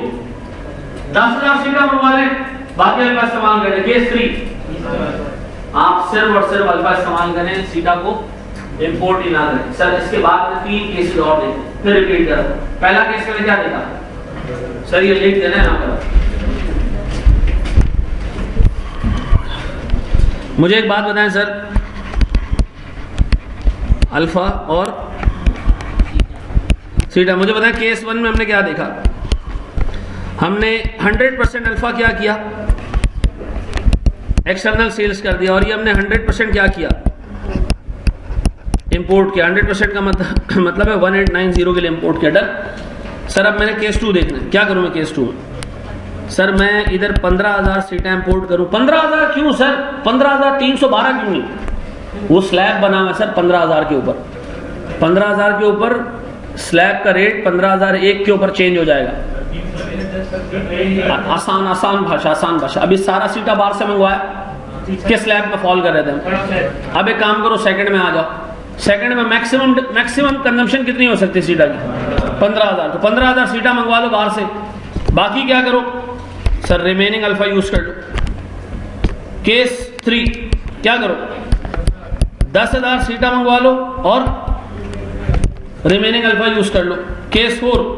10,000 सीटा मंगवा लें, बाकी अल्फा इस्तेमाल करें। केस 3 आप सिर्फ और सिर्फ अल्फा इस्तेमाल करें, सीटा को इंपोर्ट ही ना करें। सर इसके बाद में 3 केसेस और देखें, फिर रिपीट करें। पहला केस मैंने क्या देखा सर, ये लिख देना है यहाँ पर। मुझे एक बात बताएं सर, अल्फा और सीटा, मुझे बताएं केस 1 में हमने क्या देखा, हमने 100% अल्फा क्या किया, एक्सटर्नल सेल्स कर दिया, और ये हमने 100% क्या किया, इंपोर्ट किया। 100% का मतलब है 1890 के लिए इंपोर्ट किया। डन सर अब मैंने केस 2 देखना है, क्या करूं मैं केस 2 में, सर मैं इधर 15,000 सीटें इंपोर्ट करूं। 15,000 क्यों सर, 15,312 क्यों नहीं, वो स्लैब बना हुआ है सर 15,000 के ऊपर, 15,000 के ऊपर स्लैब का रेट 15,001 के ऊपर चेंज हो जाएगा। आसान भाषा। अभी सारा सीटा बाहर से मंगवाया, किस स्लैब में फॉल कर रहे थे हम। अब एक काम करो सेकंड में आ जाओ, सेकंड में मैक्सिमम कंजम्पशन कितनी हो सकती है सीटा की 15,000, तो 15,000 सीटा मंगवा लो बाहर से, बाकी क्या करो सर रिमेनिंग अल्फा यूज कर लो। केस 3 क्या करो 10,000 सीटा मंगवा लो और रिमेनिंग अल्फा यूज कर लो। केस 4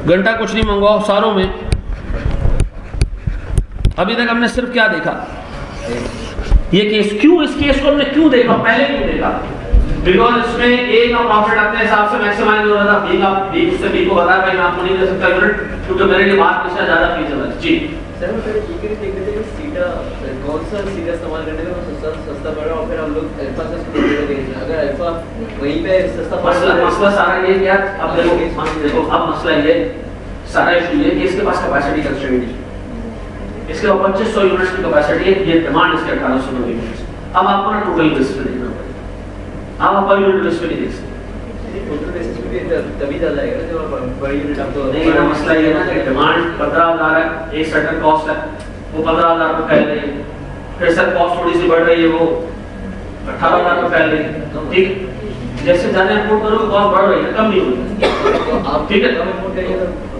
घंटा कुछ नहीं मंगवाओ सारों में। अभी तक हमने सिर्फ क्या देखा, ये केस, क्यों इस केस को हमने क्यों देखा, पहले क्यों देखा, बिकॉज इसमें ए का प्रॉफिट अपने हिसाब से मैक्सिमाइज हो रहा था, बी का उससे बी को बताया भाई मैं आपको नहीं दे सकता यूनिट, क्योंकि मेरे लिए बात पिछला ज्यादा फीजेबल है। जी सर मैं पहले ये देख रहे थे कि सीटा कौन सा सीटा इस्तेमाल करने का सस्ता पड़ रहा है, और फिर हम लोग अल्फा से स्कूल देंगे, अगर अल्फा वहीं पे सस्ता मसला सारा ये क्या, अब देखो अब मसला ये सारा इशू ये कि इसके पास कैपेसिटी कंस्ट्रेंट है, इसके 2500 यूनिट्स की कैपेसिटी है, ये डिमांड इसके 1800 यूनिट्स। अब आपको ना टोटल बेसिस पे देखना पड़ेगा, आप पर यूनिट बेसिस पे नहीं देख सकते, टोटल बेसिस पे तभी ज्यादा आएगा जब बड़ी यूनिट आप तो नहीं ना। मसला ये है ना कि डिमांड 15,000 है, एक सर्टेन कॉस्ट है, वो 15,000 पे फैल रही है, फिर सर कॉस्ट थोड़ी सी बढ़ रही है, वो 18,000 पे फैल रही है। ठीक, जैसे ज्यादा इंपोर्ट करोगे कॉस्ट बढ़ रही है, कम नहीं होगी। आप ठीक है कम इंपोर्ट करिए,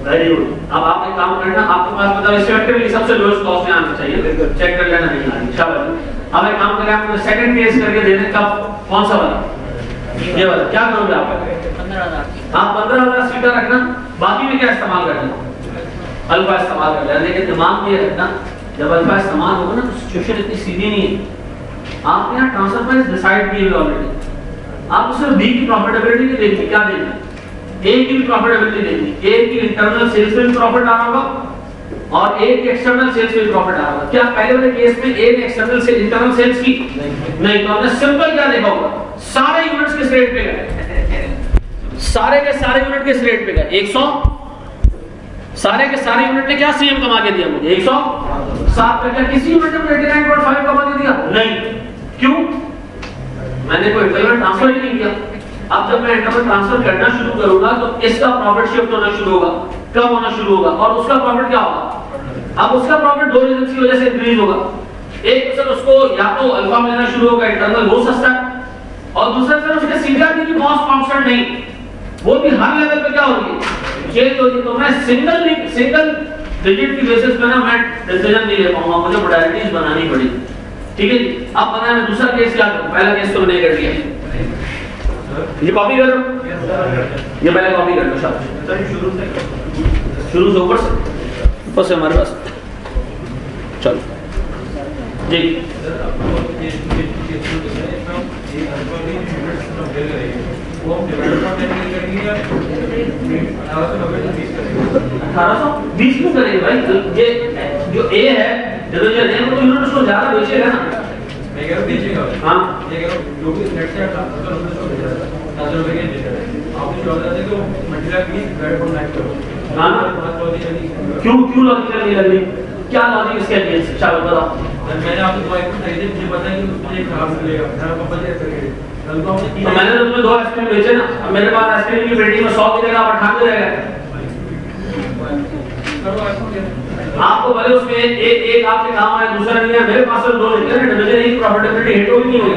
वेरी गुड। अब आप एक काम करना, आपके पास मतलब इफेक्टिवली सबसे लोएस्ट कॉस्ट में आना चाहिए, चेक कर लेना नहीं आ रही, शाबाश। अब एक काम करें, आपको सेकंड केस करके देने का कौन सा वाला, ये वाला, क्या करोगे आप 15,000, आप 15,000 सीटा रखना, बाकी में क्या इस्तेमाल करना, अल्फा इस्तेमाल कर लेना। लेकिन दिमाग में ये रखना जब अल्फा इस्तेमाल होगा ना तो सिचुएशन इतनी सीधी नहीं है, आपके यहाँ ट्रांसफर प्राइस डिसाइड किए हुए ऑलरेडी, आपको सिर्फ बी की प्रॉफिटेबिलिटी नहीं देखनी, क्या देखना, ए की भी प्रॉफिटेबिलिटी देखनी, ए की इंटरनल सेल्स में भी प्रॉफिट आना होगा और ए की एक्सटर्नल सेल्स में प्रॉफिट आ रहा था। क्या पहले वाले केस में ए ने एक्सटर्नल सेल्स इंटरनल सेल्स की नहीं, तो हमने सिंपल क्या देखा होगा, सारे यूनिट्स किस रेट पे गए, सारे के सारे यूनिट किस रेट पे गए 100, सारे के सारे यूनिट ने क्या सीएम कमा के दिया मुझे 107 पे। क्या किसी यूनिट ने 89.5 कमा के दिया? नहीं। क्यों? मैंने कोई इंटरनल ट्रांसफर ही नहीं किया। अब जब मैं इंटरनल ट्रांसफर करना शुरू करूंगा तो इसका प्रॉफिट शिफ्ट होना शुरू होगा, कम होना शुरू होगा, और उसका प्रॉफिट क्या होगा? अब उसका प्रॉफिट दो रीजन की वजह से इंक्रीज होगा। एक सर उसको या तो अल्फा मिलना शुरू होगा, इंटरनल वो सस्ता है, और दूसरा सर उसके सीआरटी की कॉस्ट कांस्टेंट नहीं, वो भी हर लेवल पे क्या होगी, चेंज होगी। तो मैं सिंगल डिजिट की बेसिस पे ना मैं डिसीजन नहीं ले पाऊंगा, मुझे मोडालिटीज बनानी पड़ी। ठीक है जी। अब पता है मैं दूसरा केस क्या करूं, पहला केस तो मैंने कर लिया, ये कॉपी कर लो, ये पहले कॉपी कर लो शाबाश, शुरू से ऊपर से हमारे पास, चलो जी। अठारह सौ 20 क्यों करेंगे भाई? ये जो ए है तो यूनिट उसको ज्यादा बेचेगा ना, मैं कह रहा हूं बेचेगा। हाँ, ये कह रहा हूं जो भी नेट से 10 रुपए के आपने जो ऑर्डर दिया तो मटेरियल की वेट फॉर नाइट करो। हां, क्यों लॉजिकल नहीं लग रही? क्या लॉजिक इसके अगेंस्ट चलो बताओ। मैंने आपको दो आइटम खरीदे, मुझे पता है कि मुझे खराब मिलेगा, मेरा पापा जी ऐसे करेंगे, तो मैंने तो तुम्हें दो आइसक्रीम बेचे ना, अब मेरे पास आइसक्रीम की पेटी में 100 की जगह 98 रहेगा। आपको भले उसमें एक आपके काम आए, दूसरा नहीं है, मेरे पास तो दो निकले ना, मुझे नहीं प्रॉफिटेबिलिटी हिट होगी नहीं होगी।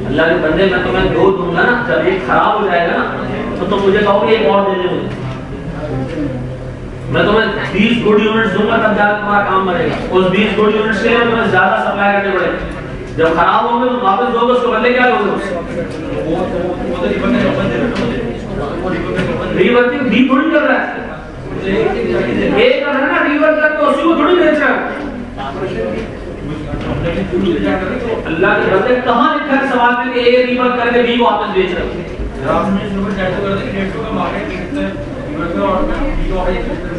अल्लाह के बंदे, मैं तुम्हें दो दूंगा ना, जब एक खराब हो जाएगा ना तो तुम मुझे कहोगे एक और दे दे मुझे, मैं तुम्हें 20 गुड यूनिट्स दूंगा तब जाकर तुम्हारा काम बनेगा। उस 20 गुड यूनिट्स के लिए तुम्हें ज्यादा सप्लाई करने पड़ेगा, जब खराब होंगे तो वापस दोगे उसको, बदले क्या लोगे? रीवर्किंग भी थोड़ी कर रहा है, एक कर रहा है ना रीवर्क करके, उसी को थोड़ी बेच रहा है। अल्लाह के बंदे, कहां लिखा है सवाल में कि ए रीवर्क करके बी को वापस बेच रहा है?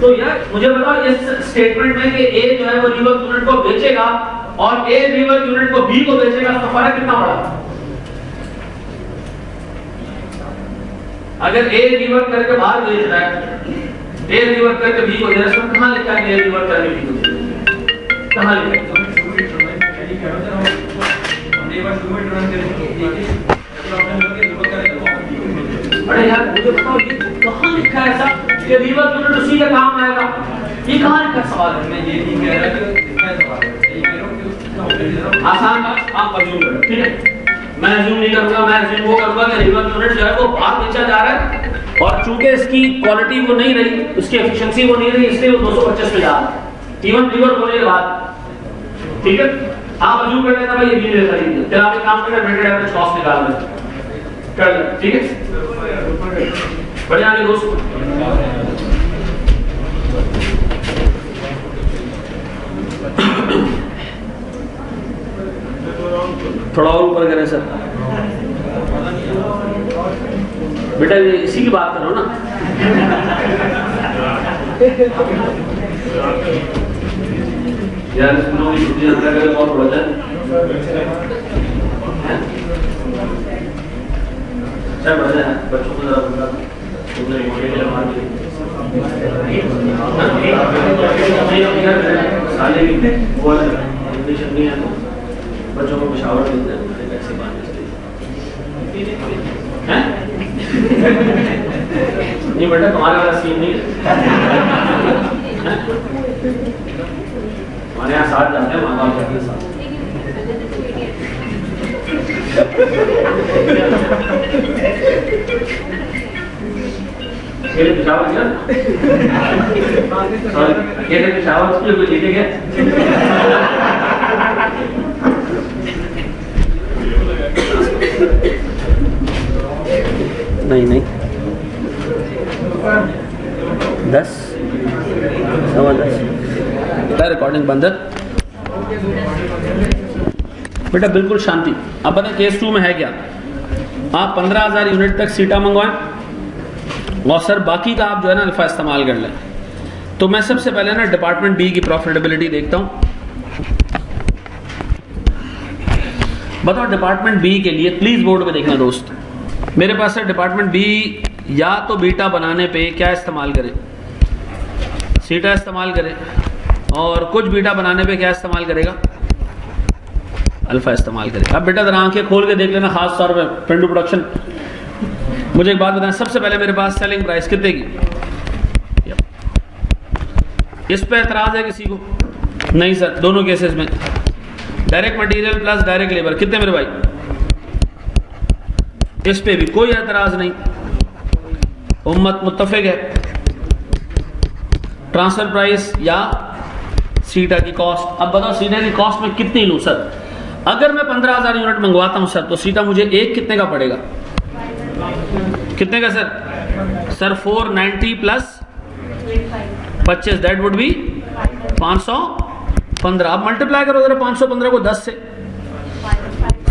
तो यार मुझे बताओ इस स्टेटमेंट में कि ए जो है वो रीवर्क यूनिट को बेचेगा और ए रीवर्क यूनिट को बी को बेचेगा, तो फर्क कितना बड़ा? अगर ए रिवर्क करके बाहर भेज रहा है, ए रिवर्क करके बी को दे रहा है, कहां लिखा है ए रिवर्क करके बी को दे रहा है? कहां लिखा है? अरे यार मुझे बताओ ये कहां लिखा है ऐसा कि रिवर्क यूनिट उसी का काम आएगा? ये कहां लिखा है सवाल है? मैं ये नहीं कह रहा कि लिखा है सवाल, ये कह रहा हूं कि आसान बात आप अज्यूम करो, ठीक है? मैं अज्यूम नहीं करूंगा, मैं अज्यूम वो करूंगा कि रिवर्क यूनिट जो है वो बाहर बेचा जा रहा है, और चूंकि इसकी क्वालिटी वो नहीं रही, उसकी एफिशिएंसी वो नहीं रही, इसलिए वो 225 पे जा रहा है इवन रिवर्क होने के बाद। ठीक है, आप अज्यूम कर लेना भाई ये भी खरीद, फिर आप एक काम करना, वेटेड एवरेज कॉस्ट निकाल लें, कर लें। ठीक है, बढ़िया आगे दोस्त, थोड़ा और ऊपर करें सर, बेटा ये इसी की बात करो ना। यार स्कूलों की छुट्टी अंदर बहुत बढ़ जाए, अच्छा बढ़ जाए, बच्चों को जरा साले वो कंडीशन नहीं है तो बच्चों को पिशावर देते हैं कैसे बांधने हैं? नहीं बेटा तुम्हारे वाला सीन नहीं है, हमारे यहाँ साथ जाते हैं माता पिता के साथ। अकेले पिशावर किया, अकेले पिशावर किया, कोई लेके गया? नहीं 10 सवा 10 रिकॉर्डिंग बंद है बेटा, बिल्कुल शांति। अब बताएं केस 2 में है क्या? आप 15,000 यूनिट तक सीटा मंगवाएं और सर बाकी का आप जो है ना अल्फा इस्तेमाल कर लें। तो मैं सबसे पहले ना डिपार्टमेंट बी की प्रॉफिटेबिलिटी देखता हूं। बताओ डिपार्टमेंट बी के लिए प्लीज बोर्ड पे देखना दोस्त, मेरे पास है डिपार्टमेंट बी, या तो बीटा बनाने पे क्या इस्तेमाल करें, सीटा इस्तेमाल करें, और कुछ बीटा बनाने पे क्या इस्तेमाल करेगा, अल्फा इस्तेमाल करेगा। अब बेटा जरा आंखें खोल के देख लेना, खास तौर पे पेंडू प्रोडक्शन। मुझे एक बात बताएं, सबसे पहले मेरे पास सेलिंग प्राइस कितने की, इस पे एतराज है किसी को? नहीं सर, दोनों केसेस में direct material plus direct labour कितने मेरे भाई, इस पे भी कोई एतराज नहीं, उम्मत मुत्तफिक है। ट्रांसफर प्राइस या सीटा की कॉस्ट, अब बताओ सीटा की कॉस्ट में कितनी लूं सर? अगर मैं 15,000 यूनिट मंगवाता हूं सर, तो सीटा मुझे एक कितने का पड़ेगा, कितने का sir? Sir 490 plus 25, that would be 515। आप मल्टीप्लाई करो जरा 515 को 10 से,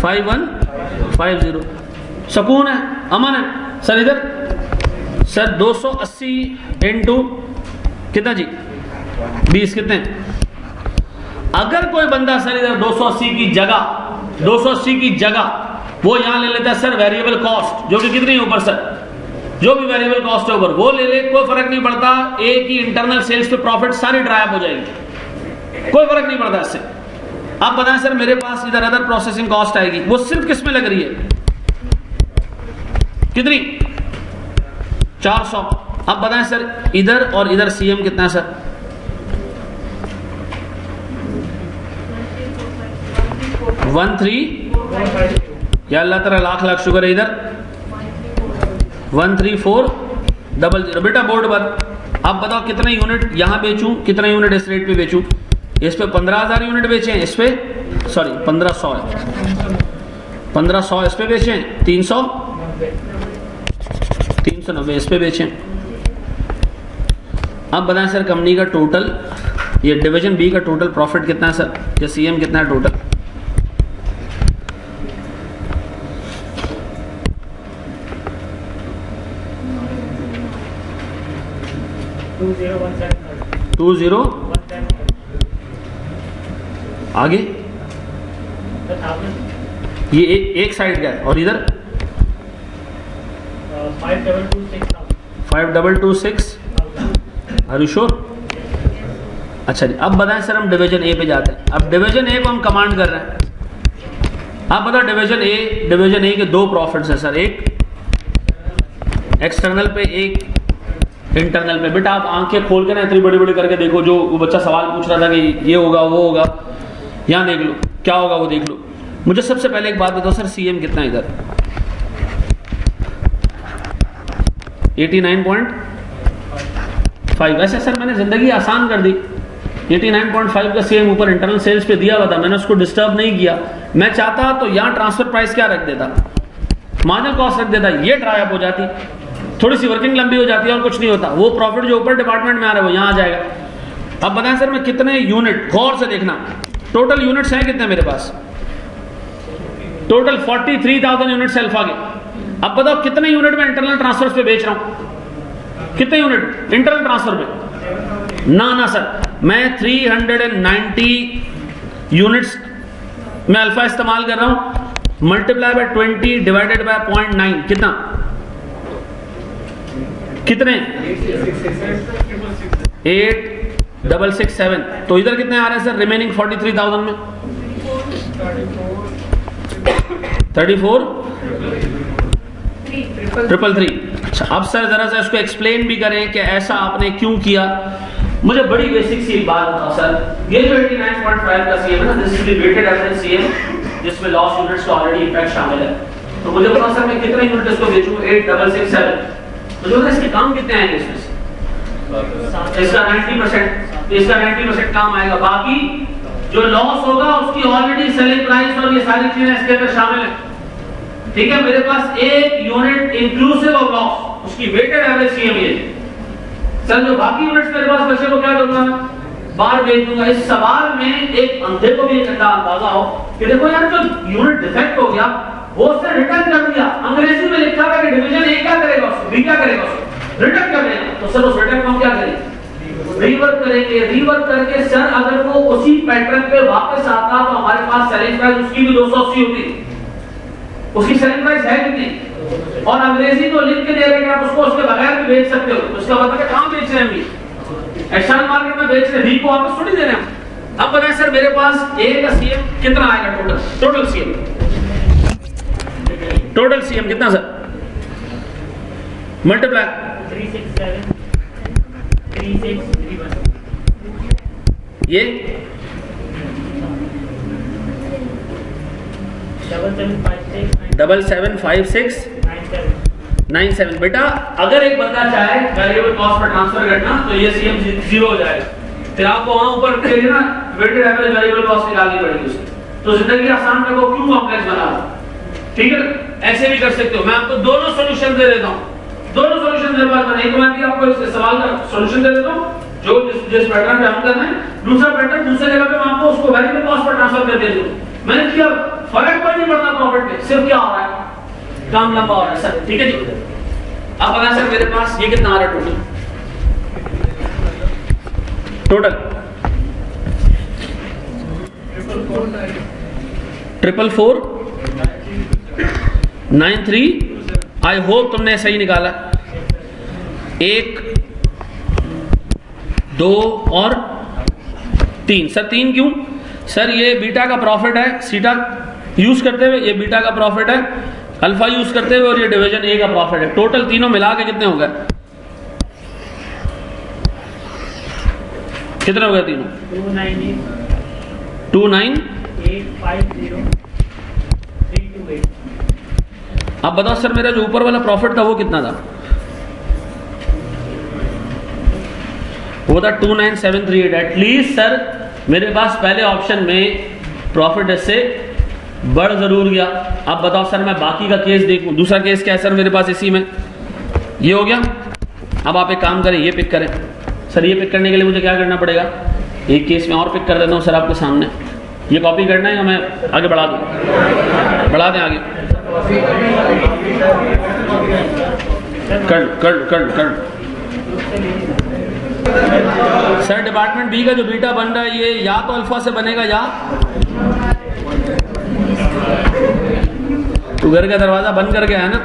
5150। सुकून है, अमन है सर। इधर सर 280 इंटू कितना जी, 20 कितने? अगर कोई बंदा सर इधर 280 की जगह वो यहां ले लेता है सर वेरिएबल कॉस्ट, जो कि कितनी ऊपर सर, जो भी वेरिएबल कॉस्ट है ऊपर वो ले ले, कोई फर्क नहीं पड़ता। एक ही इंटरनल सेल्स पे प्रॉफिट सारी ड्राई अप हो जाएगी, कोई फर्क नहीं पड़ता इससे। आप बताएं सर मेरे पास इधर अदर प्रोसेसिंग कॉस्ट आएगी, वो सिर्फ किस में लग रही है, कितनी? 400। अब बताएं सर इधर और इधर सीएम कितना है सर? 13, या अल्लाह ताला लाख लाख शुक्र है, इधर 13400। बेटा बोर्ड पर अब बताओ कितने यूनिट यहां बेचूं, कितने यूनिट इस रेट पे बेचूं? इस पे 15,000 यूनिट बेचे हैं, इस पे सॉरी 1500 है, 1500 इस पे बेचे हैं, 390 इस पे बेचे। अब बताएं सर कंपनी का टोटल, ये डिवीजन बी का टोटल प्रॉफिट कितना है सर, या सीएम कितना है टोटल? टू जीरो आगे ये एक साइड का है, और इधर 5226। Are you sure? अच्छा जी, अब बताएं सर हम डिवीजन ए पे जाते हैं। अब डिवीजन ए को हम कमांड कर रहे हैं। आप बताओ डिवीजन ए के दो प्रॉफिट्स हैं सर, एक एक्सटर्नल पे, एक इंटरनल पे। बेटा आप आंखें खोल के ना इतनी बड़ी बड़ी करके देखो, जो वो बच्चा सवाल पूछ रहा था कि ये होगा वो होगा, यहां देख लो क्या होगा वो देख लो। मुझे सबसे पहले एक बात बताओ सर, सीएम कितना है इधर? 89.5। वैसे सर मैंने जिंदगी आसान कर दी, 89.5 का सीएम ऊपर इंटरनल सेल्स पे दिया हुआ था, मैंने उसको डिस्टर्ब नहीं किया। मैं चाहता तो यहां ट्रांसफर प्राइस क्या रख देता, मार्जिनल कॉस्ट रख देता, ये ड्राई अप हो जाती, थोड़ी सी वर्किंग लंबी हो जाती है और कुछ नहीं होता। वो प्रॉफिट जो ऊपर डिपार्टमेंट में आ रहा है वो यहां आ जाएगा। अब बताएं सर मैं कितने यूनिट, गौर से देखना, टोटल यूनिट्स हैं कितने मेरे पास? टोटल 43,000 यूनिट्स अल्फा के। अब बताओ कितने यूनिट में इंटरनल ट्रांसफर पे बेच रहा हूं, कितने यूनिट इंटरनल ट्रांसफर पे? ना सर, मैं 390 यूनिट्स में अल्फा इस्तेमाल कर रहा हूं, मल्टीप्लाई बाय 20 डिवाइडेड बाय 0.9 कितना, कितने? 8667। तो इधर कितने आ रहे हैं सर रिमेनिंग 43,000 में? 34,333। अच्छा अब सर जरा सा इसको एक्सप्लेन भी करें कि ऐसा आपने क्यों किया। मुझे बड़ी बेसिक सी बात बताओ सर, ये जो 89.5 का सीएम है ना, this is the weighted average CM जिसमें लॉस यूनिट्स का ऑलरेडी इफेक्ट शामिल है। तो मुझे बताओ सर मैं कितने यूनिट इसको बेचूं? 8667। तो जो है इसके काम कितने आएंगे इसमें से? इसका 90%, इसका 90% काम आएगा, बाकी जो लॉस होगा उसकी ऑलरेडी सेलिंग प्राइस और ये सारी चीजें इसके अंदर शामिल है। ठीक है, मेरे पास एक यूनिट इंक्लूसिव ऑफ लॉस, उसकी वेटेड एवरेज सीएम ये सर, जो बाकी यूनिट्स मेरे पास बचे वो क्या करूंगा, बाहर भेज दूंगा। इस सवाल में एक अंधे को भी एक अंदाजा हो कि देखो यार जो यूनिट डिफेक्ट हो गया वो उसने रिटर्न कर दिया, अंग्रेजी में लिखा था कि डिवीजन ए क्या करेगा उसको, बी क्या करेगा उसको, रिटर्न कर रहे हैं, तो सर उस रिटर्न को हम क्या करेंगे? रिवर्क करेंगे। रिवर्क करके सर अगर वो उसी पैटर्न पे वापस आता तो हमारे पास सेलिंग प्राइस उसकी भी 280 होती, उसकी सेलिंग प्राइस है कितनी, और अंग्रेजी को लिख के दे रहे हैं आप उसको उसके बगैर भी बेच सकते हो, तो इसका मतलब है कहां बेच रहे हैं हम? एक्सटर्नल मार्केट में बेच रहे हैं, को वापस थोड़ी दे रहे हैं। अब बताएं सर मेरे पास ए का सीएम कितना आएगा? टोटल सीएम, टोटल सीएम कितना सर? मल्टीप्लाई 367 3631 ये 7756 97। बेटा अगर एक बंदा चाहे वेरिएबल कॉस्ट पर ट्रांसफर करना तो ये सीएम 0 हो जाएगा, फिर आपको वहां ऊपर के लिए ना वेटेड एवरेज वेरिएबल कॉस्ट निकालनी पड़ेगी उससे, तो जिंदगी आसान में वो क्यों कॉम्प्लेक्स बना रहा? ठीक है, ऐसे भी कर सकते हो। मैं आपको दोनों सॉल्यूशन दे देता हूं, दोनों सॉल्यूशन मेरे पास बने। एक मैं भी आपको इस सवाल का सॉल्यूशन दे देता हूं जो जिस पैटर्न पे हम कर रहे हैं, दूसरा पैटर्न दूसरे जगह पे मैं आपको उसको वेरिएबल कॉस्ट पर ट्रांसफर कर दे दूं। मैंने किया, फर्क कोई नहीं पड़ता प्रॉफिट में, सिर्फ क्या हो रहा है? काम लंबा हो रहा है सर। ठीक है जी, अब पता सर मेरे पास ये कितना आ रहा है टोटल? 444 93। आई होप तुमने सही निकाला। 1 2 और 3। सर 3 क्यों? सर ये बीटा का प्रॉफिट है, सीटा यूज करते हुए ये बीटा का प्रॉफिट है, अल्फा यूज करते हुए और ये डिवीजन ए का प्रॉफिट है। टोटल तीनों मिला के कितने हो गए? कितने हो गए तीनों? 29850 अब बताओ सर मेरा जो ऊपर वाला प्रॉफिट था वो कितना था? वो था 29738। एटलीस्ट सर मेरे पास पहले ऑप्शन में प्रॉफिट इससे बढ़ जरूर गया। अब बताओ सर मैं बाकी का केस देखूं, दूसरा केस क्या है सर मेरे पास इसी में? ये हो गया। अब आप एक काम करें, ये पिक करें। सर ये पिक करने के लिए मुझे क्या करना पड़ेगा? एक केस में और पिक कर देता हूं सर आपके सामने। ये कॉपी करना है या मैं आगे बढ़ा दूं? बढ़ा दें आगे। कर सर डिपार्टमेंट बी का जो बीटा बन रहा है ये या तो अल्फा से बनेगा या तू घर का दरवाजा बंद करके है ना।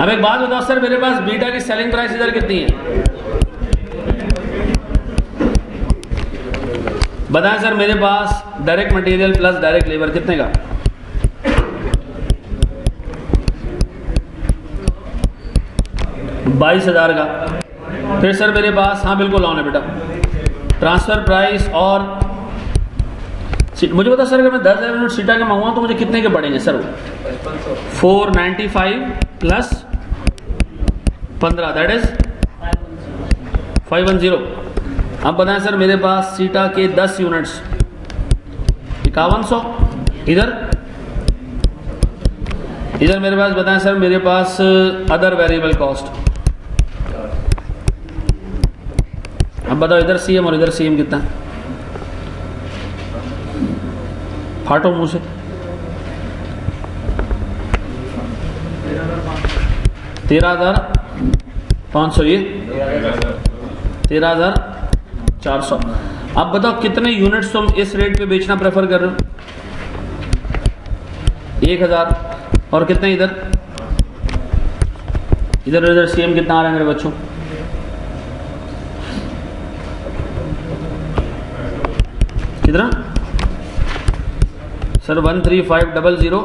अब एक बात बताओ सर मेरे पास बीटा की सेलिंग प्राइस इधर कितनी है? बताएं सर मेरे पास direct material plus direct labour कितने का? $22,000 का। फिर सर मेरे पास, हाँ बिल्कुल ऑन है बेटा, ट्रांसफर प्राइस और मुझे बता सर अगर मैं 10,000 यूनिट सीटा के मंगवाऊं तो मुझे कितने के पड़ेंगे सर? 495 plus 15 that is 510। अब बताएं सर मेरे पास सीटा के 10 यूनिट्स 5100। इधर मेरे पास बताएं सर मेरे पास अदर वेरिएबल कॉस्ट। अब बताओ इधर सीएम और इधर सीएम कितना? फाटो मुंह से। 13,500 ये 13,400। अब बताओ कितने यूनिट्स तुम इस रेट पे बेचना प्रेफर कर रहे हो? 1,000। और कितने इधर? इधर सीएम कितना आ रहा है मेरे बच्चों? कितना सर? 135000000।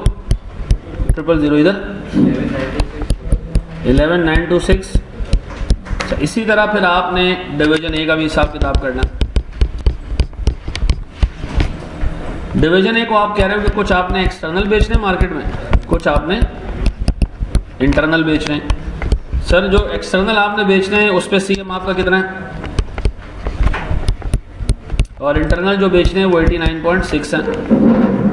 इधर 11926। अच्छा इसी तरह फिर आपने डिवीजन ए का भी हिसाब किताब करना। डिवीजन ए को आप कह रहे हो कि कुछ आपने एक्सटर्नल बेचने मार्केट में, कुछ आपने इंटरनल बेच रहे हैं। सर जो एक्सटर्नल आपने बेचने हैं उस पे सीएम आपका कितना है? और इंटरनल जो बेचने हैं वो 89.6 है।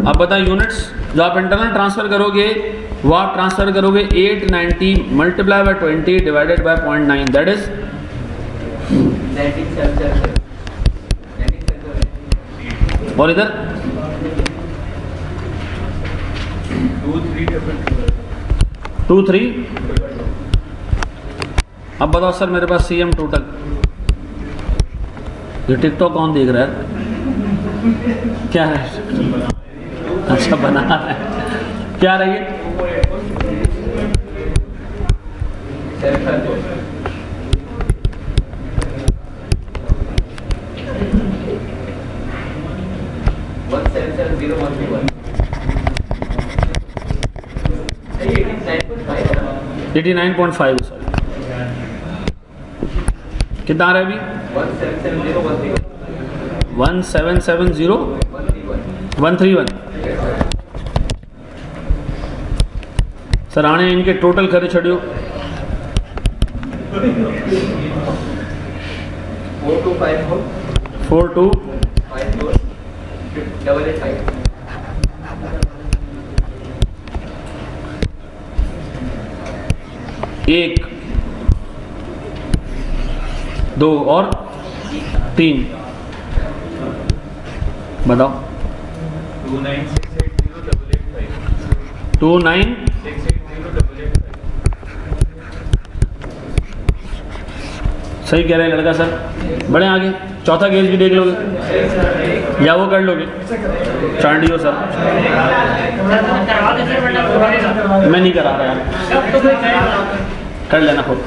अब बताएं यूनिट्स जो आप इंटरनल ट्रांसफर करोगे वो आप ट्रांसफर करोगे 890 multiply by 20 divided by 0.9 that is और इधर 2 3। अब बताओ सर मेरे पास CM टोटल, ये टिकटॉक कौन देख रहा है? क्या है? अच्छा बना है, क्या रही है? एटी 9.5 सॉरी, कितना आ रहा है अभी? 1770 सर आने इनके टोटल करे छड़ियो 42548858 1 2 और 3 बताओ। 29 सही कह रहे हैं लड़का सर, बड़े आगे। चौथा गेज भी देख लोगे या वो कर लोगे? चांडियो सर मैं नहीं करा रहा यार, कर लेना खुद।